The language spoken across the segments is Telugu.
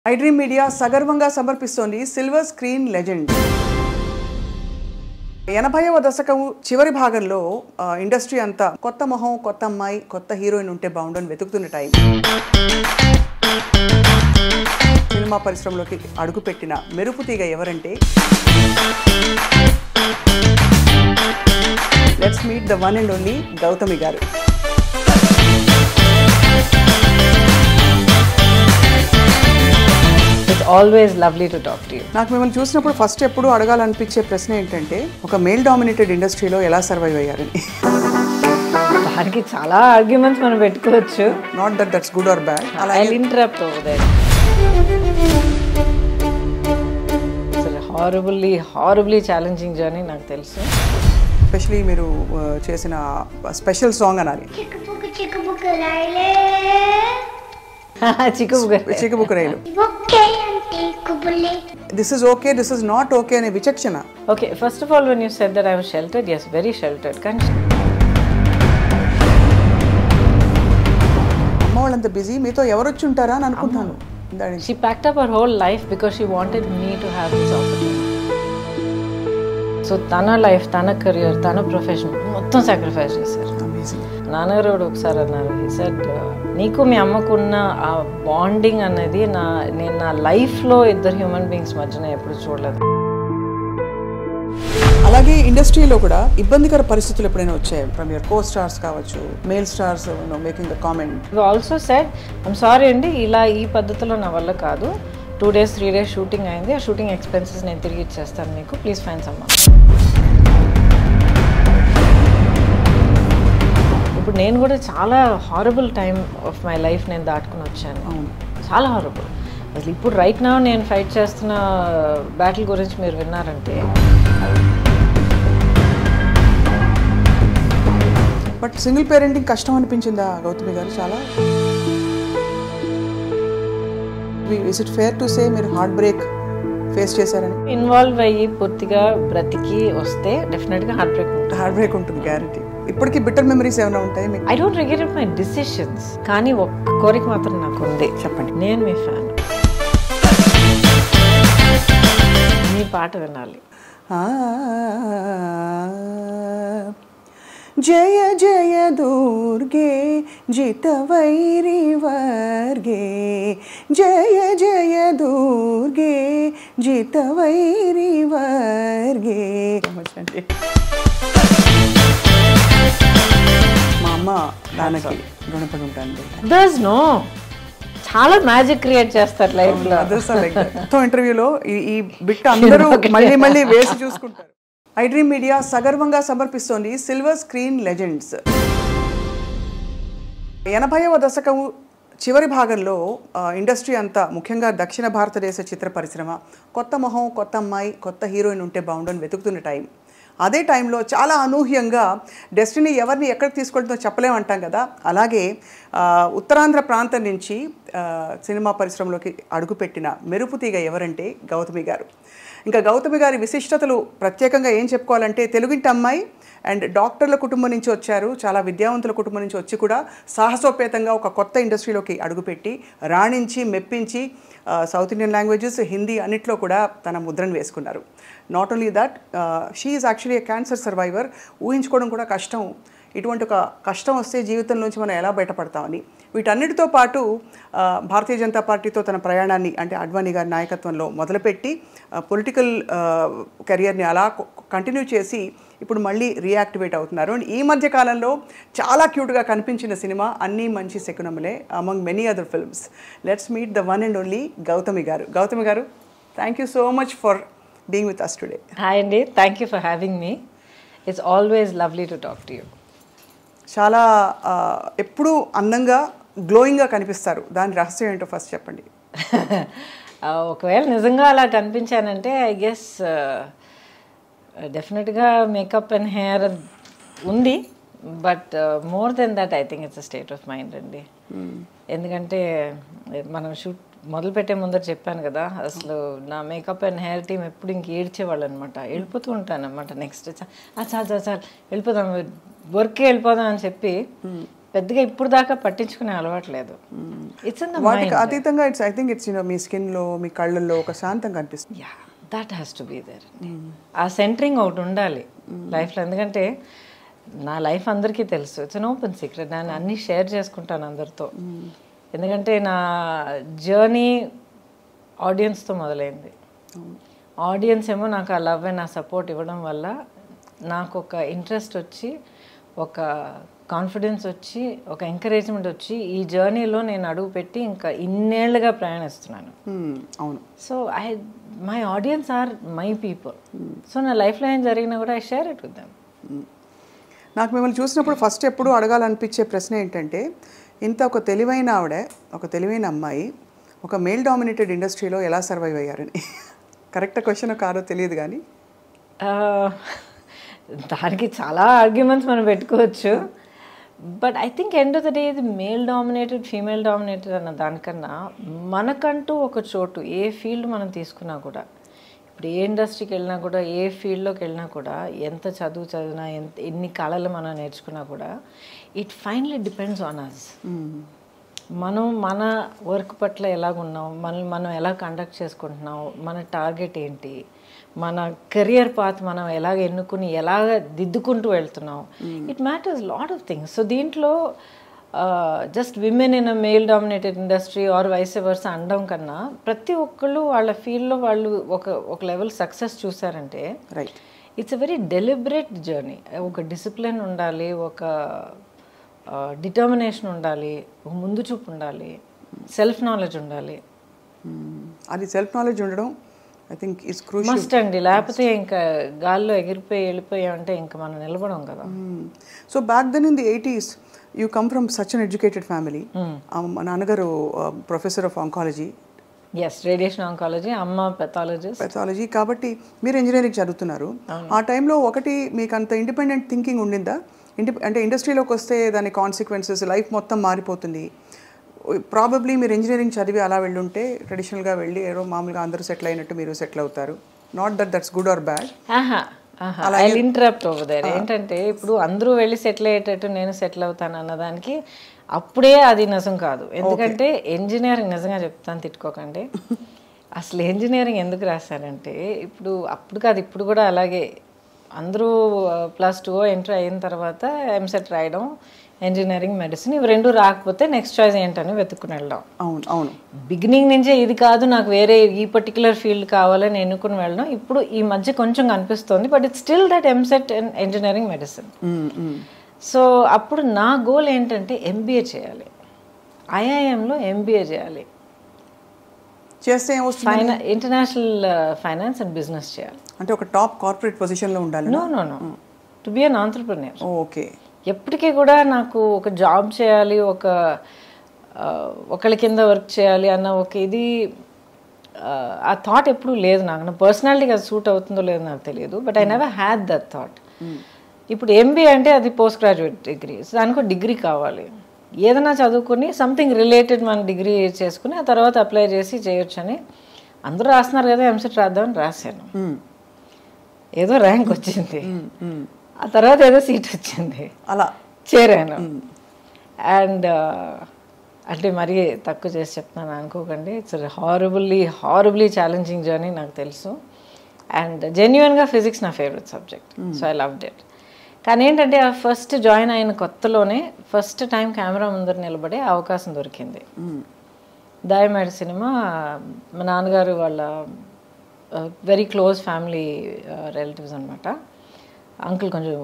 ఐడ్రీమ్ మీడియా సగర్వంగా సమర్పిస్తోంది సిల్వర్ స్క్రీన్ లెజెండ్. 80వ దశకం చివరి భాగంలో ఇండస్ట్రీ అంతా కొత్త మొహం, కొత్త అమ్మాయి, కొత్త హీరోయిన్ ఉంటే బాగుండని వెతుకుతున్న టైం. సినిమా పరిశ్రమలోకి అడుగుపెట్టిన మెరుపు తీగ ఎవరంటే let's meet the one and only Gautami గారు. Always lovely to talk to you. నాకు మిమ్మల్ని చూసినప్పుడు ఫస్ట్ ఎప్పుడు అడగాలనిపించే ప్రశ్న ఏంటంటే ఒక మేల్ డామినేటెడ్ ఇండస్ట్రీలో ఎలా సర్వైవ్ అయ్యారని. దానికి చాలా ఆర్గ్యుమెంట్స్ మనం పెట్టుకోవచ్చు. Not that that's good or bad. I'll interrupt over there. It's a horribly challenging journey నాకు తెలుసు. ఎస్పెషలీ మీరు చేసిన స్పెషల్ సాంగ్ అనాలి. చిక్కుబుక్క రైలు. This is okay, this is not okay అనే విచక్షణ. Okay, first of all, when you said that I was sheltered, yes, very sheltered. అమ్మ వాళ్ళంత బిజీ, మీతో ఎవరు వచ్చి ఉంటారా అని అనుకుంటాను. She packed up her whole life because she wanted me to have this opportunity. So తన లైఫ్, తన కెరియర్, తన ప్రొఫెషన్ మొత్తం సాక్రిఫైస్ చేశారు. నాన్నగారు ఒకసారి అన్నారు, he said, నీకు మీ అమ్మకున్న ఆ బాండింగ్ అనేది నేను నా లైఫ్లో ఇద్దరు హ్యూమన్ బీయింగ్స్ మధ్యన ఎప్పుడు చూడలేదు. అలాగే ఇండస్ట్రీలో కూడా ఇబ్బందికర పరిస్థితులు ఎప్పుడైనా వచ్చాయి ఫ్రమ్ యువర్ కో స్టార్స్ కావచ్చు, male stars making the comment. You also said I'm sorry అండి, ఇలా ఈ పద్ధతిలో నా వల్ల కాదు, 2 days 3 days షూటింగ్ అయింది, ఆ షూటింగ్ ఎక్స్పెన్సెస్ నేను తిరిగి ఇచ్చేస్తాను మీకు, ప్లీజ్ ఫైన్ సమ్వన్. ఇప్పుడు నేను కూడా చాలా horrible time of my life నేను దాటుకుని వచ్చాను. చాలా హారబుల్. అసలు ఇప్పుడు రైట్ నౌ నేను ఫైట్ చేస్తున్న బ్యాటిల్ గురించి మీరు విన్నారంటే. బట్ సింగిల్ పేరెంటింగ్ కష్టం అనిపించిందా గౌతమి గారు? చాలా. Is it fair to say మీరు హార్ట్ బ్రేక్ ఫేస్ చేశారని? ఇన్వాల్వ్ అయ్యి పూర్తిగా బ్రతికి వస్తే డెఫినెట్గా హార్ట్ బ్రేక్ ఉంటుంది గ్యారంటీ. ఇప్పటికీ బిట్టర్ మెమరీస్ ఏమైనా ఉంటాయి మీకు? I don't regret my decisions, కానీ ఒక్క కోరిక మాత్రం నాకు ఉంది. చెప్పండి. నేను మీ ఫ్యాన్, మీ పాట వినాలి. జయ జయ దుర్గే జితవైరి వర్గే, జయ జయ దుర్గే జితవైరి వర్గే. మా అమ్మ దానికి రుణపడి ఉంటాను. దర్స్ నో, చాలా మ్యాజిక్ క్రియేట్ చేస్తారు లైఫ్లో. మొత్తం ఇంటర్వ్యూలో ఈ బిట్ అందరూ మళ్ళీ మళ్ళీ వేసి చూసుకుంటారు. ఐడ్రీమ్ మీడియా సగర్వంగా సమర్పిస్తోంది సిల్వర్ స్క్రీన్ లెజెండ్స్. 80వ దశకం చివరి భాగంలో ఇండస్ట్రీ అంతా, ముఖ్యంగా దక్షిణ భారతదేశ చిత్ర పరిశ్రమ కొత్త మొహం, కొత్త అమ్మాయి, కొత్త హీరోయిన్ ఉంటే బాగుండని వెతుకుతున్న టైం. అదే టైంలో చాలా అనూహ్యంగా డెస్టినీ ఎవరిని ఎక్కడికి తీసుకెళ్తుందో చెప్పలేమంటాం కదా, అలాగే ఉత్తరాంధ్ర ప్రాంతం నుంచి సినిమా పరిశ్రమలోకి అడుగుపెట్టిన మెరుపు తీగ ఎవరంటే గౌతమి గారు. ఇంకా గౌతమి గారి విశిష్టతలు ప్రత్యేకంగా ఏం చెప్పుకోవాలంటే, తెలుగింటి అమ్మాయి అండ్ డాక్టర్ల కుటుంబం నుంచి వచ్చారు, చాలా విద్యావంతుల కుటుంబం నుంచి వచ్చి కూడా సాహసోపేతంగా ఒక కొత్త ఇండస్ట్రీలోకి అడుగుపెట్టి రాణించి మెప్పించి సౌత్ ఇండియన్ లాంగ్వేజెస్, హిందీ అన్నిట్లో కూడా తన ముద్రను వేసుకున్నారు. Not only that, she is actually a cancer survivor. ఊహించుకోవడం కూడా కష్టం, ఇటువంటి ఒక కష్టం వస్తే జీవితంలోంచి మనం ఎలా బయటపడతామని. వీటన్నిటితో పాటు భారతీయ జనతా పార్టీతో తన ప్రయాణాన్ని, అంటే అడ్వాణీ గారి నాయకత్వంలో మొదలుపెట్టి పొలిటికల్ కెరియర్ని అలా కంటిన్యూ చేసి ఇప్పుడు మళ్ళీ రీయాక్టివేట్ అవుతున్నారు. అండ్ ఈ మధ్య కాలంలో చాలా క్యూట్గా కనిపించిన సినిమా అన్నీ మంచి శకునములే, among many other films. Let's meet the one and only Gautami garu. Gautami garu, thank you so much for being with us today. Hi అండి, thank you for having me. It's always lovely to talk to you. చాలా ఎప్పుడూ అందంగా, గ్లోయింగ్గా కనిపిస్తారు. దాని రహస్యం ఏంటో ఫస్ట్ చెప్పండి. ఒకవేళ నిజంగా అలా కనిపించానంటే ఐ గెస్ డెఫినెట్గా మేకప్ అండ్ హెయిర్ ఉంది, but more than that I think it's a state of mind అండి. ఎందుకంటే మనం షూట్ మొదలుపెట్టే ముందర చెప్పాను కదా, అసలు నా మేకప్ అండ్ హెయిర్ టీమ్ ఎప్పుడు ఇంక ఏడ్చేవాళ్ళు అనమాట. వెళ్ళిపోతూ ఉంటాను అనమాట. నెక్స్ట్ చాలు చాలు చాలు వెళ్ళిపోదాం, వర్క్కి వెళ్ళిపోదాం అని చెప్పి పెద్దగా ఇప్పుడు దాకా పట్టించుకునే అలవాట్లేదు. ఇట్స్ ఇన్ ద వాటికి అతీతంగా it's I think it's me స్కిన్లో మీ కళ్ళల్లో ఒక శాంతం కనిపిస్తుంది. Yeah that has to be there. ఆ సెంటరింగ్ ఒకటి ఉండాలి లైఫ్లో. ఎందుకంటే నా లైఫ్ అందరికీ తెలుసు, ఇట్స్ అన్ ఓపెన్ సీక్రెట్. నేను అన్నీ షేర్ చేసుకుంటాను అందరితో. ఎందుకంటే నా జర్నీ ఆడియన్స్తో మొదలైంది. ఆడియన్స్ ఏమో నాకు ఆ లవ్ అండ్ ఆ సపోర్ట్ ఇవ్వడం వల్ల నాకు ఒక ఇంట్రెస్ట్ వచ్చి, ఒక కాన్ఫిడెన్స్ వచ్చి, ఒక ఎంకరేజ్మెంట్ వచ్చి ఈ జర్నీలో నేను అడుగు పెట్టి ఇంకా ఇన్నేళ్లుగా ప్రయాణిస్తున్నాను. అవును. So my audience are my people. So నా లైఫ్లో ఏం జరిగినా కూడా I share it with them. నాకు మిమ్మల్ని చూసినప్పుడు ఫస్ట్ ఎప్పుడు అడగాలనిపించే ప్రశ్న ఏంటంటే, ఇంత ఒక తెలివైన ఆవిడ, ఒక తెలివైన అమ్మాయి ఒక మేల్ డామినేటెడ్ ఇండస్ట్రీలో ఎలా సర్వైవ్ అయ్యారని. కరెక్ట్ క్వశ్చన్ కాదో తెలియదు కానీ దానికి చాలా ఆర్గ్యుమెంట్స్ మనం పెట్టుకోవచ్చు. But I think end of the day ఇది మేల్ డామినేటెడ్ ఫీమేల్ డామినేటెడ్ అన్న దానికన్నా మనకంటూ ఒక చోటు ఏ ఫీల్డ్ మనం తీసుకున్నా కూడా, ఇప్పుడు ఏ ఇండస్ట్రీకి వెళ్ళినా కూడా, ఏ ఫీల్డ్లోకి వెళ్ళినా కూడా, ఎంత చదివినా, ఎన్ని కళలు మనం నేర్చుకున్నా కూడా, it finally depends on us. మనం మన వర్క్ పట్ల ఎలాగున్నాం, మనం ఎలా కండక్ట్ చేసుకుంటున్నాం, మన టార్గెట్ ఏంటి, మన కెరియర్ పాత్ మనం ఎలాగ ఎన్నుకుని ఎలాగ దిద్దుకుంటూ వెళ్తున్నాం. It matters lot of things. So దీంట్లో just women in a male dominated industry or vice versa అనడం కన్నా, ప్రతి ఒక్కళ్ళు వాళ్ళ ఫీల్డ్లో వాళ్ళు ఒక లెవెల్ సక్సెస్ చూసారంటే it's a very deliberate journey. ఒక డిసిప్లిన్ ఉండాలి, ఒక డిటర్మినేషన్ ఉండాలి, ఒక ముందు చూపు ఉండాలి, సెల్ఫ్ నాలెడ్జ్ ఉండాలి. అది సెల్ఫ్ నాలెడ్జ్ ఉండడం I think it's crucial must అండి. లేకపోతే ఇంకా గాల్లో ఎగిరిపోయి వెళ్ళిపోయామంటే ఇంకా మనం నిలబడం కదా. So back then in the 80s you come from such an educated family. మా నాన్నగారు professor of oncology. Yes, radiation oncology, అమ్మ పెథాలజీ. కాబట్టి మీరు ఇంజనీరింగ్ చదువుతున్నారు. ఆ టైంలో ఒకటి మీకు అంత ఇండిపెండెంట్ థింకింగ్ ఉండిందా? అంటే ఇండస్ట్రీలోకి వస్తే దాని కాన్సిక్వెన్సెస్, లైఫ్ మొత్తం మారిపోతుంది. ప్రాబబ్లీ మీరు ఇంజనీరింగ్ చదివి అలా వెళ్ళుంటే ట్రెడిషనల్గా వెళ్ళి ఏదో మామూలుగా అందరూ సెటిల్ అయినట్టు మీరు సెటిల్ అవుతారు. Not that's good or bad. I interrupt over there. ఏంటంటే ఇప్పుడు అందరూ వెళ్ళి సెటిల్ అయ్యేటట్టు నేను సెటిల్ అవుతాను అన్నదానికి అప్పుడే అది నిజం కాదు. ఎందుకంటే ఇంజనీరింగ్, నిజంగా చెప్తాను తిట్టుకోకండి, అసలు ఇంజనీరింగ్ ఎందుకు రాశానంటే అప్పుడు కాదు, ఇప్పుడు కూడా అలాగే అందరూ +2 ఎంటర్ అయిన తర్వాత ఎంసెట్ రాయడం, ఇంజనీరింగ్, మెడిసిన్, ఇవి రెండు రాకపోతే నెక్స్ట్ చాయిస్ ఏంటని వెతుక్కుని వెళ్ళడం. అవును. బిగినింగ్ నుంచే ఇది కాదు నాకు వేరే ఈ పర్టికులర్ ఫీల్డ్ కావాలని ఎన్నుకుని వెళ్ళడం ఇప్పుడు ఈ మధ్య కొంచెం కనిపిస్తుంది. But it's still that EAMCET and engineering, medicine. So అప్పుడు నా గోల్ ఏంటంటే ఎంబీఏ చేయాలి, ఐఐఎంలో ఎంబీఏ చేయాలి, చేస్తే ఇంటర్నేషనల్ ఫైనాన్స్ అండ్ బిజినెస్ చేయాలి. అంటే ఒక టాప్ కార్పొరేట్ పొజిషన్లో ఉండాలి. No to be an entrepreneur. Okay. ఎప్పటికీ కూడా నాకు ఒక జాబ్ చేయాలి, ఒకళ్ళ కింద వర్క్ చేయాలి అన్న ఒక ఇది ఆ థాట్ ఎప్పుడూ లేదు నాకు. నా పర్సనాలిటీకి అది సూట్ అవుతుందో లేదో నాకు తెలియదు. But I never had that thought. ఇప్పుడు ఎంబీఏ అంటే అది పోస్ట్ గ్రాడ్యుయేట్ డిగ్రీ, దానికి డిగ్రీ కావాలి. ఏదైనా చదువుకుని సంథింగ్ రిలేటెడ్ మన డిగ్రీ చేసుకుని ఆ తర్వాత అప్లై చేసి చేయొచ్చని అందరూ రాస్తున్నారు కదా, ఎంసెట్ రాద్దామని రాశాను. ఏదో ర్యాంక్ వచ్చింది, ఆ తర్వాత ఏదో సీట్ వచ్చింది, అలా చేరాను. అండ్ అంటే మరీ తక్కువ చేసి చెప్తున్నాను అనుకోకండి. ఇట్స్ హారబుల్లీ ఛాలెంజింగ్ జర్నీ నాకు తెలుసు. అండ్ జెన్యున్గా ఫిజిక్స్ నా favourite subject, so I loved it. కానీ ఏంటంటే ఆ ఫస్ట్ జాయిన్ అయిన కొత్తలోనే ఫస్ట్ టైం కెమెరా ముందర నిలబడే అవకాశం దొరికింది. దాయమేడ సినిమా, మా నాన్నగారు వాళ్ళ వెరీ క్లోజ్ ఫ్యామిలీ రిలేటివ్స్ అనమాట. అంకుల్ కొంచెం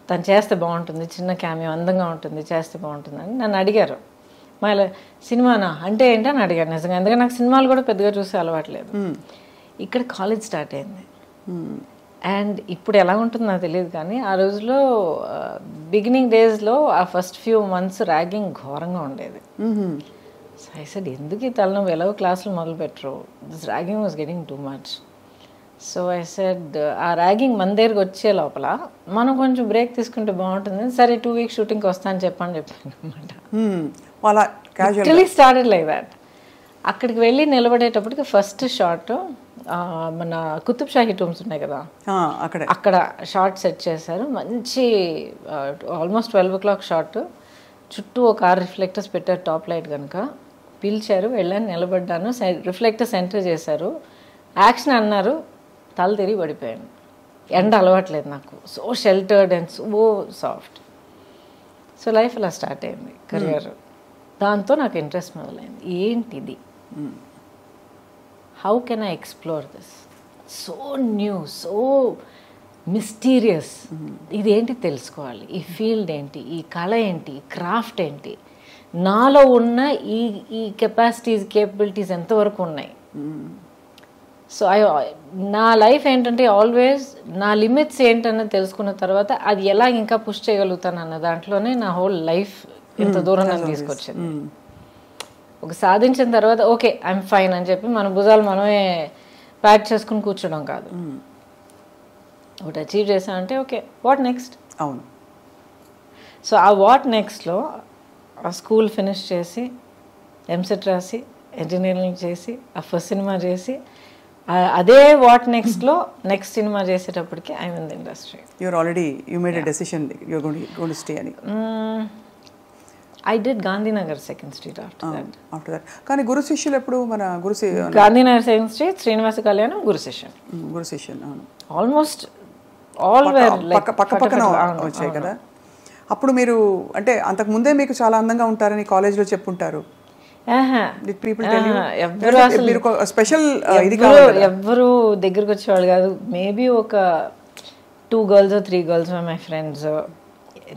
తను చేస్తే బాగుంటుంది, చిన్న క్యామియో అందంగా ఉంటుంది, చేస్తే బాగుంటుంది అని నన్ను అడిగారు. మళ్ళీ సినిమానా అంటే ఏంటని అడిగాను నిజంగా, ఎందుకంటే నాకు సినిమాలు కూడా పెద్దగా చూసే అలవాట్లేదు. ఇక్కడ కాలేజ్ స్టార్ట్ అయింది. అండ్ ఇప్పుడు ఎలా ఉంటుందో నాకు తెలియదు, కానీ ఆ రోజులో బిగినింగ్ డేస్లో ఆ ఫస్ట్ ఫ్యూ మంత్స్ ర్యాగింగ్ ఘోరంగా ఉండేది. సో ఐ సెడ్ ఎందుకు ఈ తలనొప్పి, ఎలాగో క్లాసులు మొదలు పెట్టరు, this ragging was getting too much. So I said ఆ ర్యాగింగ్ మన దగ్గరికి వచ్చే లోపల మనం కొంచెం బ్రేక్ తీసుకుంటే బాగుంటుంది. సరే 2 weeks షూటింగ్కి వస్తాను చెప్పాను అనమాట. Started like that. అక్కడికి వెళ్ళి నిలబడేటప్పటికి ఫస్ట్ షాట్ మన కుతుబ్ షాహీ టూమ్స్ ఉన్నాయి కదా, అక్కడ షార్ట్ సెట్ చేశారు. మంచి ఆల్మోస్ట్ 12 o'clock షాట్. చుట్టూ ఒక 6 రిఫ్లెక్టర్స్ పెట్టారు టాప్ లైట్ కనుక. పిలిచారు, వెళ్ళాను, నిలబడ్డాను, రిఫ్లెక్టర్ సెంటర్ చేశారు, యాక్షన్ అన్నారు, తల తిరిగి పడిపోయాను. ఎండ అలవాట్లేదు నాకు, so sheltered and so soft. So life అలా స్టార్ట్ అయింది, కెరియర్. దాంతో నాకు ఇంట్రెస్ట్ మొదలైంది. ఏంటిది, how can I explore this, so new, so mysterious, ఇదేంటి తెలుసుకోవాలి, ఈ ఫీల్డ్ ఏంటి, ఈ కళ ఏంటి, ఈ క్రాఫ్ట్ ఏంటి, నాలో ఉన్న ఈ కెపాసిటీస్ కేపబిలిటీస్ ఎంతవరకు ఉన్నాయి. సో నా లైఫ్ ఏంటంటే ఆల్వేస్ నా లిమిట్స్ ఏంటన్నది తెలుసుకున్న తర్వాత అది ఎలా ఇంకా పుష్ చేయగలుగుతాను అన్న దాంట్లోనే నా హోల్ లైఫ్ ఇంత దూరం నన్ను తీసుకొచ్చింది. ఒక సాధించిన తర్వాత ఓకే ఐఎమ్ ఫైన్ అని చెప్పి మన భుజాలు మనమే ప్యాక్ చేసుకుని కూర్చోడం కాదు. ఒకటి అచీవ్ చేసామంటే ఓకే వాట్ నెక్స్ట్. అవును. సో ఆ వాట్ నెక్స్ట్లో ఆ స్కూల్ ఫినిష్ చేసి ఎంసెట్ రాసి ఇంజనీరింగ్ చేసి ఆ ఫస్ట్ సినిమా చేసి అదే వాట్ నెక్స్ట్లో నెక్స్ట్ సినిమా చేసేటప్పటికి I mean the industry. You're already you made a decision you're going to stay అని. I did Gandhinagar second street after that. కానీ గురు శిష్యులు ఎప్పుడు మన గాంధీనగర్ సెకండ్ స్ట్రీట్, శ్రీనివాస కళ్యాణం, గురు శిష్యం. అవును, ఆల్మోస్ట్ ఆల్ పక్క పక్కన వచ్చాయి కదా. అప్పుడు మీరు అంటే అంతకు ముందే మీకు చాలా అందంగా ఉంటారని కాలేజ్లో చెప్పుంటారు. ఎవ్వరు దగ్గరకు వచ్చేవాళ్ళు కాదు. మేబీ ఒక 2 girls 3 girls మై ఫ్రెండ్స్.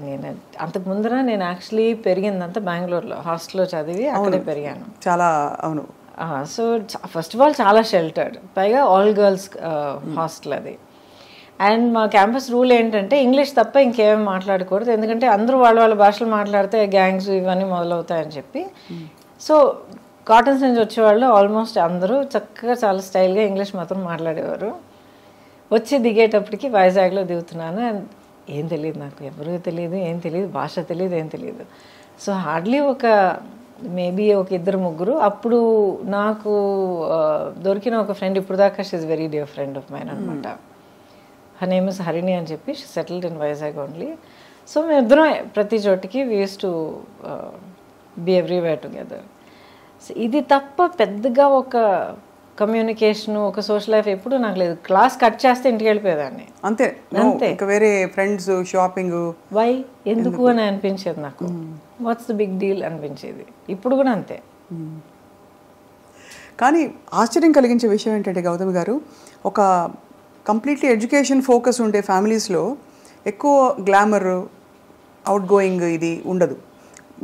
నేను అంతకు ముందర నేను యాక్చువల్లీ పెరిగిందంతా బెంగళూరులో హాస్టల్లో చదివి అక్కడే పెరిగాను. చాలా అవును. సో ఫస్ట్ ఆఫ్ ఆల్ చాలా షెల్టర్డ్, పైగా ఆల్ గర్ల్స్ హాస్టల్ అది. అండ్ మా క్యాంపస్ రూల్ ఏంటంటే ఇంగ్లీష్ తప్ప ఇంకేమీ మాట్లాడకూడదు, ఎందుకంటే అందరూ వాళ్ళ భాషలు మాట్లాడితే గ్యాంగ్స్ ఇవన్నీ మొదలవుతాయని చెప్పి. సో కాటన్స్ నుంచి వచ్చేవాళ్ళు ఆల్మోస్ట్ అందరూ చక్కగా చాలా స్టైల్గా ఇంగ్లీష్ మాత్రం మాట్లాడేవారు. వచ్చి దిగేటప్పటికి వైజాగ్లో దిగుతున్నాను, అండ్ ఏం తెలియదు నాకు, ఎవరూ తెలియదు, ఏం తెలియదు, భాష తెలియదు, ఏం తెలియదు. సో హార్డ్లీ ఒక మేబీ ఒక 2-3. అప్పుడు నాకు దొరికిన ఒక ఫ్రెండ్, ఇప్పుడు దాకా she is very dear friend of mine అనమాట. హర్ నేమ్ ఇస్ హరిణి అని చెప్పి, she settled in Vizag only. So మేమిద్దరం ప్రతి చోటికి we use to be everywhere together. So ఇది తప్ప పెద్దగా ఒక కమ్యూనికేషన్, ఒక సోషల్ లైఫ్ ఎప్పుడు నాకు లేదు. క్లాస్ కట్ చేస్తే ఇంటికి వెళ్ళిపోయేదాన్ని, అంతే అంతే. వేరే ఫ్రెండ్స్, షాపింగ్, వై ఎందుకు అని అనిపించేది నాకు. వాట్స్ ద బిగ్ డీల్ అనిపించేది. ఇప్పుడు కూడా అంతే. కానీ ఆశ్చర్యం కలిగించే విషయం ఏంటంటే గౌతమి గారు, ఒక కంప్లీట్లీ ఎడ్యుకేషన్ ఫోకస్ ఉండే ఫ్యామిలీస్లో ఎక్కువ గ్లామర్, అవుట్ గోయింగ్ ఇది ఉండదు.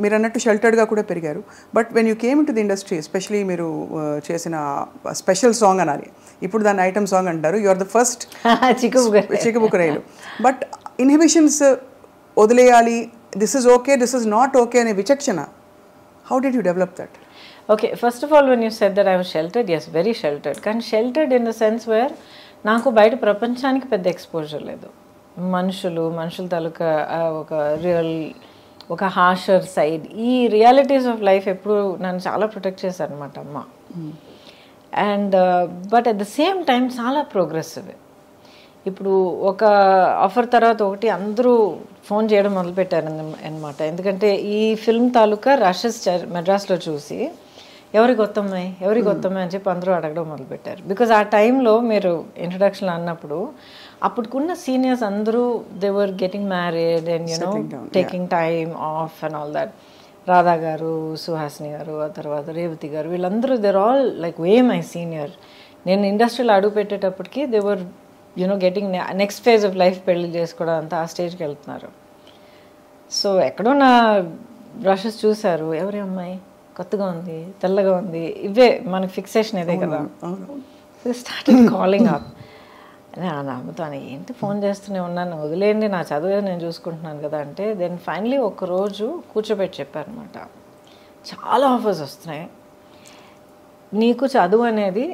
మీరు అన్నట్టు షెల్టర్డ్గా కూడా పెరిగారు. But when you came in to the industry, especially మీరు చేసిన స్పెషల్ సాంగ్ అనాలి, ఇప్పుడు దాన్ని ఐటమ్ సాంగ్ అంటారు, you are the first Chikubukurayile. But inhibitions వదిలేయాలి, this is okay, this is not okay అనే విచక్షణ, how did you develop that? Okay, first of all when you said that I was sheltered, yes very sheltered. కానీ sheltered in the sense where నాకు బయట ప్రపంచానికి పెద్ద ఎక్స్పోజర్ లేదు. మనుషుల తాలూకా ఒక రియల్, ఒక హార్షర్ సైడ్, ఈ రియాలిటీస్ ఆఫ్ లైఫ్ ఎప్పుడు నన్ను చాలా ప్రొటెక్ట్ చేశారు అనమాట అమ్మ. And but at the same time చాలా ప్రోగ్రెసివ్. ఇప్పుడు ఒక ఆఫర్ తర్వాత ఒకటి అందరూ ఫోన్ చేయడం మొదలుపెట్టారు అనమాట. ఎందుకంటే ఈ ఫిల్మ్ తాలూకా రషెస్ మెడ్రాస్లో చూసి ఎవరికి వస్తాయి అని చెప్పి అందరూ అడగడం మొదలుపెట్టారు. బికాజ్ ఆ టైంలో మీరు ఇంట్రడక్షన్ అన్నప్పుడు అప్పటికున్న సీనియర్స్ అందరూ they were getting married and you know taking time off and all that. Radha garu, Suhasini garu, ఆ తర్వాత రేవతి గారు, వీళ్ళందరూ they're all like way my senior. నేను ఇండస్ట్రీలో అడుగు పెట్టేటప్పటికి they were you know getting next phase of life పెళ్లి చేసుకోవడం అంతా ఆ స్టేజ్కి వెళ్తున్నారు. సో ఎక్కడో నా బ్రషెస్ చూశారు, ఎవరి అమ్మాయి కొత్తగా ఉంది, తెల్లగా ఉంది, ఇవే మనకి ఫిక్సేషన్ ఇదే కదా. Started calling up. నమ్ముతాను, ఏంటి ఫోన్ చేస్తూనే ఉన్నాను, వదిలేయండి నా చదువు నేను చూసుకుంటున్నాను కదా అంటే, దెన్ ఫైనలీ ఒకరోజు కూర్చోబెట్టి చెప్పారనమాట, చాలా ఆఫర్స్ వస్తున్నాయి, నీకు చదువు అనేది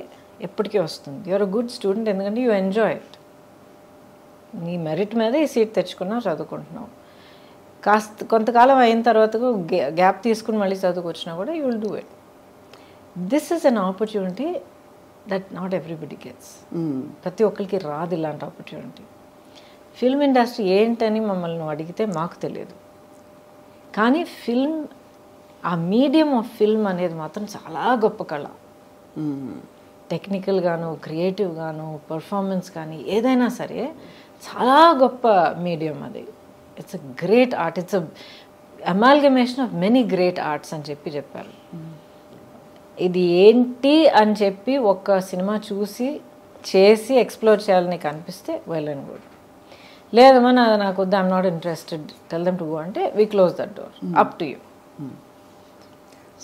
ఎప్పటికీ వస్తుంది, యూఆర్ అ గుడ్ స్టూడెంట్, ఎందుకంటే యూ ఎంజాయ్ ఇట్, నీ మెరిట్ మీద ఈ సీట్ తెచ్చుకున్నావు, చదువుకుంటున్నావు, కొంతకాలం అయిన తర్వాత గ్యాప్ తీసుకుని మళ్ళీ చదువుకొచ్చినా కూడా you will do it. This is an opportunity that not everybody gets. ప్రతి ఒక్కరికి రాదు ఇలాంటి ఆపర్చునిటీ. ఫిల్మ్ ఇండస్ట్రీ ఏంటని మమ్మల్ని అడిగితే మాకు తెలియదు. కానీ ఫిల్మ్, ఆ మీడియం ఆఫ్ ఫిల్మ్ అనేది మాత్రం చాలా గొప్ప కళ. టెక్నికల్గాను, క్రియేటివ్గాను, పర్ఫార్మెన్స్ కానీ ఏదైనా సరే చాలా గొప్ప మీడియం అది. It's a great art, it's a amalgamation of many great arts అని చెప్పారు. ఇది ఏంటి అని చెప్పి ఒక సినిమా చూసి చేసి ఎక్స్ప్లోర్ చేయాలని కనిపిస్తే వెల్ అండ్ గుడ్. లేదమ్మా నాకు వద్దు, I'm not interested, tell them to go అంటే we close that door, up to you.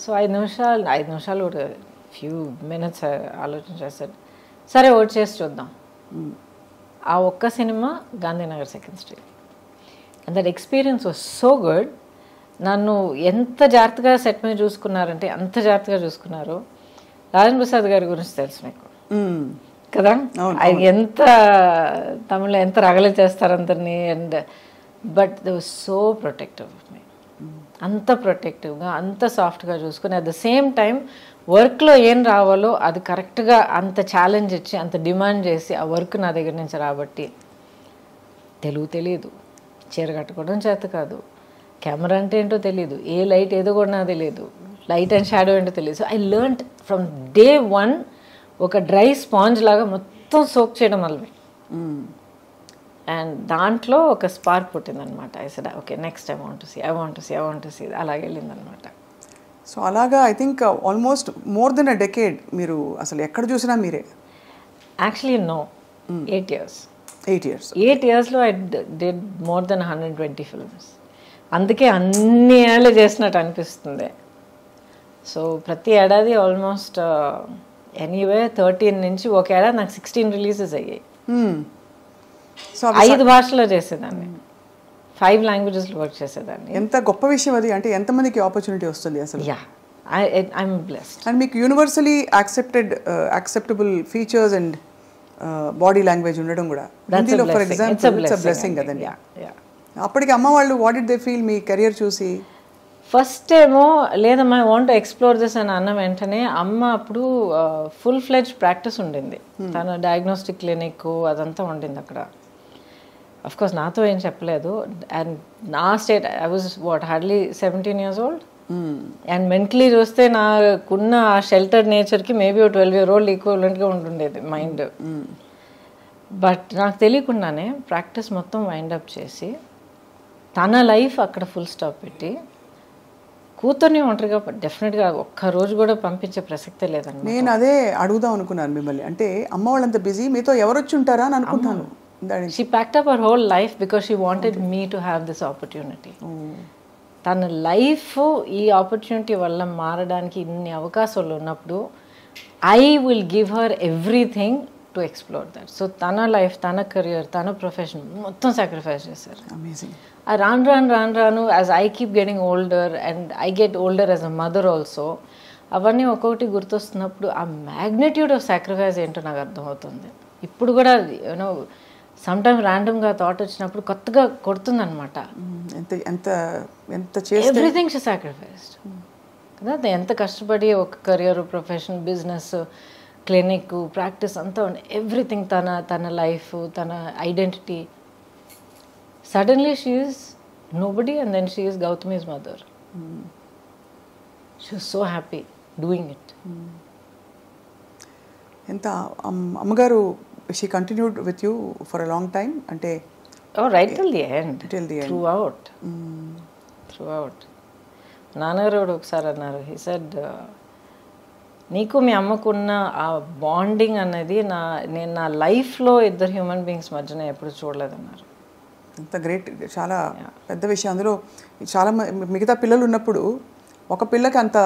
So 5 నిమిషాలు కూడా ఫ్యూ మినిట్స్ ఆలోచించేసాడు. సరే ఓట్ చేసి చూద్దాం. ఆ ఒక్క cinema Gandhinagar 2nd Street. And that experience was so good. నన్ను ఎంత జాగ్రత్తగా సెట్ మీద చూసుకున్నారంటే అంత జాగ్రత్తగా చూసుకున్నారు. రాజేంద్ర ప్రసాద్ గారి గురించి తెలుసు మీకు కదా, ఆయన ఎంత తమిళలో ఎంత రగలు చేస్తారు అందరినీ. And but they was so protective of me, అంత ప్రొటెక్టివ్గా అంత సాఫ్ట్గా చూసుకుని అట్ ద సేమ్ టైం వర్క్లో ఏం రావాలో అది కరెక్ట్గా అంత ఛాలెంజ్ ఇచ్చి అంత డిమాండ్ చేసి ఆ వర్క్ నా దగ్గర నుంచి రాబట్టి. తెలుగు తెలియదు, చీర కట్టుకోవడం చేత కాదు, కెమెరా అంటే ఏంటో తెలియదు, ఏ లైట్ ఏదో కూడా నాకు తెలియదు, లైట్ అండ్ షాడో ఏంటో తెలియదు. So I learned from day 1 ఒక డ్రై స్పాంజ్ లాగా మొత్తం సోక్ చేయడం వల్లే. అండ్ దాంట్లో ఒక స్పార్క్ పుట్టిందనమాట. I said okay next I want to see అలాగే వెళ్ళిందనమాట. సో అలాగా I think almost more than a decade మీరు అసలు ఎక్కడ చూసినా మీరే. Actually no, 8 years. 8 yearsలో I did more than 120 films. అందుకే అన్ని ఏళ్ళు చేసినట్టు అనిపిస్తుంది. సో ప్రతి ఏడాది ఆల్మోస్ట్ ఎనీవే 13 నుంచి ఒక ఏడాది నాకు 16 రిలీజెస్ అయ్యాయి. సో 5 భాషల్లో చేసేదాన్ని, 5 languagesలో వర్క్ చేసేదాన్ని. ఎంత గొప్ప విషయం అది. అంటే ఎంతమందికి ఆపర్చునిటీ వస్తుంది అసలు. Yeah, I'm blessed. అండ్ మీకు universally acceptable features and body language ఉండడం కూడా హిందీలో for example it's a blessing కదండి. అప్పటికి అమ్మ వాళ్ళు what did they feel me career చూసి? ఫస్ట్ ఏమో లేదమ్మా I want to explore this అని అన్న వెంటనే అమ్మ అప్పుడు ఫుల్ ఫ్లెడ్జ్ ప్రాక్టీస్ ఉండింది. తన డయాగ్నోస్టిక్ క్లినిక్ అదంతా ఉండింది అక్కడ. అఫ్కోర్స్ నాతో ఏం చెప్పలేదు. అండ్ నా state I was hardly 17 years old. And mentally చూస్తే నాకున్న ఆ షెల్టర్డ్ నేచర్కి మేబీ 12 year old ఈక్వలెంట్గా ఉంటుండేది మైండ్. బట్ నాకు తెలియకుండానే ప్రాక్టీస్ మొత్తం వైండప్ చేసి తన లైఫ్ అక్కడ ఫుల్ స్టాప్ పెట్టి కూతుర్ని ఒంటరిగా డెఫినెట్గా ఒక్కరోజు కూడా పంపించే ప్రసక్తే లేదండి. నేను అదే అడుగుదాం అనుకున్నాను మిమ్మల్ని. అంటే అమ్మ వాళ్ళంత బిజీ, మీతో ఎవరు వచ్చి ఉంటారా అని అనుకుంటాను. She packed up her whole life because she wanted me to have this opportunity. తన లైఫ్ ఈ ఆపర్చునిటీ వల్ల మారడానికి ఇన్ని అవకాశాలు ఉన్నప్పుడు I will give her everything to explore that. So తన లైఫ్, తన కెరియర్, తన ప్రొఫెషన్ మొత్తం సాక్రిఫైస్ చేశారు. రాను as I keep getting older and I get older as a mother also, అవన్నీ ఒక్కొక్కటి గుర్తొస్తున్నప్పుడు ఆ మ్యాగ్నిట్యూడ్ ఆఫ్ సాక్రిఫైస్ ఏంటో నాకు అర్థమవుతుంది. ఇప్పుడు కూడా యూనో సమ్టైమ్స్ ర్యాండమ్గా థాట్ వచ్చినప్పుడు కొత్తగా కొడుతుంది అనమాట. ఎవ్రీథింగ్ షీ సాక్రిఫైస్డ్ కదా. ఎంత కష్టపడి ఒక career, profession, business, clinic, practice అంతా ఎవ్రీథింగ్, తన లైఫ్, తన identity. Suddenly she is nobody and then she is Gautami's mother. She was so happy doing it. ఎంత అమ్మగారు she continued with you for a long time? అంటే right till the end. Throughout. నాన్నగారు ఒకసారి అన్నారు, he said నీకు మీ అమ్మకున్న ఆ బాండింగ్ అనేది నేను నా లైఫ్లో ఇద్దరు హ్యూమన్ బీయింగ్స్ మధ్యన ఎప్పుడు చూడలేదన్నారు. అంత గ్రేట్, చాలా పెద్ద విషయం. అందులో చాలా మిగతా పిల్లలు ఉన్నప్పుడు ఒక పిల్లకి అంత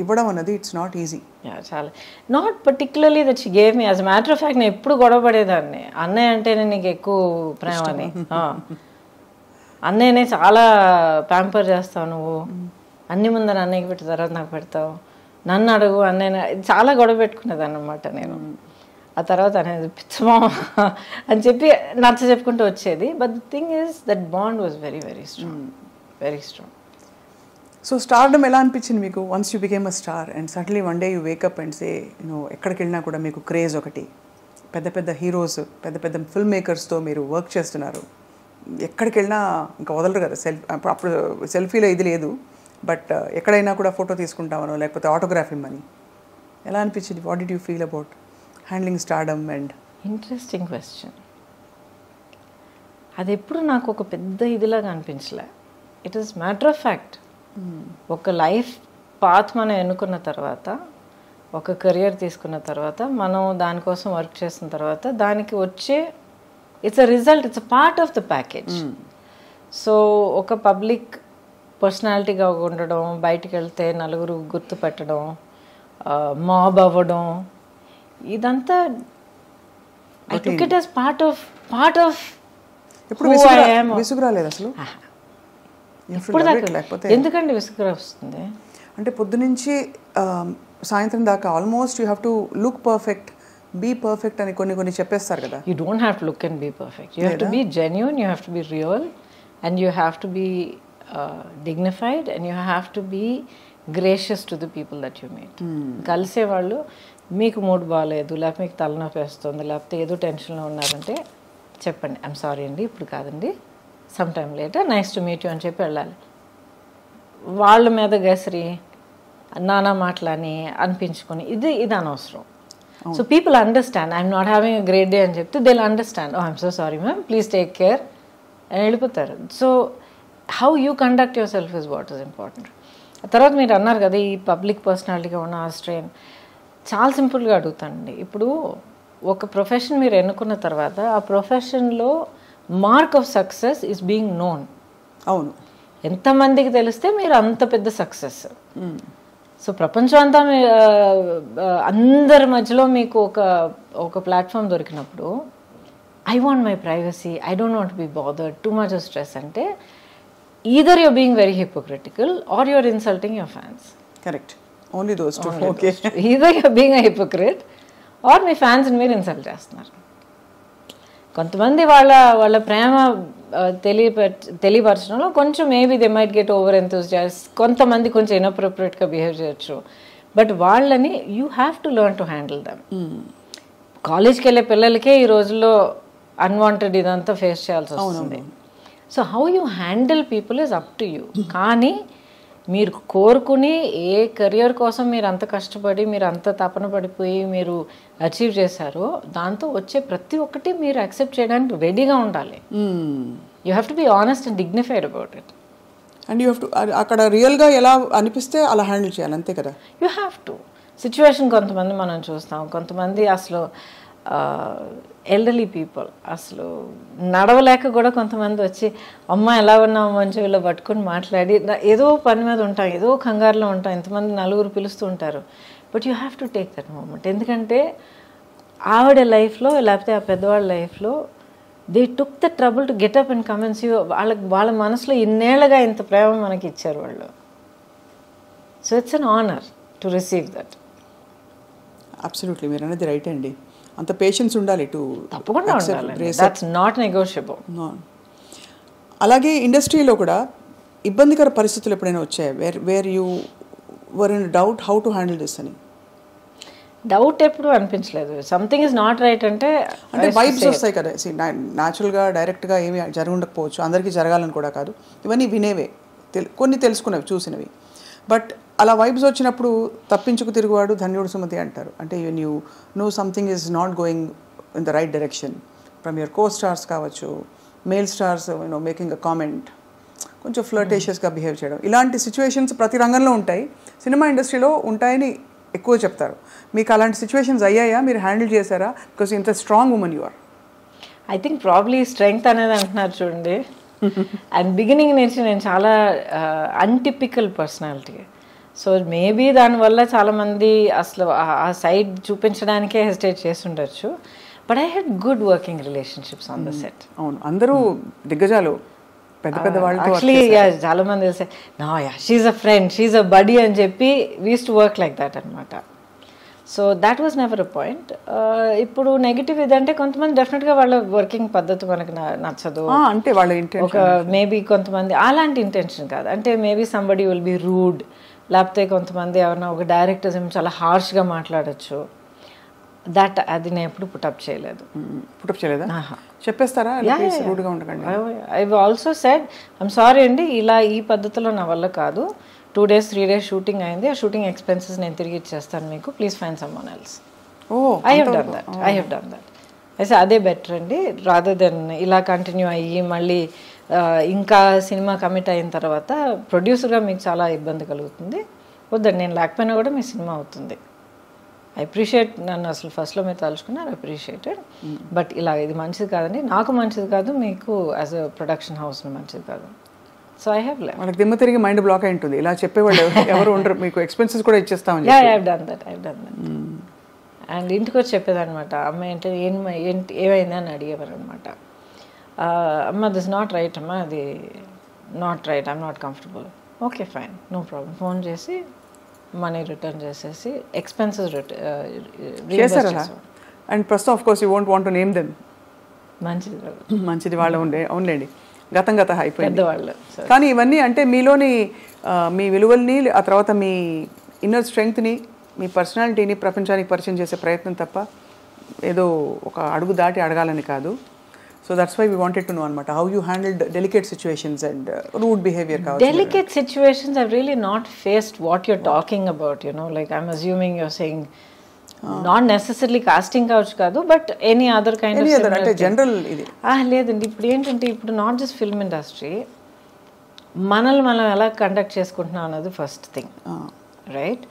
ఇవ్వడం అన్నది ఇట్స్ నాట్ ఈజీ. చాలా not particularly that she gave me. As matter of fact నేను ఎప్పుడు గొడవ పడేదాన్ని, అన్నయ్య అంటేనే నీకు ఎక్కువ ప్రేమ అని. అన్నయ్యనే చాలా ప్యాంపర్ చేస్తావు నువ్వు, అన్ని ముందర అన్నయ్యకి పెట్టిన తర్వాత నాకు పెడతావు, నన్ను అడుగు అన్నయ్య, చాలా గొడవ పెట్టుకునేదాన్ని అనమాట నేను. ఆ తర్వాత అనేది పిచ్చమా అని చెప్పి నచ్చ చెప్పుకుంటూ వచ్చేది. But the thing is that bond was very very strong, very strong. So stardom ఎలా అనిపించింది మీకు once you became a star and suddenly one day you wake up and say ఎక్కడికి వెళ్ళినా కూడా మీకు క్రేజ్ ఒకటి, పెద్ద పెద్ద హీరోస్, పెద్ద పెద్ద ఫిల్మ్ మేకర్స్తో మీరు వర్క్ చేస్తున్నారు, ఎక్కడికి వెళ్ళినా ఇంకా వదలరు కదా అప్పుడు సెల్ఫీలో ఇది లేదు, బట్ ఎక్కడైనా కూడా ఫోటో తీసుకుంటామనో లేకపోతే ఆటోగ్రాఫ్ ఇమ్మని. ఎలా అనిపించింది? What did you feel about handling stardom? And interesting question. అది ఎప్పుడు నాకు ఒక పెద్ద ఇదిలాగా అనిపించలే. It is matter of fact. ఒక లైఫ్ పాత్ మనం ఎన్నుకున్న తర్వాత, ఒక కెరియర్ తీసుకున్న తర్వాత, మనం దానికోసం వర్క్ చేసిన తర్వాత దానికి వచ్చే it's a result, it's a part of the package. So ఒక పబ్లిక్ పర్సనాలిటీగా ఉండడం, బయటికి వెళ్తే నలుగురు గుర్తుపెట్టడం, మాబ్ అవ్వడం, ఇదంతా I took it as part of విసుగురాలేదు అసలు? ఎందుకండి విసుగు వస్తుంది? అంటే పొద్దునుంచి సాయంత్రం దాకా almost you have to look perfect, be perfect అని కొన్ని చెప్పేస్తారు కదా. You don't have to look and be perfect. You have to be genuine, you have to be real, and you have to be dignified, and you have to be gracious to the people that you meet. కలిసేవాళ్ళు మీకు మూడ్ బాగాలేదు, లేకపోతే మీకు తలనొప్పి వేస్తుంది, లేకపోతే ఏదో టెన్షన్లో ఉన్నారంటే చెప్పండి, ఐఎమ్ సారీ అండి ఇప్పుడు కాదండి, some time later, nice to meet you అని చెప్పి వెళ్ళాలి. వాళ్ళ మీద గసిరి నానా మాటలని అనిపించుకొని ఇది అనవసరం. So people understand, I'm not having a great day అని చెప్తే they will understand, oh I'm so sorry ma'am, please take care అని వెళ్ళిపోతారు. So how you conduct yourself is what is important. తర్వాత మీరు అన్నారు కదా ఈ పబ్లిక్ పర్సనాలిటీగా ఉన్న ఆ స్ట్రెయిన్. చాలా సింపుల్గా అడుగుతానండి. ఇప్పుడు ఒక ప్రొఫెషన్ మీరు ఎన్నుకున్న తర్వాత ఆ ప్రొఫెషన్లో mark of success is being known. అవును, ఎంతమందికి తెలిస్తే మీరు అంత పెద్ద సక్సెస్. సో ప్రపంచం అంతా అందరి మధ్యలో మీకు ఒక ప్లాట్ఫామ్ దొరికినప్పుడు I want my privacy, I don't want be bothered, too much of stress అంటే either you're being very hypocritical or you're insulting your fans. Correct. Only those two. Okay. Either you're being a hypocrite or me fans మీరు ఇన్సల్ట్ చేస్తున్నారు. కొంతమంది వాళ్ళ ప్రేమ తెలియపరచడంలో కొంచెం maybe they might get over enthusiast, కొంతమంది కొంచెం ఇన్అప్రోప్రియేట్గా బిహేవ్ చేయొచ్చు, బట్ వాళ్ళని you have to learn to handle them. కాలేజ్కి వెళ్ళే పిల్లలకే ఈ రోజుల్లో అన్వాంటెడ్ ఇదంతా ఫేస్ చేయాల్సి వస్తుంది. So how you handle people is up to you. కానీ మీరు కోరుకుని ఏ కెరియర్ కోసం మీరు అంత కష్టపడి మీరు అంత తపన పడిపోయి మీరు అచీవ్ చేశారో దాంతో వచ్చే ప్రతి ఒక్కటి మీరు యాక్సెప్ట్ చేయడానికి రెడీగా ఉండాలి. You have to be honest and dignified about it. And you have to అక్కడ రియల్గా ఎలా అనిపిస్తే అలా హ్యాండిల్ చేయాలి, అంతే కదా. You have to. సిచ్యువేషన్ కొంతమంది మనం చూస్తాం, కొంతమంది అసలు ఎల్డర్లీ పీపుల్ అసలు నడవలేక కూడా కొంతమంది వచ్చి అమ్మ ఎలా ఉన్నావు మంచి వీళ్ళు పట్టుకొని మాట్లాడి ఏదో పని మీద ఉంటాం, ఏదో కంగారులో ఉంటాం, ఇంతమంది నలుగురు పిలుస్తూ ఉంటారు. But you have to take that moment. ఎందుకంటే ఆవిడ లైఫ్లో లేకపోతే ఆ పెద్దవాళ్ళ లైఫ్లో they took the trouble to get up and come and see. వాళ్ళ మనసులో ఇన్నేళ్ళగా ఇంత ప్రేమ మనకి ఇచ్చారు వాళ్ళు. So it's an honour to receive that. Absolutely, మీరు అనేది రైట్ అండి. అంత పేషెన్స్ ఉండాలి టు తప్పకుండా ఉండాలి. That's not negotiable. అలాగే ఇండస్ట్రీలో కూడా ఇబ్బందికర పరిస్థితులు ఎప్పుడైనా వచ్చాయి where you were in doubt how to handle this అని? డౌట్ ఎప్పుడు అనిపించలేదు. సంథింగ్ ఇస్ నాట్ రైట్ అంటే వైబ్స్ వస్తాయి కదా. న్యాచురల్గా డైరెక్ట్గా ఏమి జరగకపోవచ్చు, అందరికీ జరగాలని కూడా కాదు, ఇవన్నీ వినేవే, కొన్ని తెలుసుకునేవి, చూసినవి. బట్ అలా వైబ్స్ వచ్చినప్పుడు తప్పించుకు తిరుగువాడు ధన్యుడు సుమతి అంటారు. అంటే you know something is not going in the right direction from your co stars కావచ్చు, male stars making a comment, కొంచెం ఫ్లర్టేషియస్గా బిహేవ్ చేయడం, ఇలాంటి సిచ్యువేషన్స్ ప్రతి రంగంలో ఉంటాయి, సినిమా ఇండస్ట్రీలో ఉంటాయని ఎక్కువ చెప్తారు. మీకు అలాంటి సిచ్యువేషన్స్ అయ్యాయా? మీరు హ్యాండిల్ చేశారా? బికాస్ ఇంత strong woman you are. I think probably strength అనేది అంటున్నారు చూడండి. అండ్ బిగినింగ్ నుంచి నేను చాలా అన్టిపికల్ పర్సనాలిటీ. సో మేబీ దానివల్ల చాలామంది అసలు ఆ సైడ్ చూపించడానికే హెసిటేట్ చేసి ఉండొచ్చు. But I had good working relationships on the set. అవును, అందరూ దిగ్గజాలు, పెద్ద పెద్ద వాళ్ళు. యాక్చువల్లీ చాలా మంది తెలిసే నా she's a friend, she's a buddy అని చెప్పి we used to work like that అనమాట. So that was never a point. ఇప్పుడు నెగిటివ్ ఇదంటే కొంతమంది డెఫినెట్గా వాళ్ళ వర్కింగ్ పద్ధతి మనకు నచ్చదు అంటే వాళ్ళ ఒక మేబీ కొంతమంది అలాంటి ఇంటెన్షన్ కాదు, అంటే maybe somebody will be rude, లేకపోతే కొంతమంది ఎవరైనా ఒక డైరెక్టర్స్ ఏమో చాలా హార్ష్గా మాట్లాడచ్చు. అది నేను ఎప్పుడు పుటప్ చేయలేదు. పుటప్ చేయలేదా? చెప్పేస్తారా రూడ్గా ఉండకండి? I also said I'm sorry అండి, ఇలా ఈ పద్ధతిలో నా వల్ల కాదు, 2 days 3 days షూటింగ్ అయింది, ఆ షూటింగ్ ఎక్స్పెన్సెస్ నేను తిరిగి ఇచ్చేస్తాను మీకు, please find someone else. I have done that. అయితే అదే బెటర్ అండి, రాదర్ దెన్ ఇలా కంటిన్యూ అయ్యి మళ్ళీ ఇంకా సినిమా కమిట్ అయిన తర్వాత ప్రొడ్యూసర్గా మీకు చాలా ఇబ్బంది కలుగుతుంది, వద్దండి, నేను లేకపోయినా కూడా మీ సినిమా అవుతుంది. ఐ అప్రిషియేట్, నన్ను అసలు ఫస్ట్లో మీరు తలుచుకున్నారు, అప్రిషియేటెడ్, బట్ ఇలా ఇది మంచిది కాదండి, నాకు మంచిది కాదు, మీకు యాజ్ అ ప్రొడక్షన్ హౌస్ మంచిది కాదు. So I have left. వాళ్ళకి దిమ్మ తిరిగి మైండ్ బ్లాక్ అయి ఉంటుంది, ఇలా చెప్పేవాళ్ళు ఎవరు ఉండరు, మీకు ఎక్స్పెన్సెస్ కూడా ఇచ్చేస్తామని. I have done that. And ఇంటికి వచ్చి చెప్పేదనమాట, అమ్మ ఏంటి ఏమైంది అని అడిగేవారు అనమాట. అమ్మ దిస్ నాట్ రైట్, అమ్మ అది not right, I'm not comfortable. Okay fine, no problem. Phone చేసి మనీ రిటర్న్ చేసేసి ఎక్స్పెన్సెస్ చేశారు. అండ్ ప్రస్తుతం of course you won't want to name them, మంచిది వాళ్ళు అవునులేండి, గతం అయిపోయింది పెద్దవాళ్ళు. కానీ ఇవన్నీ అంటే మీలోని మీ విలువల్ని, ఆ తర్వాత మీ ఇన్నర్ స్ట్రెంగ్త్ని, మీ పర్సనాలిటీని ప్రపంచానికి పరిచయం చేసే ప్రయత్నం తప్ప ఏదో ఒక అడుగు దాటి అడగాలని కాదు. So that's why we wanted to know అనమాట, how you handled delicate situations and rude behaviour. Delicate situations I've really not faced what you're talking about, you know, like I'm assuming you're saying not necessarily casting couch కాదు, but any other kind of similar అంటే జనరల్ ఇది లేదండి. ఇప్పుడు ఏంటంటే ఇప్పుడు నాట్ జస్ట్ ఫిల్మ్ ఇండస్ట్రీ, మనల్ని మనం ఎలా కండక్ట్ చేసుకుంటున్నాం అన్నది first thing, right?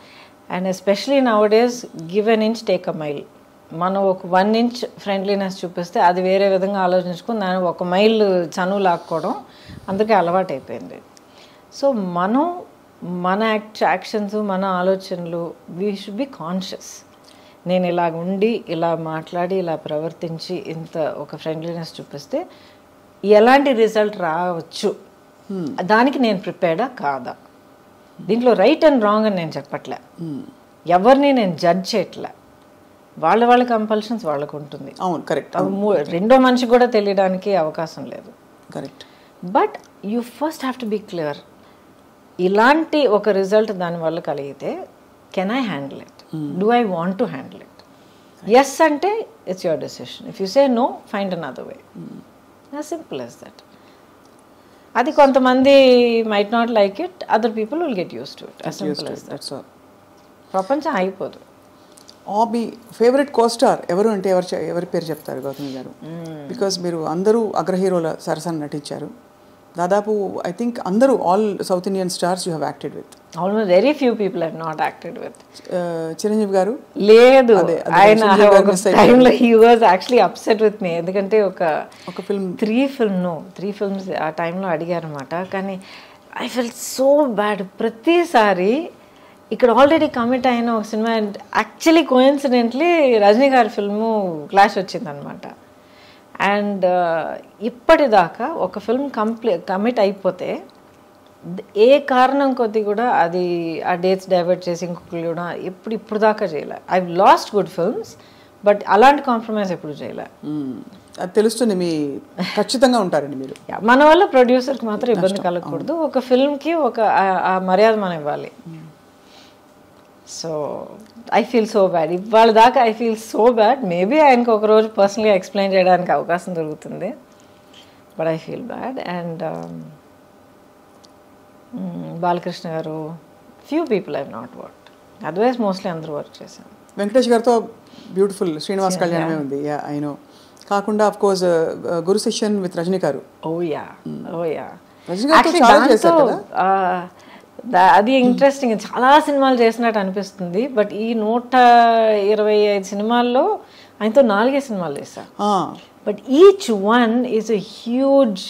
And especially now days give an inch take a mile. మనం ఒక 1 inch ఫ్రెండ్లీనెస్ చూపిస్తే అది వేరే విధంగా ఆలోచించుకుని దాన్ని 1 mile చనువు లాక్కోవడం అందరికీ అలవాటు అయిపోయింది. సో మనం మన యాక్షన్స్, మన ఆలోచనలు, వీ షుడ్ బి కాన్షియస్. నేను ఇలాగ ఉండి, ఇలా మాట్లాడి, ఇలా ప్రవర్తించి, ఇంత ఒక ఫ్రెండ్లీనెస్ చూపిస్తే ఎలాంటి రిజల్ట్ రావచ్చు, దానికి నేను ప్రిపేర్డా కాదా? దీంట్లో రైట్ అండ్ రాంగ్ అని నేను చెప్పట్లే, ఎవరిని నేను జడ్జ్ చేయట్లే, వాళ్ళ కంపల్షన్స్ వాళ్ళకు ఉంటుంది. అవును, కరెక్ట్. రెండో మనిషికి కూడా తెలియడానికి అవకాశం లేదు. Correct. But you first have to be clear, ఇలాంటి ఒక రిజల్ట్ దానివల్ల కలిగితే can I handle it, do I want to handle it? Yes అంటే it's your decision, if you say no find another way, as simple as that. అది కొంతమంది might not like it, other people will get use to it, as simple as that. ప్రపంచం అయిపోదు. మీ ఫేవరెట్ కోస్టార్ ఎవరు అంటే ఎవరి పేరు చెప్తారు గౌతమి గారు? బికాస్ మీరు అందరూ అగ్రహీరోల సరసన నటించారు, దాదాపు ఐ థింక్ అందరూ all south Indian stars you have acted with. Almost very few people have not acted with. Chiranjeevi garu లేదు, ఆయన టైంలో he was actually upset with me, ఎందుకంటే ఒక ఫిల్మ్ 3 films ఆ టైంలో అడిగారన్నమాట. కానీ ఐ ఫెల్ సో బ్యాడ్. ప్రతిసారి ఇక్కడ ఆల్రెడీ కమిట్ అయిన ఒక సినిమా, యాక్చువల్లీ కోయిన్సిడెంట్లీ రజనీ గారి ఫిల్ము క్లాష్ వచ్చిందనమాట. అండ్ ఇప్పటిదాకా ఒక ఫిల్మ్ కమిట్ అయిపోతే ఏ కారణం కొద్ది కూడా అది ఆ డేట్స్ డైవర్ట్ చేసి ఇంకొకరు కూడా ఇప్పుడు దాకా చేయలే. I last good films, but అలాంటి కాంప్రమైజ్ ఎప్పుడు చేయలే. అది తెలుస్తుంది, మీ ఖచ్చితంగా ఉంటారండి మీరు. మన వల్ల ప్రొడ్యూసర్కి మాత్రం ఇబ్బంది కలగకూడదు, ఒక ఫిల్మ్కి ఒక ఆ మర్యాద మనం ఇవ్వాలి. So I feel so bad. ఇవాళ దాకా I feel so bad. Maybe ఆయనకు ఒకరోజు పర్సనల్గా ఎక్స్ప్లెయిన్ చేయడానికి అవకాశం దొరుకుతుంది, but I feel bad. And Balakrishna garu, few people I not work, otherwise mostly అందరూ వర్క్ చేశాను. వెంకటేష్ గారితో బ్యూటిఫుల్ శ్రీనివాస్ కళ్యాణమే ఉంది, ఐ నో. కాకుండా of course Guru Sishyan with Rajini garu. Rajini గారితో చాలా చేశారు కదా. అది ఇంట్రెస్టింగ్, చాలా సినిమాలు చేసినట్టు అనిపిస్తుంది, బట్ ఈ 125 సినిమాల్లో ఆయనతో 4 సినిమాలు చేశారు. But each one is a huge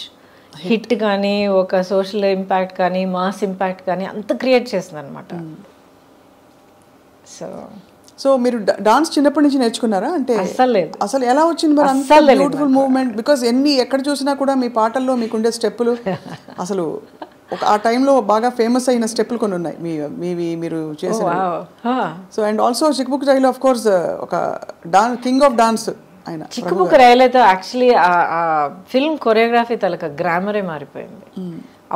hit కానీ, ఒక సోషల్ ఇంపాక్ట్ కానీ, మాస్ ఇంపాక్ట్ కానీ అంత క్రియేట్ చేసింది అనమాట. సో మీరు డాన్స్ చిన్నప్పటి నుంచి నేర్చుకున్నారా? అంటే అసలు ఎలా వచ్చింది మరి అంత బ్యూటిఫుల్ మూవ్మెంట్? బికాస్ ఎక్కడ చూసినా కూడా మీ పాటల్లో మీకుండే స్టెప్పులు అసలు ఆ టైంలో బాగా ఫేమస్ అయిన స్టెప్పులు కొన్ని ఉన్నాయి మీరు చేసిన. So and also Chikbuk Railu of course ఒక కింగ్ ఆఫ్ డాన్స్ ఆయన. చిక్బుక్ రైలు అయితే యాక్చువల్లీ ఆ ఫిల్మ్ కొరియోగ్రఫీ తలక గ్రామరే మారిపోయింది.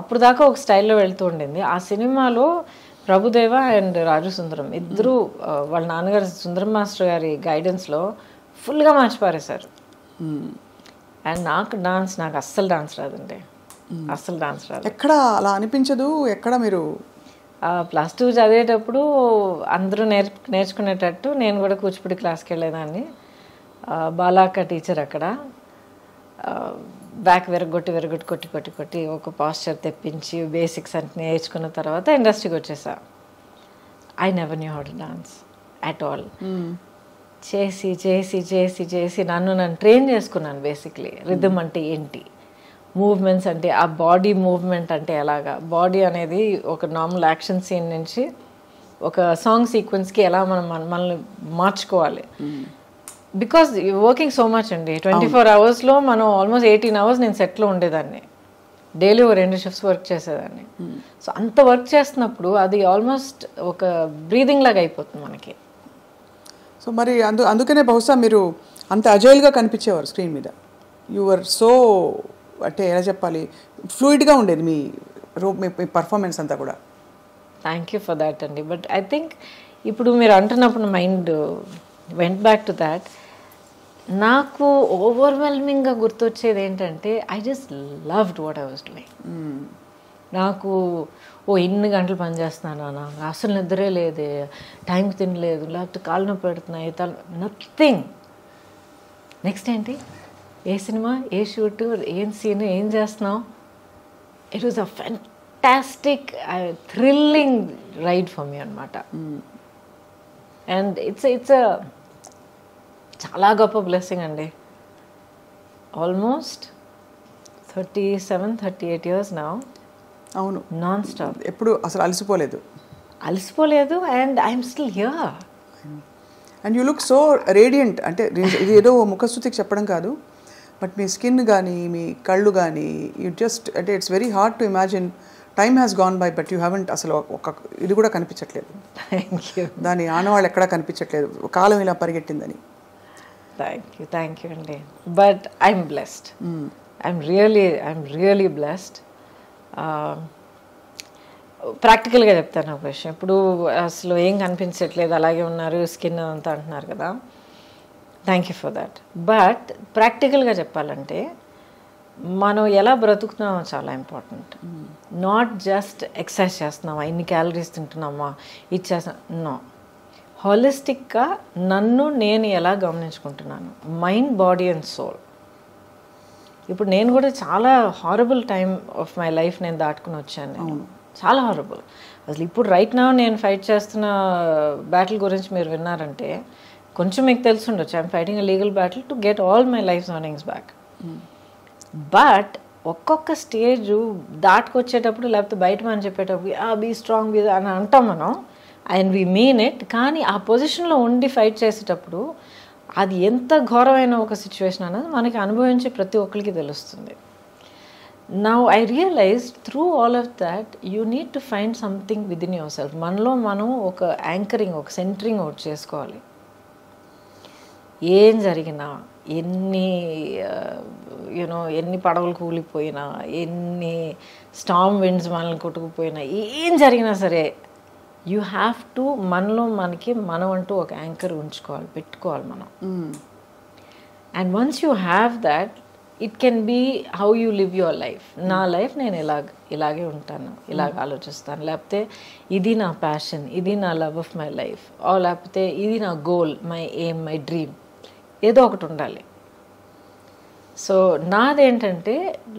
అప్పుడు దాకా ఒక స్టైల్లో వెళ్తూ ఉండింది. ఆ సినిమాలో ప్రభుదేవ అండ్ రాజు సుందరం ఇద్దరు వాళ్ళ నాన్నగారు సుందరం మాస్టర్ గారి గైడెన్స్లో ఫుల్గా మార్చి పారేశారు. అండ్ నాకు అస్సలు డాన్స్ రాదండి, అస్సలు డాన్స్ రాదు. ఎక్కడ అలా అనిపించదు? ఎక్కడ మీరు +2 చదివేటప్పుడు అందరూ నేర్చుకునేటట్టు నేను కూడా కూచిపూడి క్లాస్కి వెళ్ళేదాన్ని. బాలాక్క టీచర్ అక్కడ బ్యాక్ కొట్టి ఒక పాస్చర్ తెప్పించి బేసిక్స్ అంటే నేర్చుకున్న తర్వాత ఇండస్ట్రీకి వచ్చేసా. I never knew how to dance at all. చేసి చేసి చేసి చేసి నన్ను ట్రైన్ చేసుకున్నాను. బేసిక్లీ రిథమ్ అంటే ఏంటి, మూవ్మెంట్స్ అంటే ఆ బాడీ మూవ్మెంట్ అంటే ఎలాగా, బాడీ అనేది ఒక నార్మల్ యాక్షన్ సీన్ నుంచి ఒక సాంగ్ సీక్వెన్స్కి ఎలా మనల్ని మార్చుకోవాలి. బికాజ్ వర్కింగ్ సో మచ్ అండి, 24 అవర్స్లో మనం ఆల్మోస్ట్ 18 అవర్స్ నేను సెట్లో ఉండేదాన్ని. డైలీ ఒక 2 షిఫ్ట్స్ వర్క్ చేసేదాన్ని. సో అంత వర్క్ చేస్తున్నప్పుడు అది ఆల్మోస్ట్ ఒక బ్రీదింగ్ లాగా అయిపోతుంది మనకి. సో మరి అందుకనే బహుశా మీరు అంత అజైల్గా కనిపించేవారు స్క్రీన్ మీద. యువర్ సో అంటే ఎలా చెప్పాలి, ఫ్లూయిడ్గా ఉండేది మీ పర్ఫార్మెన్స్ అంతా కూడా. థ్యాంక్ యూ ఫర్ దాట్ అండి. బట్ ఐ థింక్ ఇప్పుడు మీరు అంటున్నప్పుడు mind went back to that. నాకు ఓవర్వెల్మింగ్గా గుర్తొచ్చేది ఏంటంటే I just loved what I was doing. నాకు ఇన్ని గంటలు పని చేస్తున్నాను నాకు అసలు నిద్రే లేదే, టైంకి తినలేదు, లేకపోతే కాళ్ళు నొప్పి పెడుతున్నాయి, నథింగ్. నెక్స్ట్ ఏంటి, ఏ సినిమా, ఏ షూట్, ఏం సీన్, ఏం చేస్తున్నావు. It was a fantastic thrilling ride for me అనమాట. అండ్ ఇట్స్ చాలా గొప్ప బ్లెస్సింగ్ అండి. Almost 37-38 years now. అవును, నాన్ స్టాప్. ఎప్పుడు అసలు అలసిపోలేదు and I'm still here. And you look so radiant. అంటే ఇది ఏదో ముఖస్తుతికి చెప్పడం కాదు, బట్ మీ స్కిన్ కానీ మీ కళ్ళు కానీ యూ జస్ట్ అంటే it's very hard to imagine time has gone by but you haven't అసలు ఒక ఇది కూడా కనిపించట్లేదు. Thank you. దాని ఆనవాళ్ళు ఎక్కడా కనిపించట్లేదు, కాలం ఇలా పరిగెట్టిందని. థ్యాంక్ యూ అండి. But I'm blessed. I'm really blessed. ప్రాక్టికల్గా చెప్తాను ఒక విషయం. ఇప్పుడు అసలు ఏం కనిపించట్లేదు, అలాగే ఉన్నారు, స్కిన్ అంతా అంటున్నారు కదా. Thank you for that. But ప్రాక్టికల్గా చెప్పాలంటే మనం ఎలా బ్రతుకుతున్నామో చాలా ఇంపార్టెంట్. నాట్ జస్ట్ ఎక్సర్సైజ్ చేస్తున్నామా, ఇన్ని క్యాలరీస్ తింటున్నామా, ఇది చేస్తున్నా, నో. హాలిస్టిక్గా నన్ను నేను ఎలా గమనించుకుంటున్నాను, మైండ్, బాడీ అండ్ సోల్. ఇప్పుడు నేను కూడా చాలా horrible time of my life నేను దాటుకుని వచ్చాను. చాలా హారబుల్. అసలు ఇప్పుడు రైట్ నౌ నేను ఫైట్ చేస్తున్న బ్యాటిల్ గురించి మీరు విన్నారంటే కొంచెం మీకు తెలిసి ఉండొచ్చు. I'm fighting a legal battle to get all my life earnings back. But ఒక్కొక్క స్టేజ్ దాటుకొచ్చేటప్పుడు లేకపోతే బయట మనం చెప్పేటప్పుడు బీ స్ట్రాంగ్ అని అంటాం మనం, అండ్ వీ మీన్ ఇట్. కానీ ఆ పొజిషన్లో ఉండి ఫైట్ చేసేటప్పుడు అది ఎంత ఘోరమైన ఒక సిచ్యువేషన్ అనేది మనకి అనుభవించే ప్రతి ఒక్కరికి తెలుస్తుంది. Now I realised through all of that you need to find something within yourself. మనలో మనం ఒక యాంకరింగ్, ఒక సెంటరింగ్ ఒకటి చేసుకోవాలి. ఏం జరిగినా, ఎన్ని పడవలు కూలిపోయినా, ఎన్ని స్టార్మ్ విండ్స్ మనల్ని కొట్టుకుపోయినా, ఏం జరిగినా సరే యూ హ్యావ్ టు మనం అంటూ ఒక యాంకర్ ఉంచుకోవాలి, పెట్టుకోవాలి మనం. And once you have that it can be how you live your life. నా లైఫ్ నేను ఇలాగే ఉంటాను, ఇలాగ ఆలోచిస్తాను, లేకపోతే ఇది నా ప్యాషన్, ఇది నా లవ్ ఆఫ్ మై లైఫ్, లేకపోతే ఇది నా goal, my aim, my dream, ఏదో ఒకటి ఉండాలి. సో నాదేంటంటే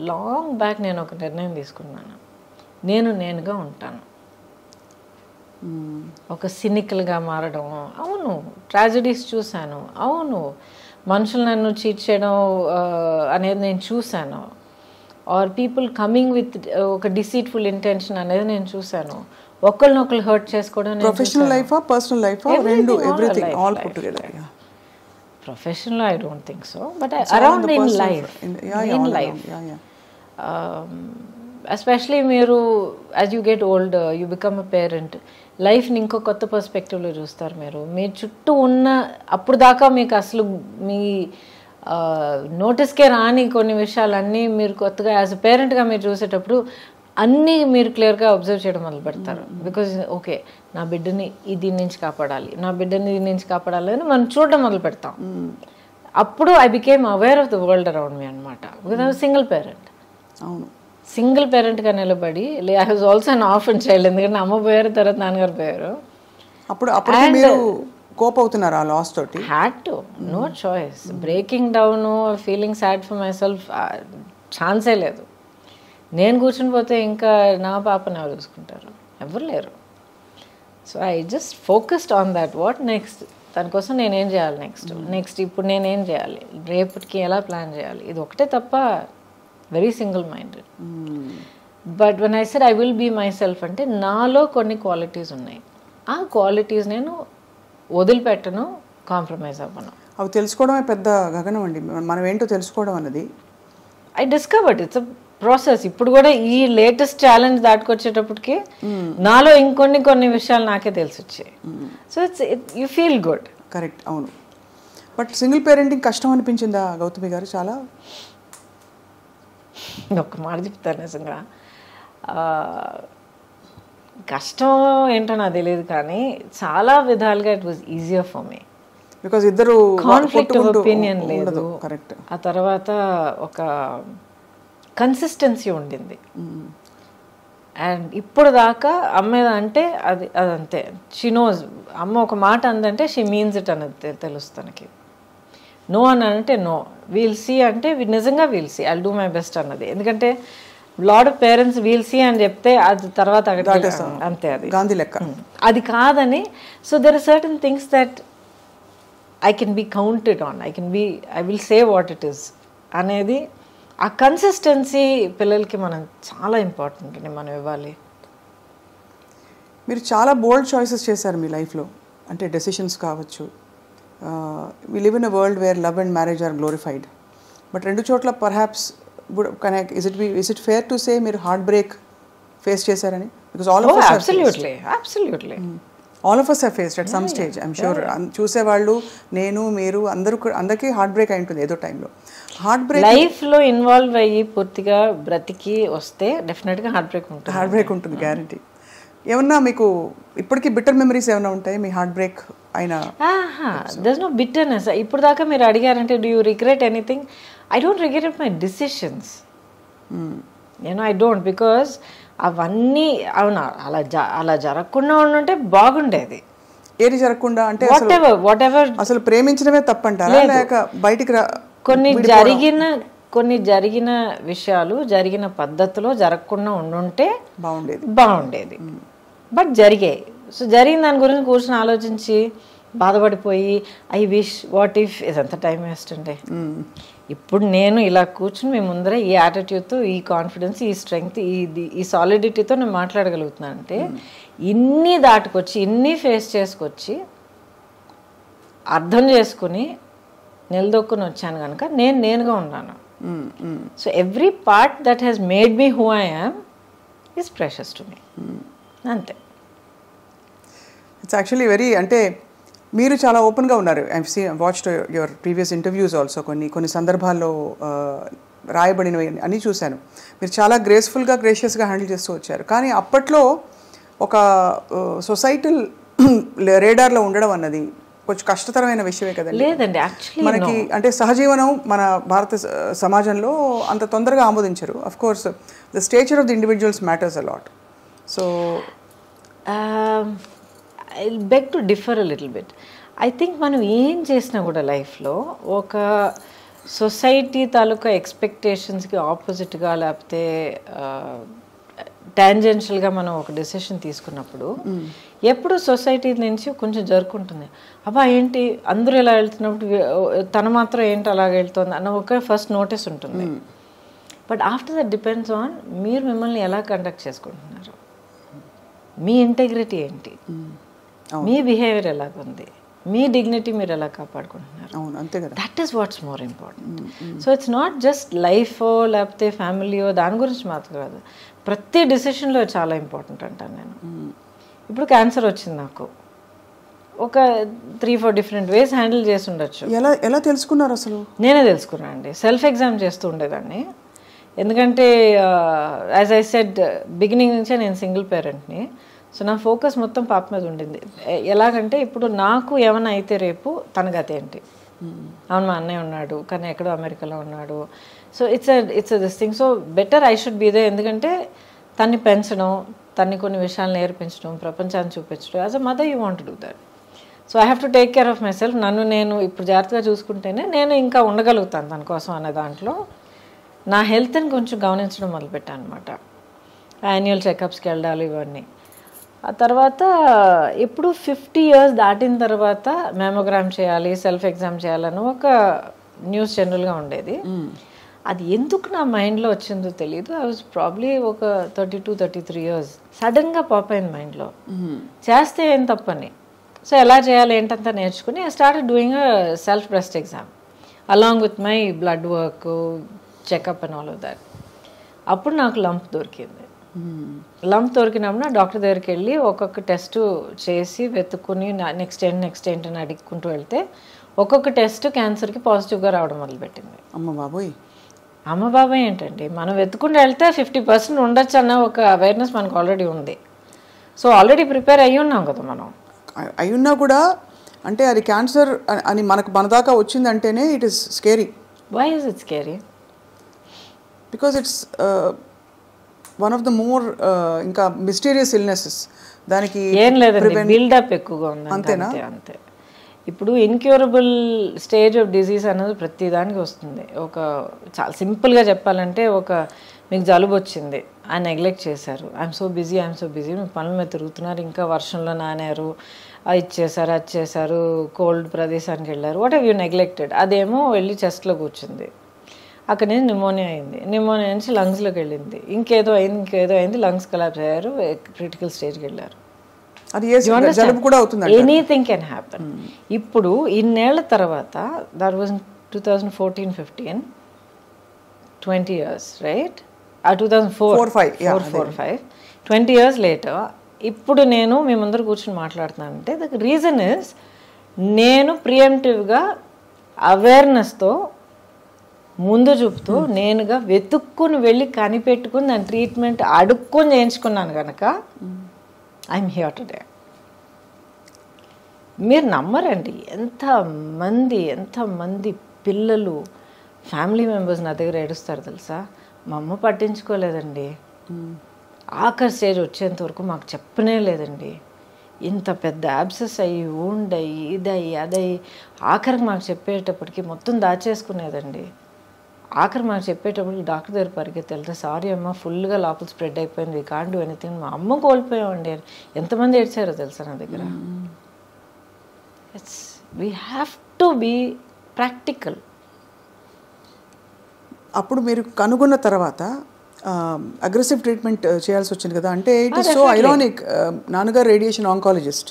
లాంగ్ బ్యాక్ నేను ఒక నిర్ణయం తీసుకున్నాను, నేనుగా ఉంటాను. ఒక సినికల్గా మారడం, అవును ట్రాజడీస్ చూశాను, అవును మనుషులు నన్ను చీట్ చేయడం అనేది నేను చూశాను, ఆర్ పీపుల్ కమింగ్ విత్ ఒక డిసీట్ఫుల్ ఇంటెన్షన్ అనేది నేను చూశాను, ఒకరినొకరు హర్ట్ చేసుకోవడం. ప్రొఫెషనల్ లైఫా, పర్సనల్ లైఫా, రెండు, everything all put together. Professional, I don't think so, but around in life, especially మీరు as you get older, you become a parent, లైఫ్ని ఇంకో కొత్త పర్స్పెక్టివ్లో చూస్తారు. మీరు చుట్టూ ఉన్న అప్పుడు దాకా మీకు అసలు మీ నోటీస్కే రాని కొన్ని విషయాలన్నీ మీరు కొత్తగా యాజ్ అ పేరెంట్గా మీరు చూసేటప్పుడు అన్నీ మీరు క్లియర్గా అబ్జర్వ్ చేయడం మొదలు పెడతారు. బికాజ్ ఓకే నా బిడ్డని దీని నుంచి కాపాడాలి, నా బిడ్డని దీని నుంచి కాపాడాలి అని మనం చూడడం మొదలు పెడతాం. అప్పుడు I became aware of the world around me అనమాట. Because I was single parent. అవును, సింగిల్ పేరెంట్గా నిలబడి, I was also an orphan child. ఎందుకంటే అమ్మ పోయారు, తర్వాత నాన్నగారు పోయారు. అప్పుడు మీరు కోప్ అవుతున్నారు ఆ లాస్ తోటి? Had to, no choice. Breaking down, feeling sad for myself ఛాన్సే లేదు. నేను కూర్చుని పోతే ఇంకా నా పాపని ఎవరు చూసుకుంటారు? ఎవరు లేరు. So I just focused on that. What next? దానికోసం నేనేం చేయాలి నెక్స్ట్ ఇప్పుడు నేనేం చేయాలి, రేపటికి ఎలా ప్లాన్ చేయాలి, ఇది ఒకటే తప్ప. Very single minded. But when I said I will be myself అంటే నాలో కొన్ని క్వాలిటీస్ ఉన్నాయి. ఆ క్వాలిటీస్ నేను వదిలిపెట్టను, కాంప్రమైజ్ అవ్వను. అవి తెలుసుకోవడమే పెద్ద గగనం అండి. మనం ఏంటో తెలుసుకోవడం అన్నది I discovered. It's a process. ఇప్పుడు కూడా ఈ లేటెస్ట్ ఛాలెంజ్ దాటుకొచ్చేటప్పటికి నాలో కొన్ని విషయాలు నాకే తెలిసి వచ్చాయి. So you feel good. Correct, అవును. బట్ సింగిల్ పేరెంటింగ్ కష్టం అనిపించిందా గౌతమి గారు? చాలా ఒక్క మాట చెప్తాను, నిజంగా కష్టం ఏంటో నాకు తెలియదు, కానీ చాలా విధాలుగా it was easier for me. Because ఇద్దరు కాన్ఫ్లిక్ట్ ఆఫ్ ఒపీనియన్ లేదు. కరెక్ట్. ఆ తర్వాత ఒక కన్సిస్టెన్సీ ఉండింది. అండ్ ఇప్పుడు దాకా అమ్మ అంటే అదంతే. She knows. అమ్మ ఒక మాట అందంటే షీ మీన్స్ ఇట్ అనేది తెలుసు తనకి. నో అని అంటే నో, వీల్ సీ అంటే నిజంగా we'll see, I'll do my best అన్నది. ఎందుకంటే lot of parents we'll see అని చెప్తే అది తర్వాత అంతే, అది గాంధీ లెక్క. అది కాదని. So there are certain things that I can be counted on, I will say what it is అనేది. ఆ కన్సిస్టెన్సీ పిల్లలకి మనం చాలా ఇంపార్టెంట్ అండి, మనం ఇవ్వాలి. మీరు చాలా బోల్డ్ చాయిసెస్ చేశారు మీ లైఫ్లో, అంటే డెసిషన్స్ కావచ్చు. We live in a world where love and marriage are glorified. But రెండు చోట్ల perhaps is it fair to say మీరు హార్ట్ బ్రేక్ ఫేస్ చేశారని? Because all of us have faced at some stage, I'm sure. చూసేవాళ్ళు, నేను, మీరు అందరికీ హార్ట్ బ్రేక్ అయి ఉంటుంది ఏదో టైంలో. హార్ట్ బ్రేక్ లైఫ్లో ఇన్వాల్వ్ అయ్యి పూర్తిగా బ్రతికి వస్తే డెఫినెట్గా హార్ట్ బ్రేక్ ఉంటుంది గ్యారంటీ. ఏమన్నా మీకు ఇప్పటికీ బిట్టర్ మెమరీస్ ఏమైనా ఉంటాయి మీ హార్ట్ బ్రేక్ అయినా? There's no bitterness. ఇప్పుడు దాకా మీరు అడిగారంటే do you regret anything? I don't regret my decisions. I don't, because అవన్నీ అవునా అలా జరగకుండా ఉండుంటే బాగుండేది. ఏది జరగకుండా అంటే వాట్ ఎవర్ అసలు ప్రేమించడమే తప్పంటారా, లేక బయటికి కొన్ని జరిగిన విషయాలు జరిగిన పద్ధతిలో జరగకుండా ఉండుంటే బాగుండేది. బట్ జరిగాయి. సో జరిగిన దాని గురించి కూర్చొని ఆలోచించి బాధపడిపోయి ఐ విష్ వాట్ ఇఫ్ ఇదంతా టైం వేస్ట్ అండి. ఇప్పుడు నేను ఇలా కూర్చుని మీ ముందర ఈ యాటిట్యూడ్తో, ఈ కాన్ఫిడెన్స్, ఈ స్ట్రెంగ్త్, ఈ సాలిడిటీతో నేను మాట్లాడగలుగుతున్నాను అంటే ఇన్ని దాటుకొచ్చి, ఇన్ని ఫేస్ చేసుకొచ్చి, అర్థం చేసుకుని నిలదొక్కుని వచ్చాను కనుక నేనుగా ఉన్నాను. So every part that has made me who I am is precious to me. అంతే. ఇట్స్ యాక్చువల్లీ వెరీ, అంటే మీరు చాలా ఓపెన్గా ఉన్నారు. Watched your previous interviews also. కొన్ని సందర్భాల్లో రాయబడినవి అని చూశాను. మీరు చాలా గ్రేషియస్గా హ్యాండిల్ చేస్తూ వచ్చారు. కానీ అప్పట్లో ఒక సొసైటల్ రేడార్లో ఉండడం అన్నది కొంచెం కష్టతరమైన విషయమే కదండి. లేదండి, యాక్చువల్లీ మనకి అంటే సహజీవనం మన భారత సమాజంలో అంత తొందరగా ఆమోదించరు. Of course the stature of the individuals matters a lot. So I beg to differ a little bit. I think మనం ఏం చేసినా కూడా లైఫ్లో ఒక సొసైటీ తాలూకా ఎక్స్పెక్టేషన్స్కి ఆపోజిట్గా లేకపోతే టాంజెన్షియల్గా మనం ఒక డెసిషన్ తీసుకున్నప్పుడు ఎప్పుడు సొసైటీ నుంచి కొంచెం జరుపుకుంటుంది. అబ్బా ఏంటి అందరూ ఎలా వెళ్తున్నప్పుడు తను మాత్రం ఏంటి అలాగ వెళ్తుంది అన్న ఒక ఫస్ట్ నోటీస్ ఉంటుంది. But after that depends on మీరు మిమ్మల్ని ఎలా కండక్ట్ చేసుకుంటున్నారు, మీ ఇంటెగ్రిటీ ఏంటి, మీ బిహేవియర్ ఎలాగుంది, మీ డిగ్నిటీ మీరు ఎలా కాపాడుకుంటున్నారు. That is what's more important. So it's not just లైఫో లేకపోతే ఫ్యామిలీయో దాని గురించి మాత్రం కాదు, ప్రతి డిసిషన్లో చాలా ఇంపార్టెంట్ అంటాను నేను. ఇప్పుడు క్యాన్సర్ వచ్చింది నాకు, ఒక 3-4 డిఫరెంట్ వేస్ హ్యాండిల్ చేసి ఉండొచ్చు. ఎలా తెలుసుకున్నారు అసలు? నేనే తెలుసుకున్నాను అండి. సెల్ఫ్ ఎగ్జామ్ చేస్తూ ఉండేదాన్ని. ఎందుకంటే యాజ్ ఐ సెడ్ బిగినింగ్ నుంచే నేను సింగిల్ పేరెంట్ని. సో నా ఫోకస్ మొత్తం పాప మీద ఉండింది. ఎలాగంటే ఇప్పుడు నాకు ఏమైనా అయితే రేపు తన గతి ఏంటి, అవును మా అన్నయ్య ఉన్నాడు కానీ ఎక్కడో అమెరికాలో ఉన్నాడు. So it's this thing. So better I should be there. ఎందుకంటే తన్ని పెంచడం, తన్ని కొన్ని విషయాలు నేర్పించడం, ప్రపంచాన్ని చూపించడం. As a mother you want to do that. So I have to take care of myself. నన్ను నేను ఇప్పుడు జాగ్రత్తగా చూసుకుంటేనే నేను ఇంకా ఉండగలుగుతాను తన కోసం అనే దాంట్లో నా హెల్త్ని కొంచెం గమనించడం మొదలుపెట్టాను అనమాట. యాన్యువల్ చెకప్స్కి వెళ్ళాలి ఇవన్నీ. ఆ తర్వాత ఎప్పుడు 50 years దాటిన తర్వాత మెమోగ్రామ్ చేయాలి, సెల్ఫ్ ఎగ్జామ్ చేయాలని ఒక న్యూస్ జనరల్గా ఉండేది. అది ఎందుకు నా మైండ్లో వచ్చిందో తెలియదు. ఐ వాజ్ ప్రాబ్లీ ఒక 32-33 years. సడన్గా పాప్ అయింది మైండ్లో, చేస్తే ఏం తప్పని. సో ఎలా చేయాలి ఏంటంతా నేర్చుకుని I started doing a self breast exam along with my blood work, checkup and all of that. అప్పుడు నాకు లంప్ దొరికింది. లంప్ దొరికినప్పుడు డాక్టర్ దగ్గరికి వెళ్ళి ఒక్కొక్క టెస్ట్ చేసి వెతుక్కుని నెక్స్ట్ ఏంటి అని అడుక్కుంటూ వెళ్తే ఒక్కొక్క టెస్ట్ క్యాన్సర్కి పాజిటివ్గా రావడం మొదలుపెట్టింది. అమ్మ బాబాయ్ ఏంటండి, మనం వెతుకుంటూ వెళ్తే 50% ఉండొచ్చు అన్న ఒక అవేర్నెస్ మనకు ఆల్రెడీ ఉంది. సో ఆల్రెడీ ప్రిపేర్ అయ్యి ఉన్నాం కదా మనం. అయ్యున్నా కూడా అంటే అది క్యాన్సర్ అని మన దాకా వచ్చిందంటేనే it is scary. Why is it scary? Because it's one of the more ఇంకా మిస్టీరియస్ ఇల్నెసెస్. దానికి ఏం లేదండి, బిల్డప్ ఎక్కువగా ఉంది. అంతేనా? అంతే. ఇప్పుడు ఇన్క్యూరబుల్ స్టేజ్ ఆఫ్ డిజీజ్ అనేది ప్రతి దానికి వస్తుంది. ఒక చాలా సింపుల్గా చెప్పాలంటే మీకు జలుబు వచ్చింది, ఆ నెగ్లెక్ట్ చేశారు. ఐఎమ్ సో బిజీ మీ పనుల మీద తిరుగుతున్నారు, ఇంకా వర్షంలో నానారు, ఇది చేశారు, కోల్డ్ ప్రదేశానికి వెళ్ళారు, వాట్ హ్యావ్ యూ నెగ్లెక్టెడ్. అదేమో వెళ్ళి చెస్ట్లో కూర్చుంది, అక్కడి నుంచి నిమోనియా నుంచి లంగ్స్లోకి వెళ్ళింది, ఇంకేదో అయింది, లంగ్స్ కొలాప్స్ అయ్యారు, క్రిటికల్ స్టేజ్కి వెళ్ళారు. Anything can happen. ఇప్పుడు ఇన్నేళ్ల తర్వాత that was 2014-15, 20 years, right? 2004-5 20 years later ఇప్పుడు నేను మీ ముందర కూర్చొని మాట్లాడుతున్నానంటే ద రీజన్ ఇస్ నేను ప్రియంటివ్గా అవేర్నెస్తో ముందు చూపుతూ నేనుగా వెతుక్కుని వెళ్ళి కనిపెట్టుకుని దాని ట్రీట్మెంట్ అడుక్కొని చేయించుకున్నాను కనుక ఐఎమ్ హియర్ టుడే. మీరు నమ్మరండి, ఎంతమంది పిల్లలు ఫ్యామిలీ మెంబర్స్ నా దగ్గర ఏడుస్తారు తెలుసా. మా అమ్మ పట్టించుకోలేదండి, ఆఖరి స్టేజ్ వచ్చేంత వరకు మాకు చెప్పనే లేదండి, ఇంత పెద్ద యాబ్సెస్ అయ్యి ఉండయి ఇదయ్యి అదయ్యి ఆఖరికి మాకు చెప్పేటప్పటికి మొత్తం దాచేసుకునేదండి. ఆఖరి మాకు చెప్పేటప్పటికి డాక్టర్ దగ్గర పరిగెత్తి వెళ్తే సారీ అమ్మ ఫుల్గా లోపల స్ప్రెడ్ అయిపోయింది, వీ కాంట్ డూ ఎనీథింగ్. మా అమ్మ కోల్పోయామండి. ఎంతమంది ఏడ్చారో తెలుసా నా దగ్గర. We have to be practical. అప్పుడు మీరు కనుగొన్న తర్వాత అగ్రెసివ్ ట్రీట్మెంట్ చేయాల్సి వచ్చింది కదా. అంటే ఇట్ ఈస్ సో ఐరానిక్, నాన్నగారు రేడియేషన్ ఆంకాలజిస్ట్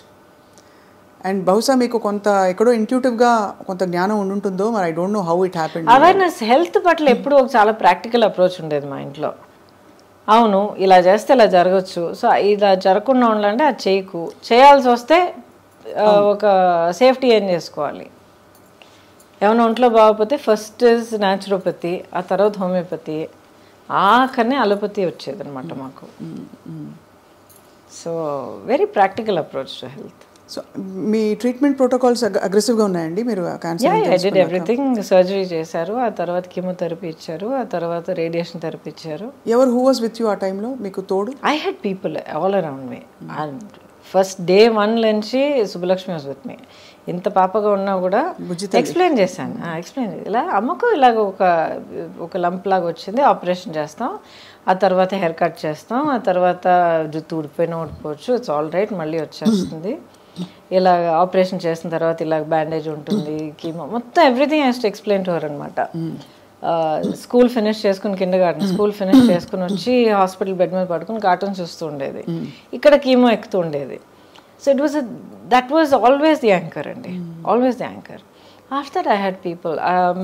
అండ్ బహుశా మీకు కొంత ఎక్కడో ఇంట్యూటివ్గా కొంత జ్ఞానం ఉంటుందో మరి. I don't know how it happened. Awareness health పట్ల ఎప్పుడు ఒక చాలా ప్రాక్టికల్ అప్రోచ్ ఉండేది మా ఇంట్లో. అవును ఇలా చేస్తే ఇలా జరగచ్చు, సో ఇలా జరగకుండా ఉండాలంటే అది చేయాల్సి వస్తే ఒక సేఫ్టీ ఏం చేసుకోవాలి. ఏమైనా ఒంట్లో బాగోకపోతే ఫస్ట్ ఇస్ న్యాచురోపతి, ఆ తర్వాత హోమియోపతి, ఆఖరినే అలోపతి వచ్చేది అనమాట మాకు. So very practical approach to health. So me treatment protocols అగ్రెసివ్గా ఉన్నాయండి? మీరు డిడ్ ఎవ్రీథింగ్. సర్జరీ చేశారు, ఆ తర్వాత కీమోథెరపీ ఇచ్చారు, ఆ తర్వాత రేడియేషన్ థెరపీ ఇచ్చారు. హూ వాజ్ విత్ యూ ఆ టైంలో మీకు తోడు? I had people all around me. First day 1 నుంచి సుబ్బలక్ష్మి వాజ్ విత్ మీ. ఇంత పాపగా ఉన్నా కూడా ఎక్స్ప్లెయిన్ చేశాను. ఇలా అమ్మకు ఇలాగ ఒక లంప్ లాగా వచ్చింది, ఆపరేషన్ చేస్తాం, ఆ తర్వాత హెయిర్ కట్ చేస్తాం, ఆ తర్వాత జుట్టు ఊడిపోయినా ఊడిపోవచ్చు, ఇట్స్ ఆల్ రైట్, మళ్ళీ వచ్చేస్తుంది. ఇలా ఆపరేషన్ చేసిన తర్వాత ఇలా బ్యాండేజ్ ఉంటుంది, కీమో, మొత్తం everything has to explain to her అనమాట. స్కూల్ ఫినిష్ చేసుకుని స్కూల్ ఫినిష్ చేసుకుని వచ్చి హాస్పిటల్ బెడ్ మీద పడుకుని కార్టూన్ చూస్తూ ఉండేది, ఇక్కడ కీమో ఎక్కుతూ ఉండేది. So that was always the anchor అండి, always the anchor. After that I had people.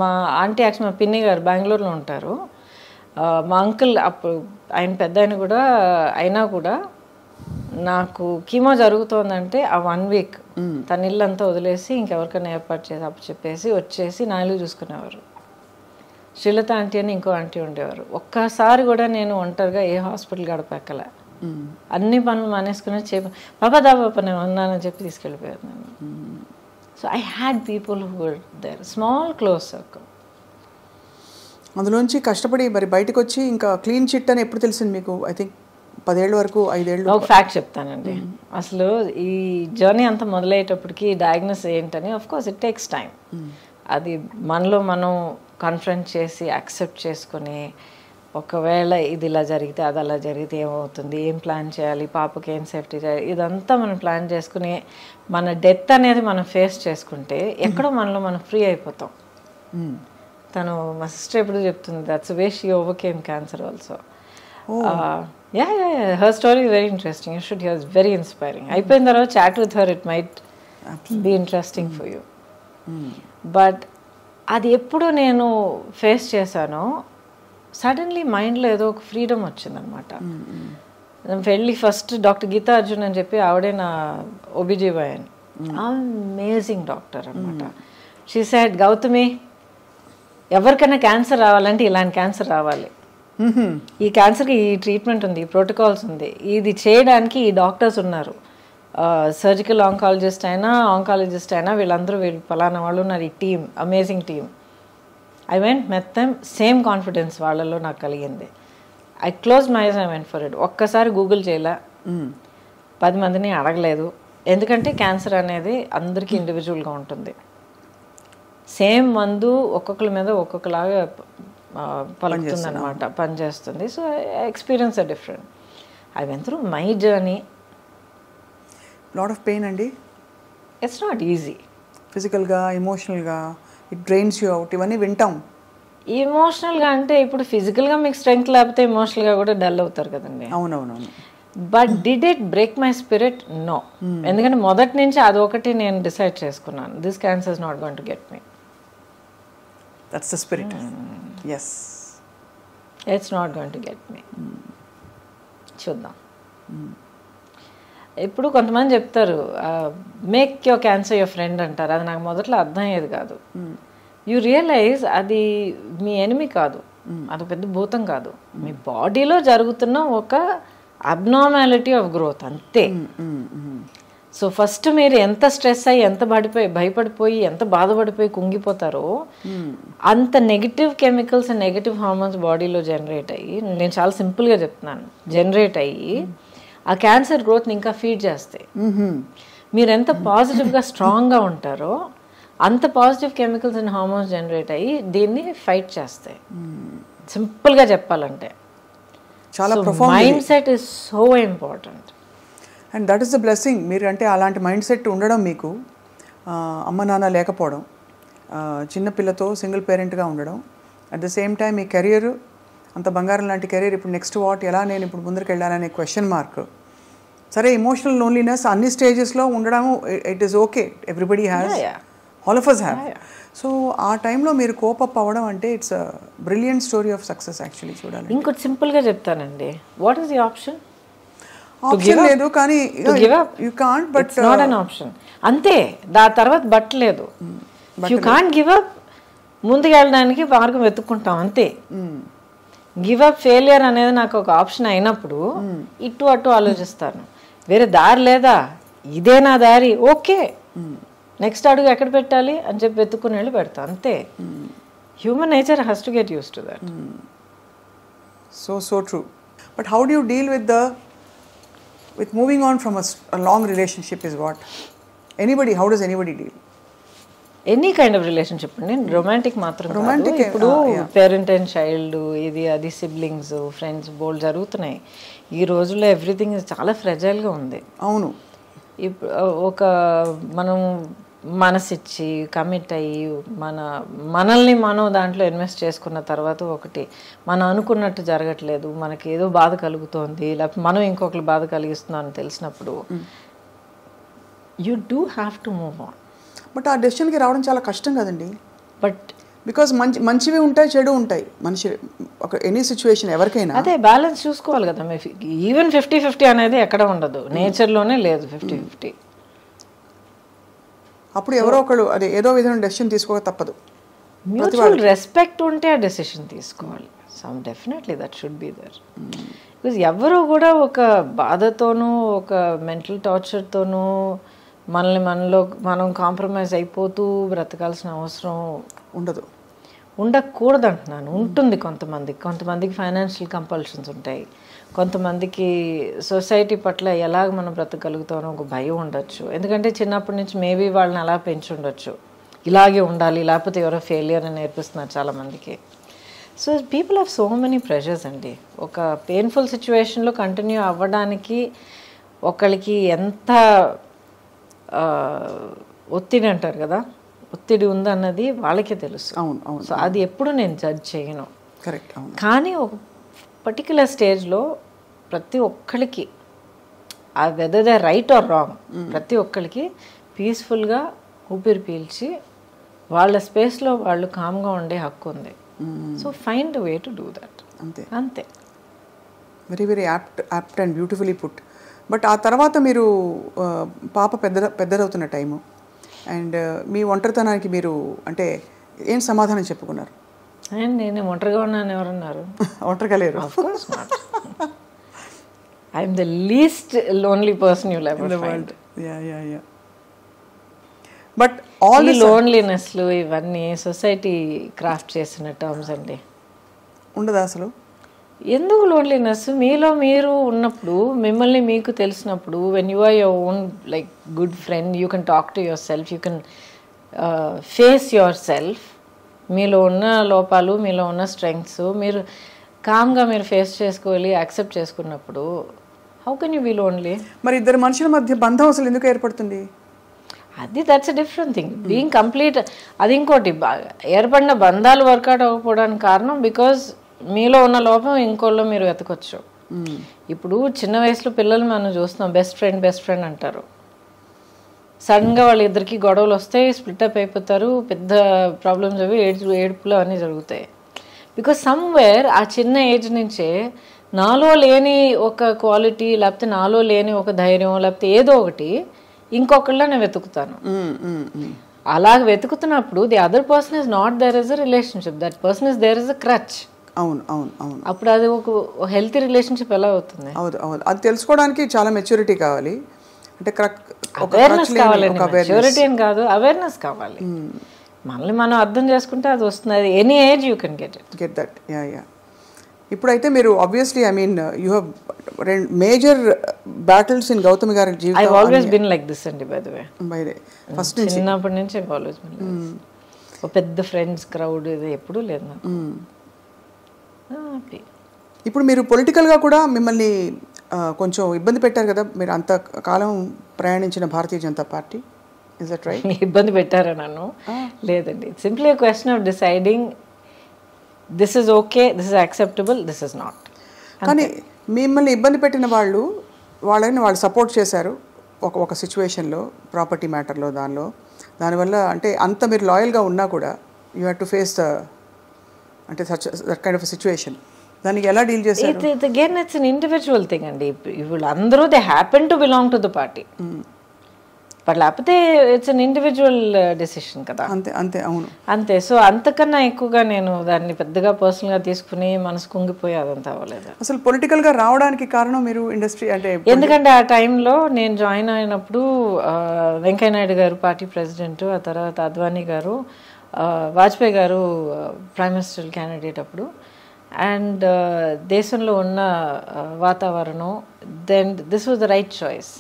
మా ఆంటీ యాక్చువల్ మా పిన్ని గారు బెంగళూరులో ఉంటారు. మా అంకుల్ అప్పుడు ఆయన పెద్ద ఆయన కూడా అయినా కూడా నాకు కీమో జరుగుతోందంటే ఆ 1 week తన ఇల్లంతా వదిలేసి ఇంకెవరికైనా ఏర్పాటు చేసి చెప్పేసి వచ్చేసి నా ఇల్లు చూసుకునేవారు. శ్రీలత ఆంటీ అని ఇంకో ఆంటీ ఉండేవారు. ఒక్కసారి కూడా నేను ఒంటరిగా ఏ హాస్పిటల్ గడపక్కల, అన్ని పనులు మానేసుకుని బాబా నేను ఉన్నానని చెప్పి తీసుకెళ్ళిపోయారు నన్ను. So I had people who were there, small close circle. అందులోంచి కష్టపడి మరి బయటకు వచ్చి ఇంకా క్లీన్ చిట్ అని ఎప్పుడు తెలిసింది మీకు? ఐ థింక్ 10 ఏళ్ళ వరకు, 5 ఏళ్ళు. ఒక ఫ్యాక్ట్ చెప్తానండి. అసలు ఈ జర్నీ అంతా మొదలయ్యేటప్పటికి డయాగ్నోస్ ఏంటని, of course it takes time. అది మనలో మనం కన్ఫ్రంట్ చేసి యాక్సెప్ట్ చేసుకొని, ఒకవేళ ఇది ఇలా జరిగితే అది అలా జరిగితే ఏమవుతుంది, ఏం ప్లాన్ చేయాలి, పాపకి ఏం సేఫ్టీ చేయాలి, ఇదంతా మనం ప్లాన్ చేసుకుని మన డెత్ అనేది మనం ఫేస్ చేసుకుంటే ఎక్కడో మనలో మనం ఫ్రీ అయిపోతాం. తను మా సిస్టర్ ఎప్పుడు చెప్తుంది, that's way she overcame cancer also. Her story very interesting, you should hear, it's very inspiring. అయిపోయిన తర్వాత chat with her, it might be interesting for you. But అది ఎప్పుడు నేను ఫేస్ చేశానో సడన్లీ మైండ్లో ఏదో ఒక ఫ్రీడమ్ వచ్చిందనమాట. వెళ్ళి ఫస్ట్ డాక్టర్ గీతా అర్జున్ అని చెప్పి, ఆవిడే నా OBGYN, అమేజింగ్ డాక్టర్ అనమాట. షీ సెడ్, గౌతమి, ఎవరికైనా క్యాన్సర్ రావాలంటే ఇలాంటి క్యాన్సర్ రావాలి, ఈ క్యాన్సర్కి ఈ ట్రీట్మెంట్ ఉంది, ఈ ప్రోటోకాల్స్ ఉంది, ఇది చేయడానికి ఈ డాక్టర్స్ ఉన్నారు, సర్జికల్ ఆంకాలజిస్ట్ అయినా ఆంకాలజిస్ట్ అయినా వీళ్ళందరూ వీళ్ళు ఫలానా వాళ్ళు ఉన్నారు, ఈ team, amazing team. I went met them, same confidence వాళ్ళలో నాకు కలిగింది. I close my eyes, I went for it. ఒక్కసారి గూగుల్ చేయలే, 10 మందిని అడగలేదు, ఎందుకంటే క్యాన్సర్ అనేది అందరికీ ఇండివిజువల్గా ఉంటుంది. సేమ్ మందు ఒక్కొక్కరి మీద ఒక్కొక్కలాగా పలుకుతుంది అనమాట, పనిచేస్తుంది. So experience are different. I went through my journey. Lot of pain అండి. It's not easy. ఫిజికల్గా, ఎమోషనల్గా, ఇట్ డ్రైన్స్ యూ అవుట్, ఇవన్నీ వింటాం. ఎమోషనల్గా అంటే ఇప్పుడు ఫిజికల్గా మీకు స్ట్రెంగ్త్ లేకపోతే ఎమోషనల్గా కూడా డల్ అవుతారు కదండి. అవునవునవును. But did it break my spirit? No. ఎందుకంటే మొదటి నుంచి అదొకటి నేను డిసైడ్ చేసుకున్నాను, this cancer is not going to get me. That's the spirit. Yes. It's not going to get me. చూద్దాం. ఇప్పుడు కొంతమంది చెప్తారు, make your cancer your friend అంటారు. అది నాకు మొదట్లో అర్థం అయ్యేది కాదు. యూ రియలైజ్ అది మీ ఎనిమి కాదు, అది పెద్ద భూతం కాదు, మీ బాడీలో జరుగుతున్న ఒక అబ్నార్మాలిటీ ఆఫ్ గ్రోత్, అంతే. సో ఫస్ట్ మీరు ఎంత స్ట్రెస్ అయ్యి, ఎంత భయపడిపోయి, ఎంత బాధపడిపోయి కుంగిపోతారో, అంత నెగిటివ్ కెమికల్స్, నెగిటివ్ హార్మోన్స్ బాడీలో జనరేట్ అయ్యి, నేను చాలా సింపుల్గా చెప్తున్నాను, జనరేట్ అయ్యి ఆ క్యాన్సర్ గ్రోత్ని ఇంకా ఫీడ్ చేస్తాయి. మీరు ఎంత పాజిటివ్గా స్ట్రాంగ్గా ఉంటారో అంత positive chemicals and hormones generate అయ్యి దీన్ని ఫైట్ చేస్తాయి. సింపుల్గా చెప్పాలంటే చాలా mind set is so important. And that is the blessing. మీరు అంటే అలాంటి మైండ్ సెట్ ఉండడం, మీకు అమ్మ నాన్న లేకపోవడం, చిన్నపిల్లతో సింగిల్ పేరెంట్గా ఉండడం, at the same time me career అంత బంగారం లాంటి కెరీర్, ఇప్పుడు నెక్స్ట్ వాట్, ఎలా నేను ఇప్పుడు ముందుకు వెళ్ళాలనే క్వశ్చన్ మార్క్. సరే, ఎమోషనల్ లోన్లీనెస్ అన్ని స్టేజెస్లో ఉండడం, it is okay, everybody has, all of us have. So ఆ టైంలో మీరు కోపప్ అవ్వడం అంటే it's a brilliant story of success actually చూడాలి. ఇంకోటి సింపుల్గా చెప్తానండి, what is the option? Option లేదు, కానీ you can't, but not an option, అంతే. దాని తర్వాత బట్ లేదు. You can't give up. ముందుకు వెళ్ళడానికి మార్గం వెతుక్కుంటాం, అంతే. గివ్ అప్, ఫెయిలియర్ అనేది నాకు ఒక ఆప్షన్ అయినప్పుడు ఇటు అటు ఆలోచిస్తాను, వేరే దారి లేదా, ఇదే నా దారి, ఓకే, నెక్స్ట్ అడుగు ఎక్కడ పెట్టాలి అని చెప్పి వెతుక్కుని వెళ్ళి పెడతా, అంతే. Human nature has to get use to that. So true. But how do you deal with moving on from a long relationship is what? Anybody, how does anybody deal? Any kind of relationship అండి, రొమాంటిక్ మాత్రం కాదు. ఇప్పుడు పేరెంట్ అండ్ చైల్డ్, ఇది అది, సిబ్లింగ్స్, ఫ్రెండ్స్, బోల్డ్ జరుగుతున్నాయి ఈ రోజుల్లో. ఎవ్రీథింగ్ చాలా ఫ్రెజైల్గా ఉంది. అవును. ఇప్పుడు ఒక మనం మనసిచ్చి కమిట్ అయ్యి మనల్ని మనం దాంట్లో ఇన్వెస్ట్ చేసుకున్న తర్వాత ఒకటి మనం అనుకున్నట్టు జరగట్లేదు, మనకి ఏదో బాధ కలుగుతోంది, లేకపోతే మనం ఇంకొకరు బాధ కలిగిస్తున్నాం అని తెలిసినప్పుడు you do have to move on. But ఆ డెసిషన్కి రావడం చాలా కష్టం కదండి. బట్ బికాస్ మంచివి ఉంటాయి, చెడు ఉంటాయి, మనిషి ఒక ఎనీ సిచ్యువేషన్ ఎవరికైనా. అదే బ్యాలెన్స్ చూసుకోవాలి కదా. ఈవెన్ 50-50 అనేది ఎక్కడ ఉండదు, నేచర్లోనే లేదు 50-50. అప్పుడు ఎవరో ఒకళ్ళు అదే ఏదో విధమైన డెసిషన్ తీసుకోక తప్పదు. మ్యూచువల్ రెస్పెక్ట్ ఉంటే ఆ డెసిషన్ తీసుకోవాలి. Some definitely that should be there. Because ఎవరు కూడా ఒక బాధతోనూ, ఒక మెంటల్ టార్చర్తోనూ మనం కాంప్రమైజ్ అయిపోతూ బ్రతకాల్సిన అవసరం ఉండకూడదు అంటున్నాను. ఉంటుంది కొంతమందికి ఫైనాన్షియల్ కంపల్షన్స్ ఉంటాయి, కొంతమందికి సొసైటీ పట్ల ఎలాగ మనం బ్రతకగలుగుతామో ఒక భయం ఉండొచ్చు. ఎందుకంటే చిన్నప్పటి నుంచి మేబీ వాళ్ళని అలా పెంచుండొచ్చు, ఇలాగే ఉండాలి లేకపోతే ఎవరో ఫెయిలియర్ అని నేర్పిస్తున్నారు చాలామందికి. So people have so many pressures అండి. ఒక పెయిన్ఫుల్ సిచ్యువేషన్లో కంటిన్యూ అవ్వడానికి ఒకళ్ళకి ఎంత ఒత్తిడి అంటారు కదా, ఒత్తిడి ఉందన్నది వాళ్ళకే తెలుసు. సో అది ఎప్పుడు నేను జడ్జ్ చేయను. కరెక్ట్. కానీ ఒక పర్టిక్యులర్ స్టేజ్లో ప్రతి ఒక్కరికి ఆ whether they right are wrong, ప్రతి ఒక్కరికి పీస్ఫుల్గా ఊపిరి పీల్చి వాళ్ళ స్పేస్లో వాళ్ళు కామ్గా ఉండే హక్కు ఉంది. So find way to do that. అంతే. Very very apt and beautifully put. But ఆ తర్వాత మీరు పాప పెద్దదవుతున్న టైము అండ్ మీ ఒంటరితనానికి మీరు అంటే ఏం సమాధానం చెప్పుకున్నారు? నేను ఒంటరిగా ఉన్నాను ఎవరన్నారు? ఒంటరిగా లేరు. I'm the least lonely person you ever find. But all the లోన్లీనెస్లు ఇవన్నీ సొసైటీ క్రాఫ్ట్ చేసిన టర్మ్స్ అండి. ఉండదా అసలు? ఎందుకు లోన్లీనెస్? మీలో మీరు ఉన్నప్పుడు, మిమ్మల్ని మీకు తెలిసినప్పుడు, when you are your own like good friend, you can talk to yourself, you can face yourself. మీలో ఉన్న లోపాలు, మీలో ఉన్న స్ట్రెంగ్స్ మీరు కామ్గా మీరు ఫేస్ చేసుకోవాలి, యాక్సెప్ట్ చేసుకున్నప్పుడు how can you be lonely? మరి ఇద్దరు మనుషుల మధ్య బంధం అసలు ఎందుకు ఏర్పడుతుంది? అది that's a different thing. Being complete అది ఇంకోటి. ఏర్పడిన బంధాలు వర్కౌట్ అవ్వకపోవడానికి కారణం బికాజ్ మీలో ఉన్న లోపం ఇంకోళ్ళు మీరు వెతకొచ్చు. ఇప్పుడు చిన్న వయసులో పిల్లలు మనం చూస్తున్నాం, బెస్ట్ ఫ్రెండ్ అంటారు. సడన్గా వాళ్ళిద్దరికి గొడవలు వస్తాయి, స్ప్లిటప్ అయిపోతారు, పెద్ద ప్రాబ్లమ్స్ అవి ఏడుపులు అన్నీ జరుగుతాయి. బికాజ్ సమ్వేర్ ఆ చిన్న ఏజ్ నుంచే నాలో లేని ఒక క్వాలిటీ, లేకపోతే నాలో లేని ఒక ధైర్యం, లేకపోతే ఏదో ఒకటి ఇంకొకళ్ళ నేను వెతుకుతాను. అలాగ వెతుకుతున్నప్పుడు the other person is not there is a relationship, that person is there is a crutch. అప్పుడు అది ఒక హెల్తీ రిలేషన్షిప్ ఎలా అవుతుంది? అవును. అది తెలుసుకోవడానికి చాలా మెచ్యూరిటీ కావాలి. అంటే అవేర్నెస్ కావాలండి. మెచ్యూరిటీ అని కాదు, అవేర్నెస్ కావాలి. మనల్ని మనం అర్థం చేసుకుంటే అది వస్తుంది. Any age you can get that. ఇప్పుడైతే మీరు obviously I mean you have major battles in Gautami గారి జీవితం. I always been like this అండి. బై ద వే ఫస్ట్ నుంచి చిన్నప్పటి నుంచి I always been like this. ఒక పెద్ద ఫ్రెండ్స్ క్రౌడ్ ఇది ఎప్పుడూ లేదు నాకు. ఇప్పుడు మీరు పొలిటికల్గా కూడా మిమ్మల్ని కొంచెం ఇబ్బంది పెట్టారు కదా, మీరు అంత కాలం ప్రయాణించిన Bharatiya Janata Party. Is that right? ఇబ్బంది పెట్టారా నన్ను? లేదండి. Simply a question of deciding this is okay, this is acceptable, this is not. కానీ మిమ్మల్ని ఇబ్బంది పెట్టిన వాళ్ళని వాళ్ళు సపోర్ట్ చేశారు ఒక సిచ్యువేషన్లో, ప్రాపర్టీ మ్యాటర్లో, దానివల్ల అంటే అంత మీరు లాయల్గా ఉన్నా కూడా యూ హ్యావ్ టు ఫేస్ అంటే దట్ కైండ్ ఆఫ్ సిచ్యువేషన్. దానికి ఎలా డీల్ చేశారు? Again it's an individual thing అండి. ఇప్పుడు అందరూ they happen to belong to the party, but లేకపోతే ఇట్స్ అన్ ఇండివిజువల్ డెసిషన్ కదా. అంతే. అవును, అంతే. సో అంతకన్నా ఎక్కువగా నేను దాన్ని పెద్దగా పర్సనల్గా తీసుకుని మనసు కుంగిపోయి అదంతా అవ్వలేదు. అసలు పొలిటికల్గా రావడానికి కారణం మీరు ఇండస్ట్రీ అంటే ఎందుకంటే ఆ టైంలో నేను జాయిన్ అయినప్పుడు వెంకయ్య నాయుడు గారు పార్టీ ప్రెసిడెంట్, ఆ తర్వాత అద్వానీ గారు, వాజ్పేయి గారు ప్రైమ్ మినిస్టర్ క్యాండిడేట్ అప్పుడు. అండ్ దేశంలో ఉన్న వాతావరణం, then this was the right choice.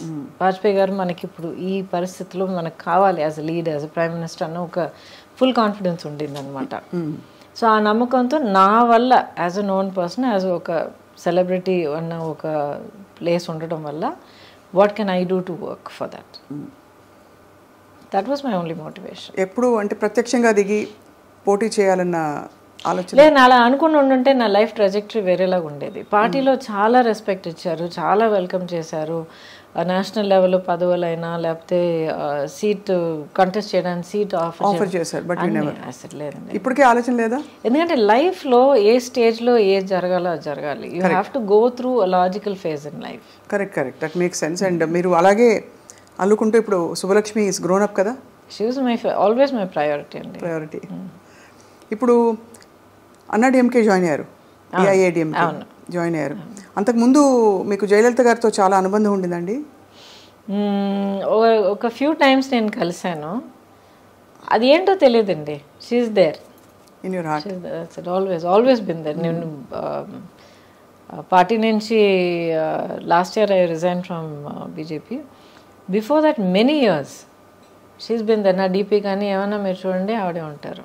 Vajpayee గారు మనకి ఇప్పుడు ఈ పరిస్థితిలో మనకు కావాలి as a leader, as a prime minister అన్న ఒక ఫుల్ కాన్ఫిడెన్స్ ఉండిందనమాట. సో ఆ నమ్మకంతో నా వల్ల as a known person, as ఒక సెలబ్రిటీ అన్న ఒక ప్లేస్ ఉండడం వల్ల what can I do to work for that. That was my only motivation. ఎప్పుడు అంటే ప్రత్యక్షంగా దిగి పోటీ చేయాలన్న ఆలోచన లేదు. అలా అనుకుని ఉండుంటే నా లైఫ్ ట్రాజెక్టరీ వేరేలాగా ఉండేది. పార్టీలో చాలా రెస్పెక్ట్ ఇచ్చారు, చాలా వెల్కమ్ చేశారు. నేషనల్ లెవెల్లో పదవులైనా లేకపోతే సీట్ కంటెస్ట్ చేయడానికి సీట్ ఆఫర్ చేశారు. బట్ అసలు లేదండి. ఇప్పటికే ఆలోచన లేదా? ఎందుకంటే లైఫ్లో ఏ స్టేజ్లో ఏది జరగాలో అది జరగాలి. You have to go through a logical phase in life. Correct. That makes sense. And మీరు అలాగే అల్లుకుంటూ ఇప్పుడు శుభలక్ష్మి ఈస్ గ్రోన్ అప్ కదా. She was always my priority అండి. ప్రయారిటీ. ఇప్పుడు అన్నాడీఎంకే జాయిన్ అయ్యారు, ఏఐఏడిఎంకే జాయిన్ అయ్యారు. అంతకుముందు మీకు జయలలిత గారితో చాలా అనుబంధం ఉండిందండి. ఒక ఫ్యూ టైమ్స్ నేను కలిశాను. అది ఏంటో తెలియదండి. She's there in your heart. Always been there. నేను పార్టీ నుంచి last year I resign from BJP. Before that many years she's been there. నా డీపీ కానీ ఏమన్నా మీరు చూడండి ఆవిడే ఉంటారు.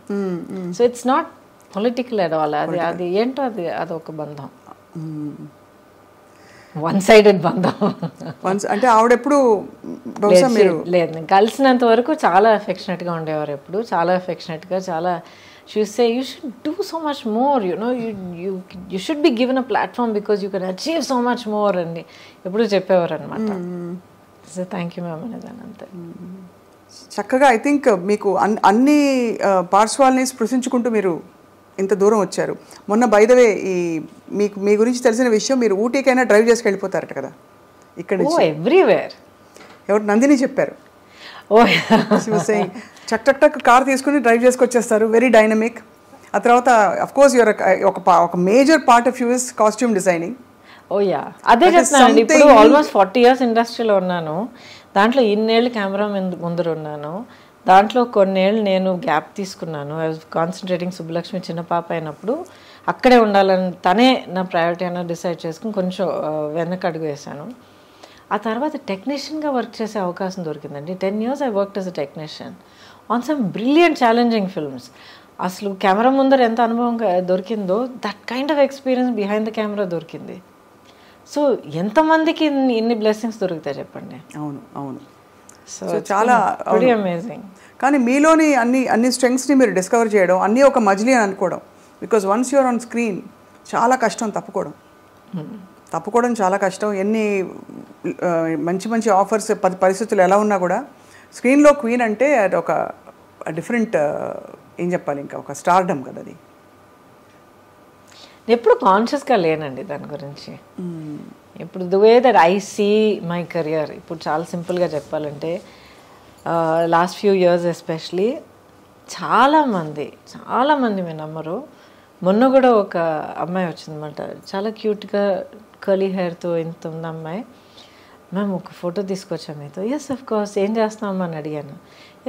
So it's not political at all. అది ఏంటో అది ఒక బంధం, వన్ సైడెడ్ బంధం. అంటే ఆవిడెప్పుడు లేదు, నేను కలిసినంత వరకు చాలా అఫెక్షనేట్గా ఉండేవారు. ఎప్పుడు చాలా అఫెక్షనేట్గా, చాలా she would say, you should do so much more, you should be given a platform because you can achieve so much more అని ఎప్పుడు చెప్పేవారు అనమాట. థ్యాంక్ యూ మ్యామ్ అనేదాన్ని అంతే. చక్కగా ఐ థింక్ మీకు అన్ని పార్ట్స్ వాళ్ళని స్పృశించుకుంటూ మీరు ఇంత దూరం వచ్చారు. మొన్న బై ద వే మీకు మీ గురించి తెలిసిన విషయం, మీరు ఊటీకైనా డ్రైవ్ చేసుకు వెళ్ళిపోతారట కదా ఇక్కడ ఎవ్రీవేర్. ఎవరు నందిని చెప్పారు. చక్ టక్ టక్ కార్ తీసుకుని డ్రైవ్ చేసుకొచ్చేస్తారు, వెరీ డైనమిక్. ఆ తర్వాత అఫ్ కోర్స్ యువర్ ఒక major part of you is costume designing. Oh yeah, అదే చెప్తున్నాను. ఇప్పుడు ఆల్మోస్ట్ 40 years ఇండస్ట్రీలో ఉన్నాను. దాంట్లో ఇన్నేళ్ళు కెమెరా ముందర ఉన్నాను. దాంట్లో కొన్నేళ్ళు నేను గ్యాప్ తీసుకున్నాను. I was concentrating. సుబ్బలక్ష్మి చిన్న పాప అయినప్పుడు అక్కడే ఉండాలని తనే నా ప్రయారిటీ అన్న డిసైడ్ చేసుకుని కొంచెం వెనక అడుగు వేశాను. ఆ తర్వాత టెక్నీషియన్గా వర్క్ చేసే అవకాశం దొరికిందండి. 10 years I worked as a technician on some brilliant challenging films. అసలు కెమెరా ముందర ఎంత అనుభవం దొరికిందో, that kind of experience behind the camera దొరికింది. సో ఎంతమందికి ఇన్ని బ్లెస్సింగ్స్ దొరుకుతాయి చెప్పండి. అవును అవును. సో చాలా అమేజింగ్. కానీ మీలోని అన్ని స్ట్రెంగ్స్ని మీరు డిస్కవర్ చేయడం, అన్నీ ఒక మజిలీ అని అనుకోవడం. Because once you're on screen చాలా కష్టం తప్పుకోవడం చాలా కష్టం. ఎన్ని మంచి మంచి ఆఫర్స్ పరిస్థితులు ఎలా ఉన్నా కూడా స్క్రీన్లో క్వీన్ అంటే అది ఒక డిఫరెంట్, ఏం చెప్పాలి, ఇంకా ఒక స్టార్డమ్ కదా అది. ఎప్పుడు కాన్షియస్గా లేనండి దాని గురించి. ఇప్పుడు the way that I see my career, ఇప్పుడు చాలా సింపుల్గా చెప్పాలంటే లాస్ట్ ఫ్యూ ఇయర్స్ ఎస్పెషలీ చాలామంది మీరు నమ్మరు, మొన్న కూడా ఒక అమ్మాయి వచ్చిందన్నమాట, చాలా క్యూట్గా కర్లీ హెయిర్తో ఇంత ఉంది అమ్మాయి. మ్యామ్ ఒక ఫోటో తీసుకొచ్చాము మీతో. Yes of course. ఏం చేస్తామని అని అడిగాను.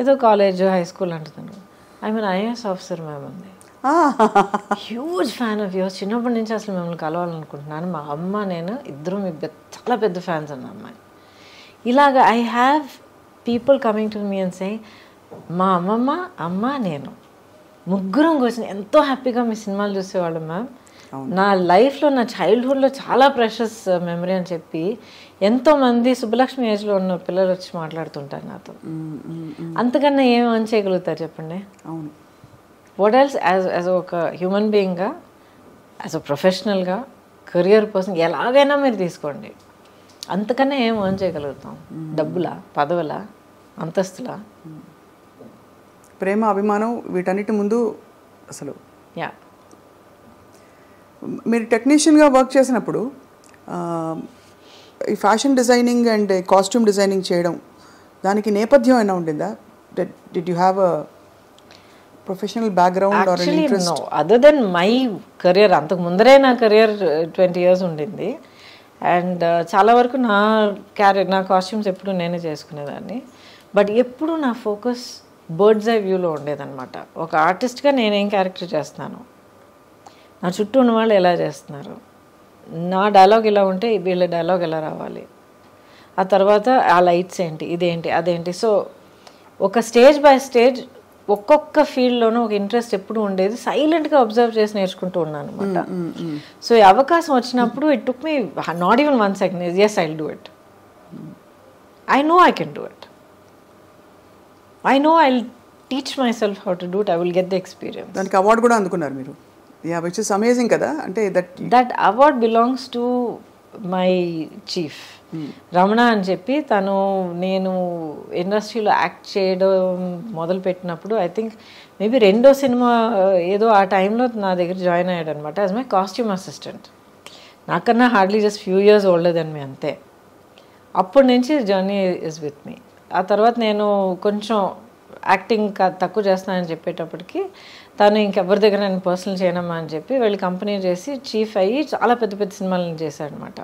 ఏదో కాలేజ్ హై స్కూల్ అంటున్నాను. I mean IAS officer ma'am ఉంది. Huge fan of yours. చిన్నప్పటి నుంచి అసలు మిమ్మల్ని కలవాలనుకుంటున్నాను. మా అమ్మ నేను ఇద్దరు మీ చాలా పెద్ద ఫ్యాన్స్ అన్న అమ్మాయి. ఇలాగ I have people coming to me and say, మా అమ్మ నేను ముగ్గురం కూర్చొని ఎంతో హ్యాపీగా మీ సినిమాలు చూసేవాళ్ళం మ్యామ్. నా లైఫ్లో, నా చైల్డ్హుడ్లో చాలా ప్రెషస్ మెమరీ అని చెప్పి ఎంతోమంది సుబ్బలక్ష్మి ఏజ్లో ఉన్న పిల్లలు వచ్చి మాట్లాడుతుంటారు నాతో. అంతకన్నా ఏం అని చేయగలుగుతారు చెప్పండి. అవును. వాట్ ఎల్స్ యాజ్ ఒక హ్యూమన్ బీయింగ్గా, యాజ్ అ ప్రొఫెషనల్గా, కెరియర్ పర్సన్ ఎలాగైనా మీరు తీసుకోండి, అంతకన్నా ఏం అని చేయగలుగుతాం? డబ్బులా, పదవులా, అంతస్తులా? ప్రేమ, అభిమానం, వీటన్నిటి ముందు అసలు. యా. మీరు టెక్నీషియన్గా వర్క్ చేసినప్పుడు ఈ fashion designing and costume designing చేయడం, దానికి నేపథ్యం అయినా ఉండిందా? Did you have a professional background or interest? No, other than my career. అంతకు ముందరే నా కెరియర్ 20 years ఉండింది. అండ్ చాలా వరకు నా కాస్ట్యూమ్స్ ఎప్పుడు నేనే చేసుకునేదాన్ని. బట్ ఎప్పుడు నా ఫోకస్ బర్డ్స్ ఐ వ్యూలో ఉండేదన్నమాట. ఒక ఆర్టిస్ట్గా నేనేం క్యారెక్టర్ చేస్తున్నాను, నా చుట్టూ ఉన్న వాళ్ళు ఎలా చేస్తున్నారు, నా డైలాగ్ ఇలా ఉంటే వీళ్ళ డైలాగ్ ఎలా రావాలి, ఆ తర్వాత ఆ లైట్స్ ఏంటి, ఇదేంటి, అదేంటి. సో ఒక స్టేజ్ బై స్టేజ్ ఒక్కొక్క ఫీల్డ్లోనూ ఒక ఇంట్రెస్ట్ ఎప్పుడు ఉండేది. సైలెంట్గా అబ్జర్వ్ చేసి నేర్చుకుంటూ ఉన్నాను అనమాట. సో ఈ అవకాశం వచ్చినప్పుడు it took me not even 1 second. Yes, I will do it. I know I can do it. I know I'll teach myself how to do it. I will get the experience. దానికి అవార్డు కూడా అందుకున్నారు మీరు. యా, విచ్ ఇస్ అమేజింగ్ కదా. అంటే that award belongs to my chief Ramana అని చెప్పి. నేను ఇండస్ట్రీలో యాక్ట్ చేయడం మొదలుపెట్టినప్పుడు ఐ థింక్ మేబీ 2వ సినిమా ఏదో ఆ టైంలో నా దగ్గర జాయిన్ అయ్యాడు అనమాట యాజ్ మై కాస్ట్యూమ్ అసిస్టెంట్. నాకన్నా hardly just few years older than me, అంతే. అప్పటి నుంచి జర్నీ ఇస్ విత్ మీ. ఆ తర్వాత నేను కొంచెం యాక్టింగ్ తక్కువ చేస్తానని చెప్పేటప్పటికి తను ఇంకెవరి దగ్గర నేను పర్సనల్ చేయనమ్మా అని చెప్పి వెళ్ళి కంపెనీ చేసి చీఫ్ అయ్యి చాలా పెద్ద పెద్ద సినిమాలను చేశాడనమాట.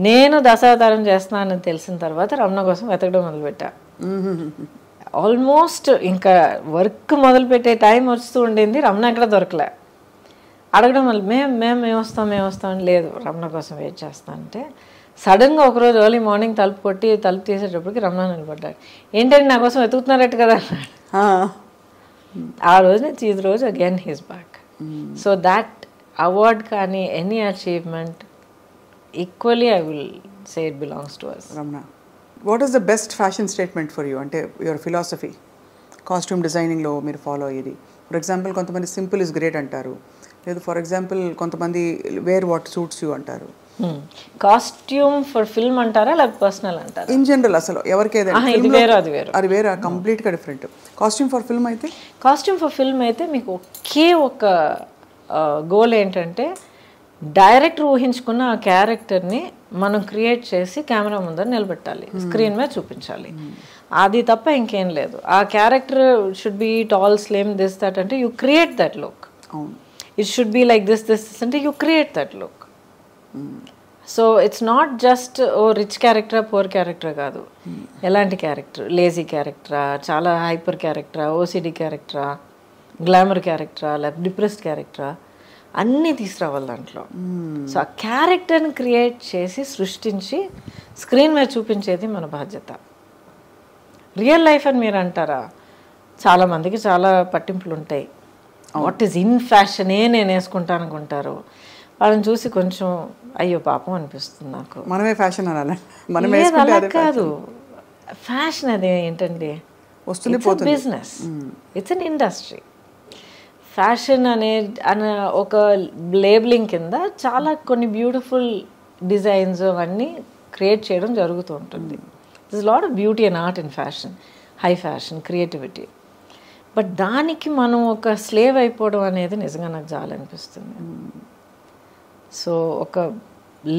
నేను దశావతారం చేస్తున్నానని తెలిసిన తర్వాత రమణ కోసం వెతకడం మొదలుపెట్టా. ఆల్మోస్ట్ ఇంకా వర్క్ మొదలుపెట్టే టైం వస్తూ ఉండింది, రమణ ఎక్కడ దొరకలే. అడగడం వల్ల మేము వస్తాం లేదు రమణ కోసం వెయిట్ చేస్తా అంటే సడన్గా ఒకరోజు ఎర్లీ మార్నింగ్ తలుపు తీసేటప్పటికి రమణ నిలబడ్డాడు. ఏంటంటే నా కోసం వెతుకుతున్నారట్టు కదా అన్నాడు. ఆ రోజు నుంచి ఈ రోజు again he's back. So that award కానీ any achievement equally I will say it belongs to us. Ramana, what is the best fashion statement for you? అంటే యువర్ ఫిలాసఫీ కాస్ట్యూమ్ డిజైనింగ్లో మీరు ఫాలో అయ్యేది. ఫర్ ఎగ్జాంపుల్ కొంతమంది సింపుల్ ఇస్ గ్రేట్ అంటారు, లేదు ఫర్ ఎగ్జాంపుల్ కొంతమంది వేర్ వాట్ సూట్స్ యూ అంటారు. కాస్ట్యూమ్ ఫర్ ఫిల్మ్ అంటారా లేకపోతే పర్సనల్ అంటారా? ఇన్ జనరల్ అసలు ఎవరికి అది వేరే కంప్లీట్గా డిఫరెంట్. కాస్ట్యూమ్ ఫర్ ఫిల్మ్ అయితే మీకు ఒకే ఒక గోల్ ఏంటంటే డైరెక్టర్ ఊహించుకున్న ఆ క్యారెక్టర్ని మనం క్రియేట్ చేసి కెమెరా ముందర నిలబెట్టాలి, స్క్రీన్ మీద చూపించాలి. అది తప్ప ఇంకేం లేదు. ఆ character should be tall, slim, this that అంటే you create that look. It should be like this అంటే you create that look. So it's not just ఓ రిచ్ క్యారెక్టరా పూర్ క్యారెక్టరా కాదు. ఎలాంటి క్యారెక్టర్, లేజీ క్యారెక్టరా, చాలా హైపర్ క్యారెక్టరా, ఓసిడి క్యారెక్టరా, గ్లామర్ క్యారెక్టరా, లేకపోతే డిప్రెస్డ్ క్యారెక్టరా, అన్నీ తీసుకురావాలి దాంట్లో. సో ఆ క్యారెక్టర్ని క్రియేట్ చేసి సృష్టించి స్క్రీన్ మీద చూపించేది మన బాధ్యత. రియల్ లైఫ్ అని మీరు అంటారా, చాలామందికి చాలా పట్టింపులు ఉంటాయి. వాట్ ఈజ్ ఇన్ ఫ్యాషనే నేను వేసుకుంటాను అనుకుంటారు. వాళ్ళని చూసి కొంచెం అయ్యో పాపం అనిపిస్తుంది నాకు. మనమే ఫ్యాషన్ అలా కాదు. ఫ్యాషన్ అది ఏంటండి, వస్తుంది business, it's an industry. Fashion అనే ఒక లేబులింగ్ కింద చాలా కొన్ని బ్యూటిఫుల్ డిజైన్స్ అవన్నీ క్రియేట్ చేయడం జరుగుతూ ఉంటుంది. This is lot of beauty and art in fashion, high fashion, creativity. But దానికి మనం ఒక స్లేవ్ అయిపోవడం అనేది నిజంగా నాకు చాలా అనిపిస్తుంది. సో ఒక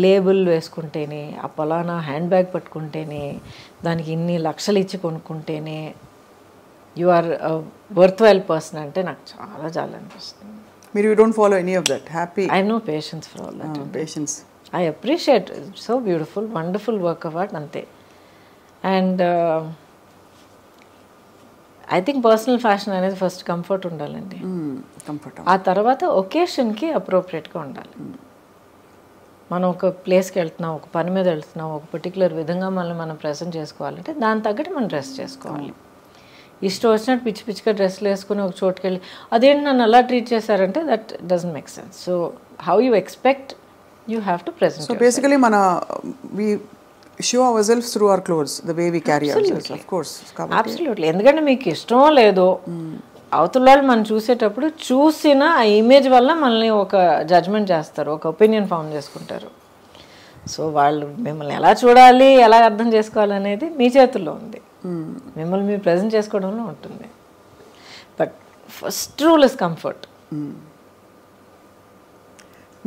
లేబుల్ వేసుకుంటేనే, ఆ పలానా హ్యాండ్ బ్యాగ్ పట్టుకుంటేనే, దానికి ఇన్ని లక్షలు ఇచ్చి కొనుక్కుంటేనే you are worth while person అంటే నాకు చాలా చాలా అనిపిస్తుంది. మీరు you don't follow any of that? Happy I know patience for all that. Patience I appreciate, so beautiful, wonderful work of art అంతే. And I think personal fashion అనేది ఫస్ట్ కంఫర్ట్ ఉండాలండి. ఆ తర్వాత ఒకేషన్కి అప్రోప్రియేట్గా ఉండాలి. మనం ఒక ప్లేస్కి వెళ్తున్నాం, ఒక పని మీద వెళ్తున్నాం, ఒక పర్టికులర్ విధంగా మనం ప్రెజెంట్ చేసుకోవాలంటే దాని తగ్గట్టు మనం డ్రెస్ చేసుకోవాలి. ఇష్టం వచ్చినట్టు పిచ్చి పిచ్చిగా డ్రెస్లు వేసుకుని ఒక చోటుకి వెళ్ళి అదేంటి నన్ను అలా ట్రీట్ చేశారంటే that doesn't make sense. So how you expect you have to present. So basically we show ourselves through our clothes, the way we carry ourselves, of course. Absolutely. ఎందుకంటే మీకు ఇష్టమో లేదో అవతల వాళ్ళు మనం చూసేటప్పుడు చూసిన ఆ ఇమేజ్ వల్ల మనల్ని ఒక జడ్జ్మెంట్ చేస్తారు, ఒక ఒపీనియన్ ఫామ్ చేసుకుంటారు. సో వాళ్ళు మిమ్మల్ని ఎలా చూడాలి, ఎలా అర్థం చేసుకోవాలనేది మీ చేతుల్లో ఉంది. మిమ్మల్ని మీరు ప్రజెంట్ చేసుకోవడంలో ఉంటుంది. But first rule is comfort.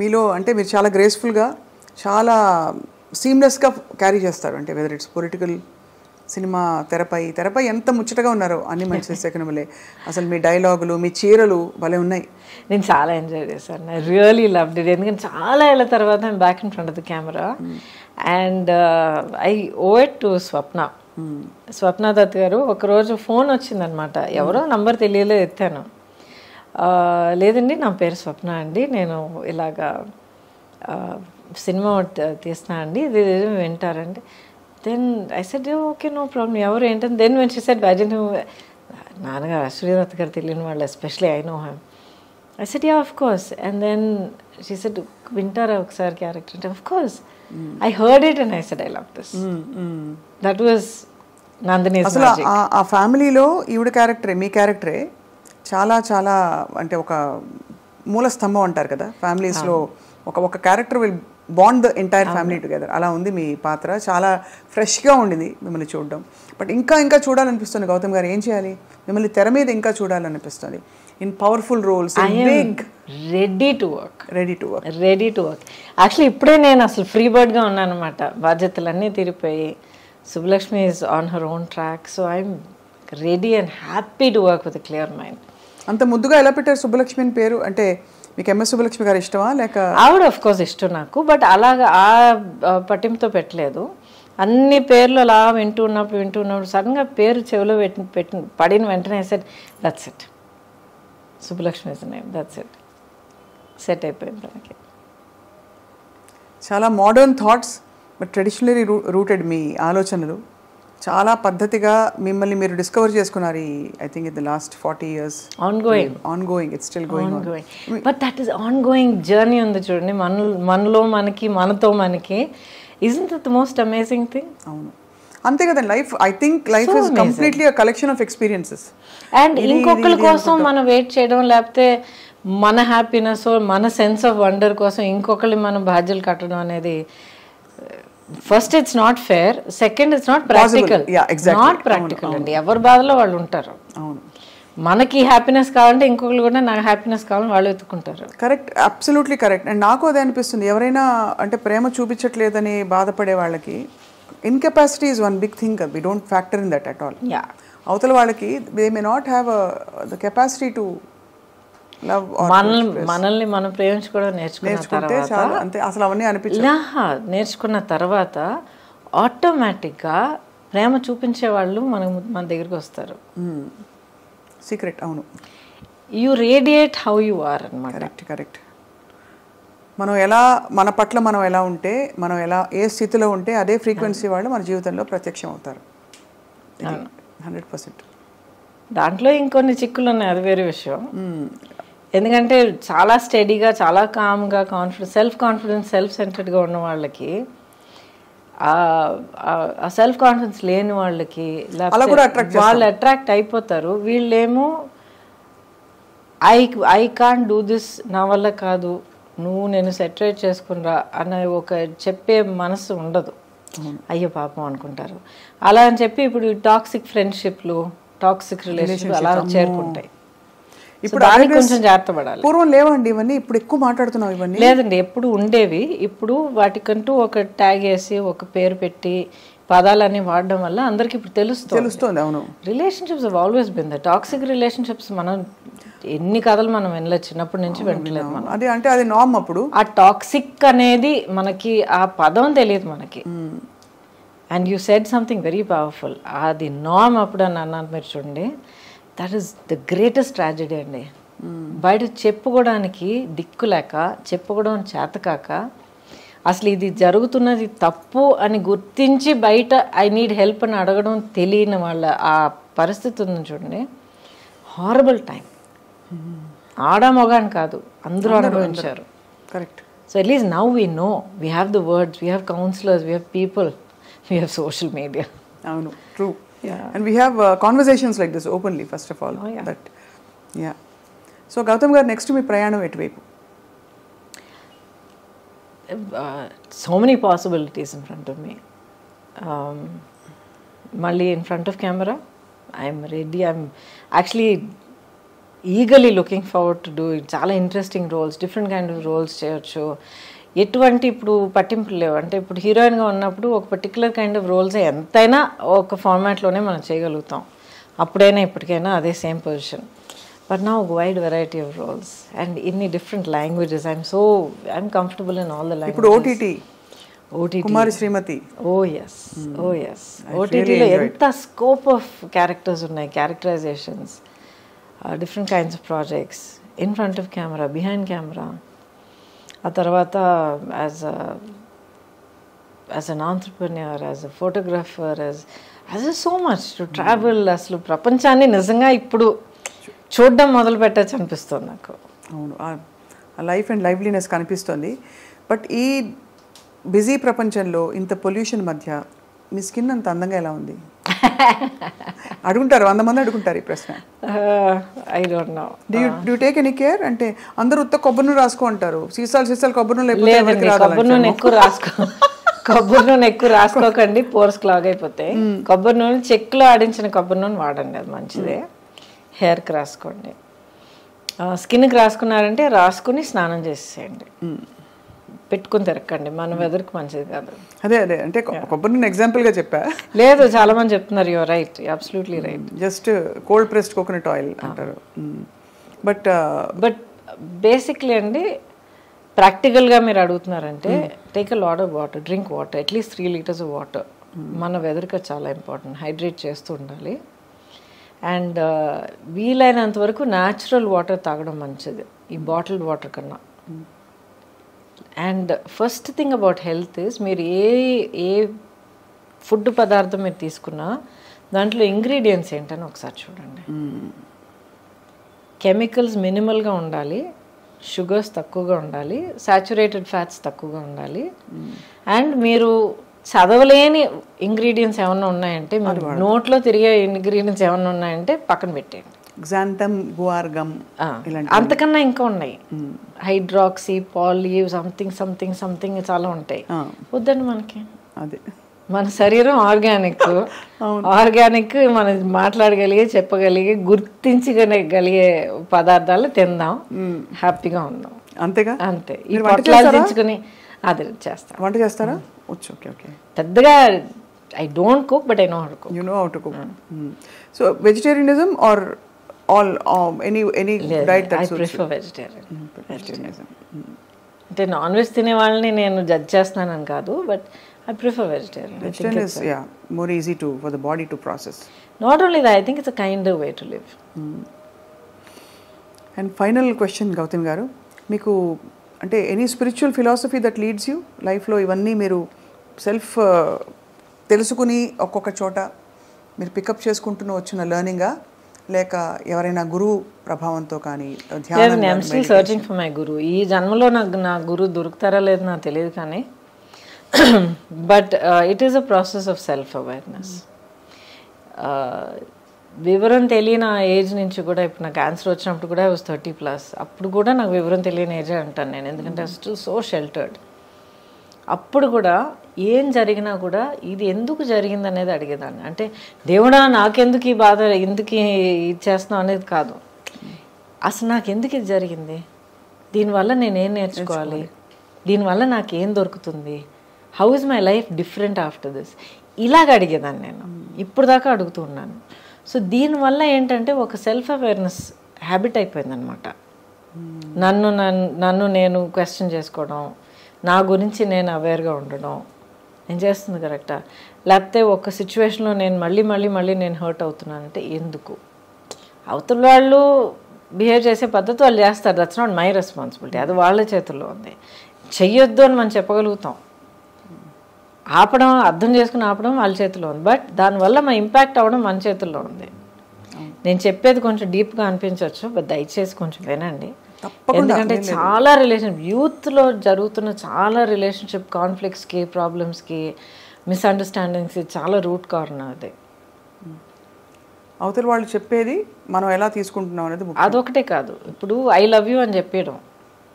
మీలో అంటే మీరు చాలా గ్రేస్ఫుల్గా, చాలా సీమ్లెస్గా క్యారీ చేస్తారు. అంటే వెదర్ ఇట్స్ పొలిటికల్, సినిమా, తెరపై ఎంత ముచ్చటగా ఉన్నారో అన్ని మంచి సెకండ్లే. అసలు మీ డైలాగులు, మీ చీరలు భలే ఉన్నాయి. నేను చాలా ఎంజాయ్ చేశాను. I really loved it. ఎందుకంటే చాలా ఏళ్ళ తర్వాత I'm back in front of the camera and I owe it to Swapna Dutt garu. ఒకరోజు ఫోన్ వచ్చిందనమాట, ఎవరో నంబర్ తెలియలేదు, ఎత్తాను. లేదండి నా పేరు స్వప్న అండి, నేను ఇలాగా సినిమా తీస్తున్నా అండి, ఇది వింటారండి. Then I said okay no problem, ఎవరు ఏంటని. Then when she said Ajay నాన్నగారు శ్రీదత్ గారు తెలియని వాళ్ళు, especially I know him. I said yeah of course. And then she said వింటారా ఒకసారి క్యారెక్టర్ అంటే, of course I heard it and I said I love this. That was Nandini. అసలు ఆ ఫ్యామిలీలో ఈవిడ క్యారెక్టరే, మీ క్యారెక్టరే చాలా చాలా అంటే ఒక మూల స్తంభం అంటారు కదా ఫ్యామిలీస్లో. ఒక character will bond the entire family together. అలా ఉంది మీ పాత్ర. చాలా ఫ్రెష్గా ఉండింది మిమ్మల్ని చూడడం. బట్ ఇంకా చూడాలనిపిస్తుంది గౌతమ్ గారు. ఏం చేయాలి, మిమ్మల్ని తెర మీద ఇంకా చూడాలనిపిస్తుంది in powerful roles. Ready to work. Actually ఇప్పుడే నేను అసలు ఫ్రీ బర్డ్గా ఉన్నాను అనమాట. బాధ్యతలన్నీ తీరిపోయి Subbalakshmi is on her own track. So I'm ready and happy to work with clear mind. అంత ముద్దుగా ఎలా పెట్టారు సుబ్బలక్ష్మి అని పేరు? అంటే మీకు ఎంఎస్ సుబ్బలక్ష్మి గారు ఇష్టమా లేక? ఆవిడ ఆఫ్ కోర్స్ ఇష్టం నాకు, బట్ అలాగా ఆ పట్టింపుతో పెట్టలేదు. అన్ని పేర్లు అలా వింటూ ఉన్నప్పుడు సడన్గా పేరు చెవిలో పడిన వెంటనే set that's it, Subbalakshmi is name, that's it, set అయిపోయింది మనకి. చాలా modern thoughts but traditionally rooted మీ ఆలోచనలు. చాలా పద్ధతిగా మిమ్మల్ని మీరు డిస్కవర్ చేసుకున్నారు ఈ I think in the last 40 years. Ongoing it's still going on. But that is ongoing journey ఉంది చూడండి, మనలో మనకి, మనతో మనకి. Isn't it the most amazing thing? అవును, అంతే కదండి. Life I think life is completely a collection of experiences. And ఇంకొకరి కోసం మనం వెయిట్ చేయడం, లేకపోతే మన హ్యాపీనెస్, మన సెన్స్ ఆఫ్ వండర్ కోసం ఇంకొకరి మనం బాధ్యతలు కట్టడం అనేది, first it's not fair, second it's not practical. Not practical అండి, ఎవరి బాధలో వాళ్ళు ఉంటారు. అవును, మనకి హ్యాపీనెస్ కావాలంటే ఇంకొకరు కూడా నాకు హ్యాపీనెస్ కావాలని వాళ్ళు వెతుక్కుంటారు. Correct, absolutely correct. అండ్ నాకు అదే అనిపిస్తుంది, ఎవరైనా అంటే ప్రేమ చూపించట్లేదని బాధపడే వాళ్ళకి incapacity is one big thing. We don't factor in that at all. అవతల వాళ్ళకి they may not have the capacity to love. మనల్ని మనం ప్రేమించుకోవడం నేర్చుకుంటే చాలు, అంతే. అసలు అవన్నీ నేర్చుకున్న తర్వాత ఆటోమేటిక్గా ప్రేమ చూపించే వాళ్ళు మన దగ్గరికి వస్తారు. సీక్రెట్. అవును, you radiate how you are అన్నమాట. కరెక్ట్. మనం ఎలా, మన పట్ల మనం ఎలా ఉంటే, మనం ఎలా ఏ స్థితిలో ఉంటే అదే ఫ్రీక్వెన్సీ వాళ్ళు మన జీవితంలో ప్రత్యక్షం అవుతారు. 100%. దాంట్లో ఇంకొన్ని చిక్కులు ఉన్నాయి, అది వేరే విషయం. ఎందుకంటే చాలా స్టడీగా, చాలా కామ్గా, సెల్ఫ్ సెంటర్డ్గా ఉన్న వాళ్ళకి, ఆ సెల్ఫ్ కాన్ఫిడెన్స్ లేని వాళ్ళకి వాళ్ళు అట్రాక్ట్ అయిపోతారు. వీళ్ళేమో ఐ కాంట్ డూ దిస్, నా వల్ల కాదు, నువ్వు నేను సెటరేట్ చేసుకునిరా అనే ఒక చెప్పే మనసు ఉండదు. అయ్యో పాపం అనుకుంటారు. అలా అని చెప్పి ఇప్పుడు టాక్సిక్ ఫ్రెండ్షిప్లు, టాక్సిక్ రిలేషన్షిప్ అలా చేరుకుంటాయి. ఇప్పుడు దానికి కొంచెం జాగ్రత్త పడాలి. పూర్వం లేవండి ఇవన్నీ, ఇప్పుడు ఎక్కువ మాట్లాడుతున్నాం ఇవన్నీ. లేదండి, ఎప్పుడు ఉండేవి. ఇప్పుడు వాటికంటూ ఒక ట్యాగ్ వేసి ఒక పేరు పెట్టి పదాలన్నీ వాడడం వల్ల అందరికి ఇప్పుడు తెలుస్తుంది. అవును, relationships have always been the toxic relationships. మనం ఎన్ని కథలు మనం వినలేదు, చిన్నప్పటి నుంచి వింటలేదు మనం. అది అంటే అది నార్మ్. అప్పుడు ఆ టాక్సిక్ అనేది మనకి ఆ పదం తెలియదు మనకి. And you said something very powerful, అది నార్మ్ అప్పుడు అని అన్నాను. మీరు చూడండి, that is the greatest tragedy అండి. బయట చెప్పుకోవడానికి దిక్కు లేక, చెప్పుకోవడం చేతకాక, అసలు ఇది జరుగుతున్నది తప్పు అని గుర్తించి బయట ఐ నీడ్ హెల్ప్ అని అడగడం తెలియని వాళ్ళ ఆ పరిస్థితి ఉంది చూడండి. Horrible time. ఆడ మొగాని కాదు, అందరూ అనుభవించారు. కరెక్ట్. So at least now we know, we have the words, we have counsellors, we have people, we have social media. అవును, true. And we have conversations like this openly, first of all. But yeah. So Gautam garu, next మీ ప్రయాణం ఎటువైపు? So many possibilities in front of me. Malli in front of camera, I'm ready. I'm actually eagerly looking forward to doing చాలా interesting roles, different kind of roles చేయొచ్చు. ఎటువంటి ఇప్పుడు పట్టింపులు లేవు. అంటే ఇప్పుడు హీరోయిన్గా ఉన్నప్పుడు ఒక పర్టికులర్ కైండ్ ఆఫ్ రోల్స్ ఎంతైనా ఒక ఫార్మాట్లోనే మనం చేయగలుగుతాం. అప్పుడైనా ఇప్పటికైనా అదే same position. But now wide variety of roles and ఇన్ని different languages. I'm comfortable in all the languages. ఇప్పుడు OTT Kumari Srimathi. Oh yes ఓటీటీలో ఎంత స్కోప్ ఆఫ్ క్యారెక్టర్స్ ఉన్నాయి, characterisations, different kinds of projects, in front of camera, behind camera. ఆ తర్వాత as an entrepreneur, as a photographer, as so much to travel. అసలు ప్రపంచాన్ని నిజంగా ఇప్పుడు చూడడం మొదలు పెట్టచ్చు అనిపిస్తుంది నాకు. అవును, ఆ లైఫ్ అండ్ లైవ్లీనెస్ కనిపిస్తుంది. బట్ ఈ బిజీ ప్రపంచంలో ఇంత పొల్యూషన్ మధ్య మీ స్కిన్ అంత అందంగా ఎలా ఉంది? అడుగుంటారు, 100 మంది అడుగుంటారు ఈ ప్రశ్న. I don't know. Do take any care? అంటే అందరూ ఉత్త కొబ్బరి నూనె రాసుకో అంటారు, సీసాలు కొబ్బరి నూనె. కొబ్బరి నూనె ఎక్కువ రాసుకోకండి, పోర్స్ క్లాగ్ అయిపోతాయి. కొబ్బరి నూనె, చెక్కులో ఆడించిన కొబ్బరి నూనె వాడండి, అది మంచిదే. హెయిర్కి రాసుకోండి. స్కిన్కి రాసుకున్నారంటే రాసుకుని స్నానం చేసేయండి, పెట్టుకుని తిరగండి. మన వెదర్కి మంచిది కాదు. అదే అంటే కొబ్బరి నూనె ఎగ్జాంపుల్గా చెప్పా. లేదు, చాలా మంది చెప్తున్నారు. You're right, absolutely right. Just cold pressed coconut oil అంటారు. బట్ బేసిక్లీ అండి ప్రాక్టికల్గా మీరు అడుగుతున్నారంటే take a lot of water, drink water, at least 3 liters of water. మన వెదర్కి చాలా ఇంపార్టెంట్, హైడ్రేట్ చేస్తూ ఉండాలి. అండ్ వీలైనంత వరకు న్యాచురల్ వాటర్ తాగడం మంచిది ఈ బాటిల్డ్ వాటర్ కన్నా. And first thing about health is మీరు ఏ ఫుడ్ పదార్థం మీరు తీసుకున్నా దాంట్లో ఇంగ్రీడియంట్స్ ఏంటని ఒకసారి చూడండి. కెమికల్స్ మినిమల్గా ఉండాలి, షుగర్స్ తక్కువగా ఉండాలి, సాచురేటెడ్ ఫ్యాట్స్ తక్కువగా ఉండాలి. అండ్ మీరు చదవలేని ఇంగ్రీడియంట్స్ ఏమన్నా ఉన్నాయంటే, మీరు నోట్లో తిరిగే ఇంగ్రీడియంట్స్ ఏమన్నా ఉన్నాయంటే పక్కన పెట్టేయండి. గ్జాంథమ్, గువార్ గమ్, అంతకన్నా ఇంకా ఉన్నాయి. Hydroxy, poly, something something something చాలా ఉంటాయి. వద్దండి మనకి. అదే మన శరీరం ఆర్గానిక్. ఆర్గానిక్ మనం మాట్లాడగలిగే, చెప్పగలిగే, గుర్తించగలిగే పదార్థాలు తిందాం, హ్యాపీగా ఉందాం. అంతేగా? అంతే. ఈ పొట్లాలు తెచ్చుకుని అది చేస్తాం. వంట చేస్తారా? Okay okay. పెద్దగా I don't cook, but I know how to cook. You know how to cook. So vegetarianism or all any diet that suits? I prefer vegetarianism. అంటే నాన్ వెజ్ తినే వాళ్ళని నేను జడ్జ్ చేస్తున్నానని కాదు, but I prefer vegetarian. Vegetarian is more easy for the body to process. Not only that, I think it's a kinder way to live. And final question, Gautam garu, meeku ante any spiritual philosophy that leads you life lo ivanni meeru self telusukuni okkoka chota మీరు పికప్ చేసుకుంటూ వచ్చిన లెర్నింగా, లేక ఎవరైనా గురువు ప్రభావంతో కానీ ధ్యానం? I'm still searching for my guru. ఈ జన్మలో నాకు నా గురువు దొరుకుతారా లేదు నాకు తెలియదు, కానీ but it is a process of self awareness. వివరం తెలియని ఆ ఏజ్ నుంచి కూడా, ఇప్పుడు నాకు క్యాన్సర్ వచ్చినప్పుడు కూడా I was 30+. అప్పుడు కూడా నాకు వివరం తెలియని ఏజే అంటాను నేను, ఎందుకంటే I was still so sheltered. అప్పుడు కూడా ఏం జరిగినా కూడా ఇది ఎందుకు జరిగింది అనేది అడిగేదాన్ని. అంటే దేవుడా నాకెందుకు ఈ బాధ, ఎందుకు ఇచ్చేస్తున్నావు అనేది కాదు, అసలు నాకు ఎందుకు ఇది జరిగింది, దీనివల్ల నేనేం నేర్చుకోవాలి, దీనివల్ల నాకేం దొరుకుతుంది, how is my life different after this, ఇలాగ అడిగేదాన్ని నేను. ఇప్పుడు దాకా అడుగుతూ ఉన్నాను. సో దీనివల్ల ఏంటంటే ఒక సెల్ఫ్ అవేర్నెస్ హ్యాబిట్ అయిపోయిందనమాట. నన్ను నేను క్వశ్చన్ చేసుకోవడం, నా గురించి నేను అవేర్గా ఉండడం, నేను చేస్తుంది కరెక్టా, లేకపోతే ఒక సిచ్యువేషన్లో నేను మళ్ళీ నేను హర్ట్ అవుతున్నానంటే ఎందుకు, అవతల వాళ్ళు బిహేవ్ చేసే పద్ధతి వాళ్ళు చేస్తారు, దట్స్ నాట్ మై రెస్పాన్సిబిలిటీ, అది వాళ్ళ చేతుల్లో ఉంది. చెయ్యొద్దు అని మనం చెప్పగలుగుతాం, ఆపడం, అర్థం చేసుకుని ఆపడం వాళ్ళ చేతిలో ఉంది, బట్ దానివల్ల మా ఇంపాక్ట్ అవ్వడం మన చేతుల్లో ఉంది. నేను చెప్పేది కొంచెం డీప్గా అనిపించవచ్చు, బట్ దయచేసి కొంచెం వినండి. ఎందుకంటే చాలా యూత్లో జరుగుతున్న చాలా రిలేషన్షిప్ కాన్ఫ్లిక్ట్స్కి, ప్రాబ్లమ్స్కి, మిస్అండర్స్టాండింగ్స్కి చాలా రూట్ కారణం అది. అవతల వాళ్ళు చెప్పేది మనం ఎలా తీసుకుంటున్నాం అనేది అదొకటే కాదు. ఇప్పుడు ఐ లవ్ యూ అని చెప్పేయడం,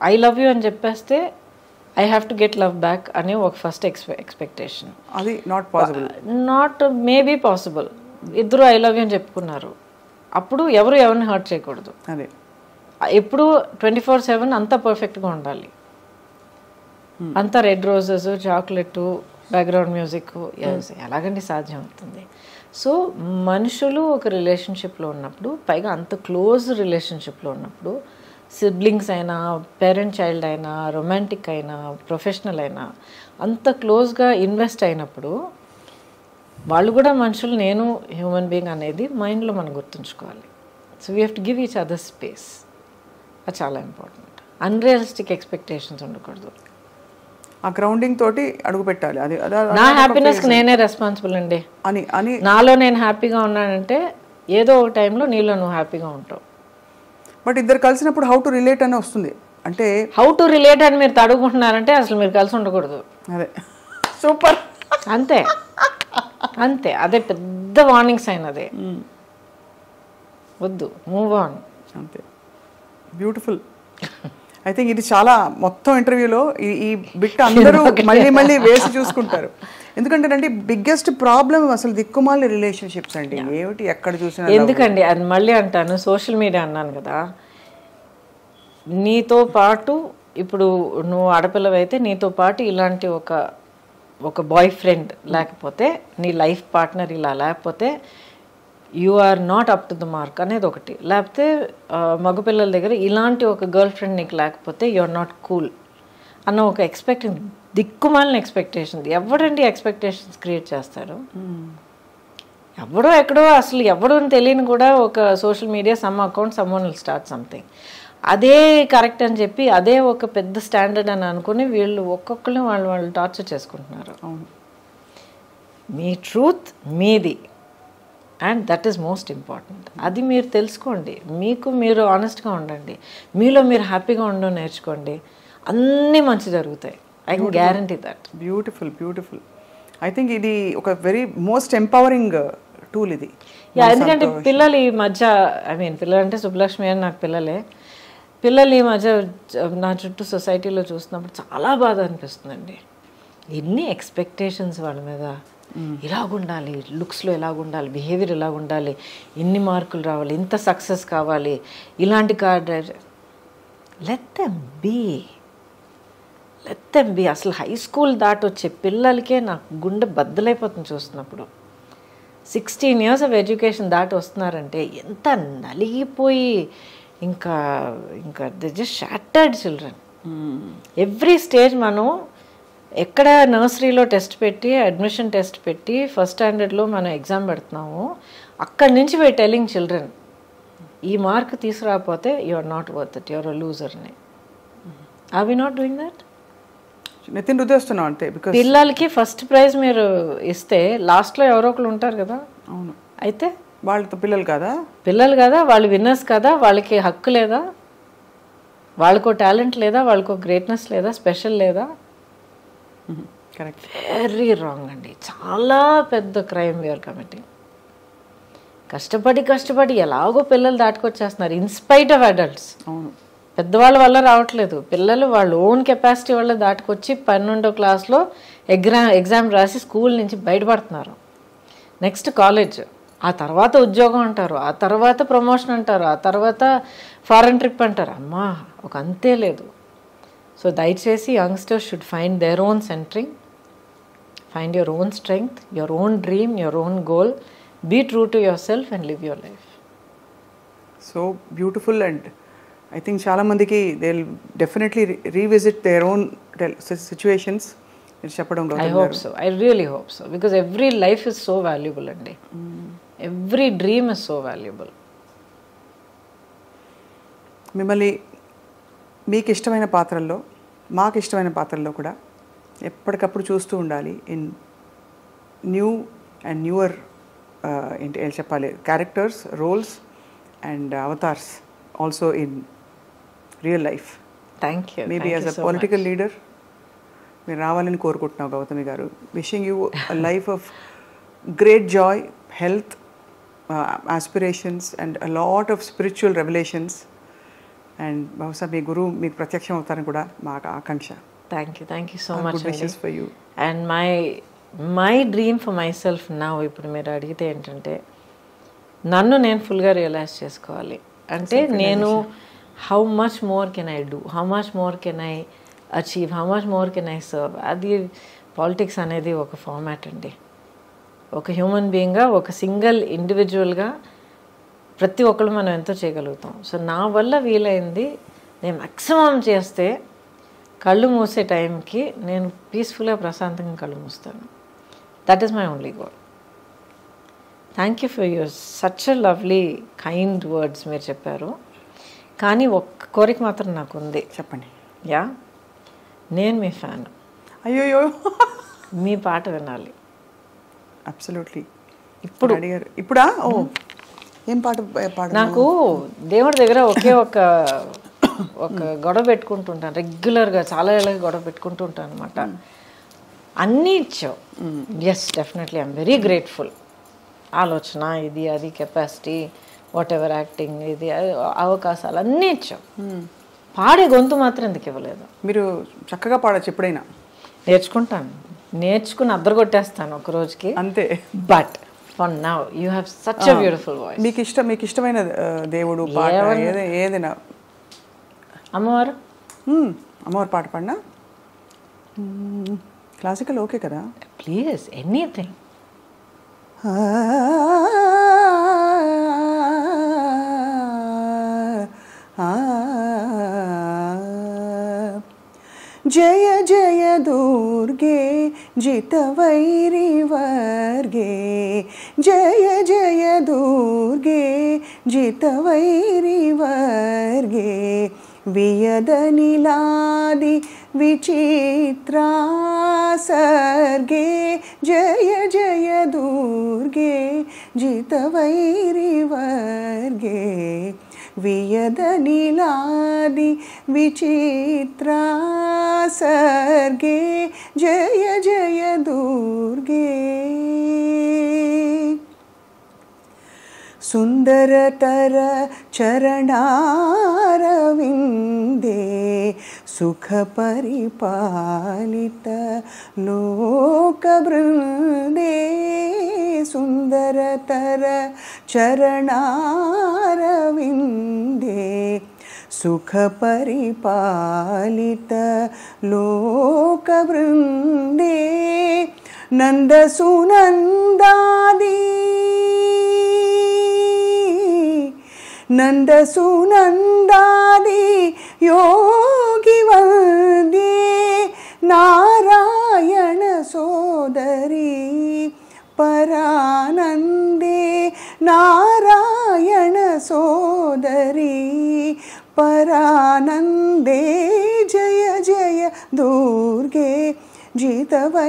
ఐ లవ్ యూ అని చెప్పేస్తే I have to get love back అనే ఒక ఫస్ట్ ఎక్స్పెక్టేషన్. అది not possible. Not maybe possible. ఇద్దరు ఐ లవ్ యూ అని చెప్పుకున్నారు, అప్పుడు ఎవరిని హర్ట్ చేయకూడదు. అదే ఎప్పుడు 24/7 అంతా పర్ఫెక్ట్గా ఉండాలి, అంతా red roses, chocolate, background music, ఎలాగండి సాధ్యం అవుతుంది? సో మనుషులు ఒక రిలేషన్షిప్లో ఉన్నప్పుడు, పైగా అంత క్లోజ్ రిలేషన్షిప్లో ఉన్నప్పుడు, సిబ్లింగ్స్ అయినా, పేరెంట్ చైల్డ్ అయినా, రొమాంటిక్ అయినా, ప్రొఫెషనల్ అయినా, అంత క్లోజ్గా ఇన్వెస్ట్ అయినప్పుడు వాళ్ళు కూడా మనుషులు, నేను హ్యూమన్ బీయింగ్ అనేది మైండ్లో మనం గుర్తుంచుకోవాలి. So we have to give each other space. అది చాలా ఇంపార్టెంట్. అన్రియలిస్టిక్ ఎక్స్పెక్టేషన్స్ ఉండకూడదు. ఆ గ్రౌండింగ్ తోటి అడుగు పెట్టాలి. అది నా హ్యాపీనెస్కి నేనే రెస్పాన్సిబుల్ అండి అని నాలో నేను హ్యాపీగా ఉన్నానంటే ఏదో ఒక టైంలో నీలో నువ్వు హ్యాపీగా ఉంటావు. బట్ ఇద్దరు కలిసినప్పుడు హౌ టు రిలేట్ అని వస్తుంది. అంటే హౌ టు రిలేట్ అని మీరు తడుగుకుంటున్నారంటే అసలు మీరు కలిసి ఉండకూడదు. అదే సూపర్. అంతే అంతే, అదే పెద్ద వార్నింగ్ సైన్. అదే వద్దు, మూవ్ ఆన్. అంతే. బ్యూటిఫుల్. ఐ థింక్ ఇది చాలా మొత్తం ఇంటర్వ్యూలో ఈ బిట్ అందరూ మళ్ళీ వేసి చూసుకుంటారు. ఎందుకంటే బిగ్గెస్ట్ ప్రాబ్లం అసలు దిక్కుమాలి రిలేషన్షిప్స్ అండి. ఏమిటి ఎక్కడ చూసినా. ఎందుకండి అది మళ్ళీ అంటాను, సోషల్ మీడియా అన్నాను కదా, నీతో పాటు ఇప్పుడు నువ్వు ఆడపిల్లవైతే నీతో పాటు ఇలాంటి ఒక బాయ్ ఫ్రెండ్ లేకపోతే నీ లైఫ్ పార్ట్నర్ ఇలా లేకపోతే you are not up to the mark అనేది ఒకటి. లేకపోతే మగపిల్లల దగ్గర ఇలాంటి ఒక గర్ల్ ఫ్రెండ్ నీకు లేకపోతే యు ఆర్ నాట్ కూల్ అన్న ఒక దిక్కుమాలిన ఎక్స్పెక్టేషన్. ఎవడండి ఎక్స్పెక్టేషన్స్ క్రియేట్ చేస్తారు? ఎవడో ఎక్కడో అసలు ఎవడో అని తెలియని కూడా ఒక social media some account some one will start something, అదే కరెక్ట్ అని చెప్పి అదే ఒక పెద్ద స్టాండర్డ్ అని అనుకుని వీళ్ళు ఒక్కొక్కరిని వాళ్ళు టార్చర్ చేసుకుంటున్నారు. మీ ట్రూత్ మీది, and that is most important. అది మీరు తెలుసుకోండి, మీకు మీరు ఆనెస్ట్గా ఉండండి, మీలో మీరు హ్యాపీగా ఉండడం నేర్చుకోండి, అన్నీ మంచి జరుగుతాయి. I can guarantee that. Beautiful beautiful. I think ఇది ఒక వెరీ మోస్ట్ ఎంపవరింగ్ టూల్ ఇది. ఎందుకంటే పిల్లలు ఈ మధ్య పిల్లలు అంటే సుబ్బలక్ష్మి అని నాకు పిల్లలు ఈ మధ్య నా చుట్టూ సొసైటీలో చూస్తున్నప్పుడు చాలా బాధ అనిపిస్తుందండి. ఎన్ని ఎక్స్పెక్టేషన్స్ వాళ్ళ మీద, ఇలాగుండాలి, లుక్స్లో ఎలాగుండాలి, బిహేవియర్ ఎలాగుండాలి, ఇన్ని మార్కులు రావాలి, ఇంత సక్సెస్ కావాలి, ఇలాంటి car drive. Let them be. అసలు హై స్కూల్ దాటి వచ్చే పిల్లలకే నాకు గుండె బద్దలైపోతుంది చూస్తున్నప్పుడు. 16 years ఆఫ్ ఎడ్యుకేషన్ దాటి వస్తున్నారంటే ఎంత నలిగిపోయి, ఇంకా they just shattered children. Every stage మనం ఎక్కడ నర్సరీలో టెస్ట్ పెట్టి, అడ్మిషన్ టెస్ట్ పెట్టి, ఫస్ట్ స్టాండర్డ్లో మనం ఎగ్జామ్ పెడుతున్నాము, అక్కడి నుంచి వీ టెలింగ్ చిల్డ్రన్ ఈ మార్క్ తీసుకురాకపోతే you are not worth it, you are a loser అని. Are we not doing that? నితిన్ రుద్దేస్తున్నాం అంతే. పిల్లలకి ఫస్ట్ ప్రైజ్ మీరు ఇస్తే లాస్ట్లో ఎవరో ఒకరు ఉంటారు కదా. అవును. అయితే వాళ్ళతో పిల్లలు కదా, వాళ్ళు విన్నర్స్ కదా, వాళ్ళకి హక్కు లేదా, వాళ్ళకో టాలెంట్ లేదా, వాళ్ళకో గ్రేట్నెస్ లేదా, స్పెషల్ లేదా? కరెక్ట్. వెరీ రాంగ్ అండి. చాలా పెద్ద క్రైమ్ వీఆర్ కమిటింగ్. కష్టపడి ఎలాగో పిల్లలు దాటుకొచ్చేస్తున్నారు ఇన్స్పైట్ ఆఫ్ అడల్ట్స్. అవును. పెద్దవాళ్ళ వల్ల రావట్లేదు, పిల్లలు వాళ్ళ ఓన్ కెపాసిటీ వల్ల దాటుకొచ్చి 12వ క్లాస్లో ఎగ్జామ్ రాసి స్కూల్ నుంచి బయటపడుతున్నారు. నెక్స్ట్ కాలేజ్, ఆ తర్వాత ఉద్యోగం అంటారు, ఆ తర్వాత ప్రమోషన్ అంటారు, ఆ తర్వాత ఫారెన్ ట్రిప్ అంటారు. అమ్మా ఒక అంతే లేదు. సో దయచేసి youngsters should find their own centering, find your own strength, your own dream, your own goal, be true to yourself and live your life. So beautiful. And I think చాలా మందికి they will definitely revisit their own situations చెప్పడం. I hope so. I really hope so. Because every life is so valuable అండి. Every dream is so valuable. మిమ్మల్ని మీకు ఇష్టమైన పాత్రల్లో, మాకు ఇష్టమైన పాత్రల్లో కూడా ఎప్పటికప్పుడు చూస్తూ ఉండాలి. ఇన్ న్యూ అండ్ న్యూవర్ ఏంటి చెప్పాలి, characters, roles and avatars also in real life. Thank you. Maybe as a political leader మీరు రావాలని కోరుకుంటున్నావు Gautami garu. Wishing you a life of great joy, health, aspirations and a lot of spiritual revolutions. And బహుశా మీ గురువు మీకు ప్రత్యక్షం అవుతారని కూడా మా ఆకాంక్ష. Thank you so much. Wishes for you. And my dream for myself now, ఇప్పుడు మీరు అడిగితే ఏంటంటే నన్ను నేను ఫుల్గా రియలైజ్ చేసుకోవాలి. అంటే నేను how much more can I do, how much more can I achieve, how much more can I serve. అది పాలిటిక్స్ అనేది ఒక ఫార్మాట్ అండి. ఒక హ్యూమన్ బీయింగ్గా, ఒక సింగిల్ ఇండివిజువల్గా ప్రతి ఒక్కరు మనం ఎంతో చేయగలుగుతాం. సో నా వల్ల వీలైంది నేను మ్యాక్సిమం చేస్తే కళ్ళు మూసే టైంకి నేను పీస్ఫుల్గా ప్రశాంతంగా కళ్ళు మూస్తాను. That is my only goal. Thank you for your such a lovely kind words మీరు చెప్పారు. కానీ ఒక్క కోరిక మాత్రం నాకు ఉంది. చెప్పండి. యా, నేను మీ ఫ్యాన్. అయ్యోయ్యో, మీ పాట వినాలి. అబ్సల్యూట్లీ. ఇప్పుడు అడిగారు. ఇప్పుడా? ఓ, ఏం పాట? నాకు దేవుడి దగ్గర ఒకే ఒక గొడవ పెట్టుకుంటుంటాను రెగ్యులర్గా, చాలా ఏళ్ళగా గొడవ పెట్టుకుంటూ ఉంటాను అనమాట. అన్నీ ఇచ్చావు. Yes, definitely I'm very grateful. ఆలోచన, ఇది అది, కెపాసిటీ, వాట్ ఎవర్, యాక్టింగ్, ఇది అవకాశాలు అన్నీ ఇచ్చావు. పాడే గొంతు మాత్రం ఎందుకు ఇవ్వలేదు? మీరు చక్కగా పాడచ్చు ఎప్పుడైనా. నేర్చుకుంటాను, నేర్చుకుని అద్దరగొట్టేస్తాను ఒక రోజుకి అంతే. But for now you have such a beautiful voice. మీకు ఇష్టమైన దేవుడు పాట ఏదైనా? అమ్మవారు. అమ్మవారు పాట పాడినా? క్లాసికల్ ఓకే కదా? Please, anything. जितवैरिवर्गे जय जय दुर्गे जितवैरिवर्गे वियदनिलादि विचित्रा सर्गे जय जय दुर्गे जितवैरिवर्गे वियदनिलादि विचित्रा सर्गे जय जय दुर्गे सुंदरतर चरणारविंदे सुख परिपालित लोकवृंदे सुंदरतर चरणारविंदे सुख परिपालित लोकवृंदे नंद सुनंदादि नंद सुनंदादि योगी वंदे नारायण सोदरी परानंदे नारायण सोदरी परानंदे जय जय दुर्गे जितवैरिवर्गे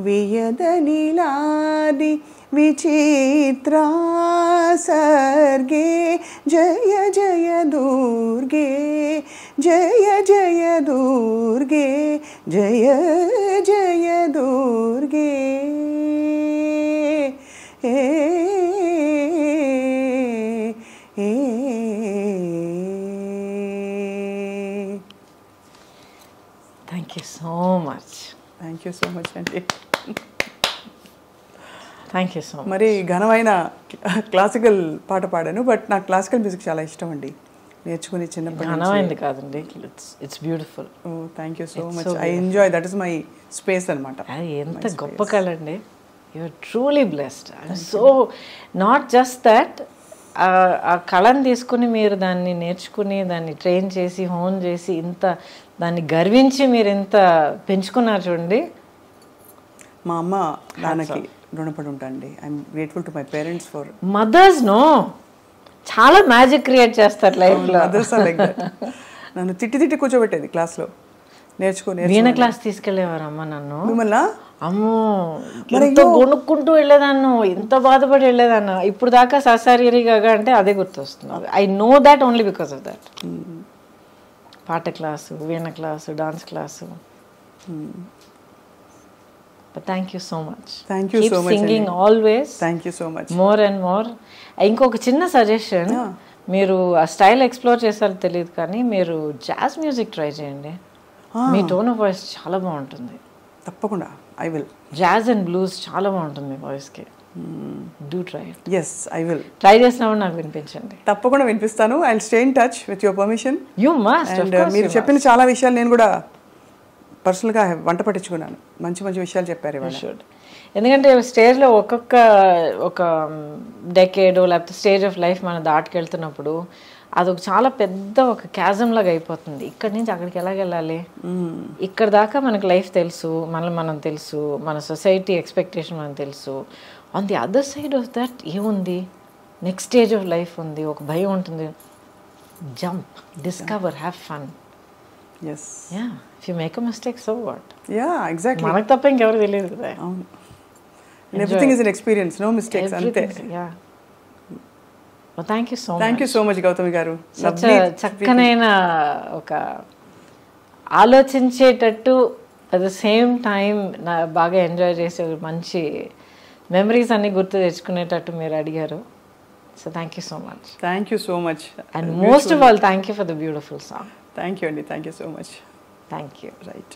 वियदनिलादि विचित्रा सर्गे जय जय दुर्गे जय जय दुर्गे जय जय दुर्गे Thank you so much. Thank you so much అండి. Thank you so much. మరి ఘనమైన క్లాసికల్ పాట పాడాను, బట్ నాకు క్లాసికల్ మ్యూజిక్ చాలా ఇష్టం అండి. నేర్చుకుని చిన్నప్పటి నుంచి. ఘనమైంది కాదండి, it's beautiful. Oh thank you so much. I enjoy, that is my space అనమాట. అది ఎంత గొప్ప కళ అండి. You are truly blessed. I'm so not just that, ఆ కళను తీసుకుని మీరు దాన్ని నేర్చుకుని దాన్ని ట్రైన్ చేసి హోన్ చేసి ఇంత దాన్ని గర్వించి మీరు ఎంత పెంచుకున్నారు చూడండి. మా అమ్మ నాన్నకి రుణపడి ఉంటాండి. I'm grateful to my parents for mothers. No, చాలా మ్యాజిక్ క్రియేట్ చేస్తారు లైఫ్లో. Mothers are like that. నన్ను తిట్టి తిట్టి కూర్చోబెట్టేది క్లాస్లో నేర్చుకుని. వీణ క్లాస్ తీసుకెళ్ళేవారు అమ్మ నన్ను. మిమ్మల్ని అమ్మో ఎంతో కొనుక్కుంటూ వెళ్ళేదాన్ని, ఎంత బాధపడి వెళ్ళేదాన్ని. ఇప్పుడు దాకా ససారీగా అంటే అదే గుర్తొస్తుంది. I know that only because of that. పాట క్లాసు, వీణ class, dance class. But thank you so much. Thank you so much. Keep singing always. Thank you so much. More and more. ఇంకొక చిన్న సజెషన్, మీరు ఆ స్టైల్ ఎక్స్ప్లోర్ చేస్తారో తెలియదు కానీ మీరు జాజ్ మ్యూజిక్ ట్రై చేయండి. మీ టోన్ ఆఫ్ వాయిస్ చాలా బాగుంటుంది. తప్పకుండా I will. Jazz and blues చాలా బాగుంటుంది మీ వాయిస్కి. Do try. Yes I will. Try చేసినప్పుడు నాకు వినిపించండి. తప్పకుండా వినిపిస్తాను. I will stay in touch with your permission. You must. And మీరు చెప్పిన చాలా విషయాలు నేను కూడా పర్సనల్గా వంట పట్టించుకున్నాను. మంచి మంచి విషయాలు చెప్పారు ఇవాళ. ఎందుకంటే స్టేజ్లో ఒక డెకేడో లేకపోతే స్టేజ్ ఆఫ్ లైఫ్ మనం దాటుకెళ్తున్నప్పుడు అదొక చాలా పెద్ద ఒక క్యాజమ్ లాగా అయిపోతుంది. ఇక్కడి నుంచి అక్కడికి ఎలాగెళ్ళాలి, ఇక్కడ దాకా మనకు లైఫ్ తెలుసు, మనం తెలుసు, మన సొసైటీ ఎక్స్పెక్టేషన్ మనకు తెలుసు. On the other side of that ఏముంది, నెక్స్ట్ స్టేజ్ ఆఫ్ లైఫ్ ఉంది, ఒక భయం ఉంటుంది. Jump, discover, have fun. Yes. Yeah. If you make a mistake, so what? Yeah, exactly. మనకు తప్ప ఇంకెవరు తెలియదు కదా. అవును. Everything is an experience, no mistakes. అంతే. Yeah. Well, thank you so much. Thank you so much, Gautami garu. చక్కనైన ఒక ఆలోచించేటట్టు అట్ ద సేమ్ టైం బాగా ఎంజాయ్ చేసే మంచి మెమరీస్ అన్ని గుర్తు తెచ్చుకునేటట్టు మీరు అడిగారు. So thank you so much. Thank you so much. And most of all, thank you for the beautiful song. Thank you, Andy. Thank you so much. Thank you. Right.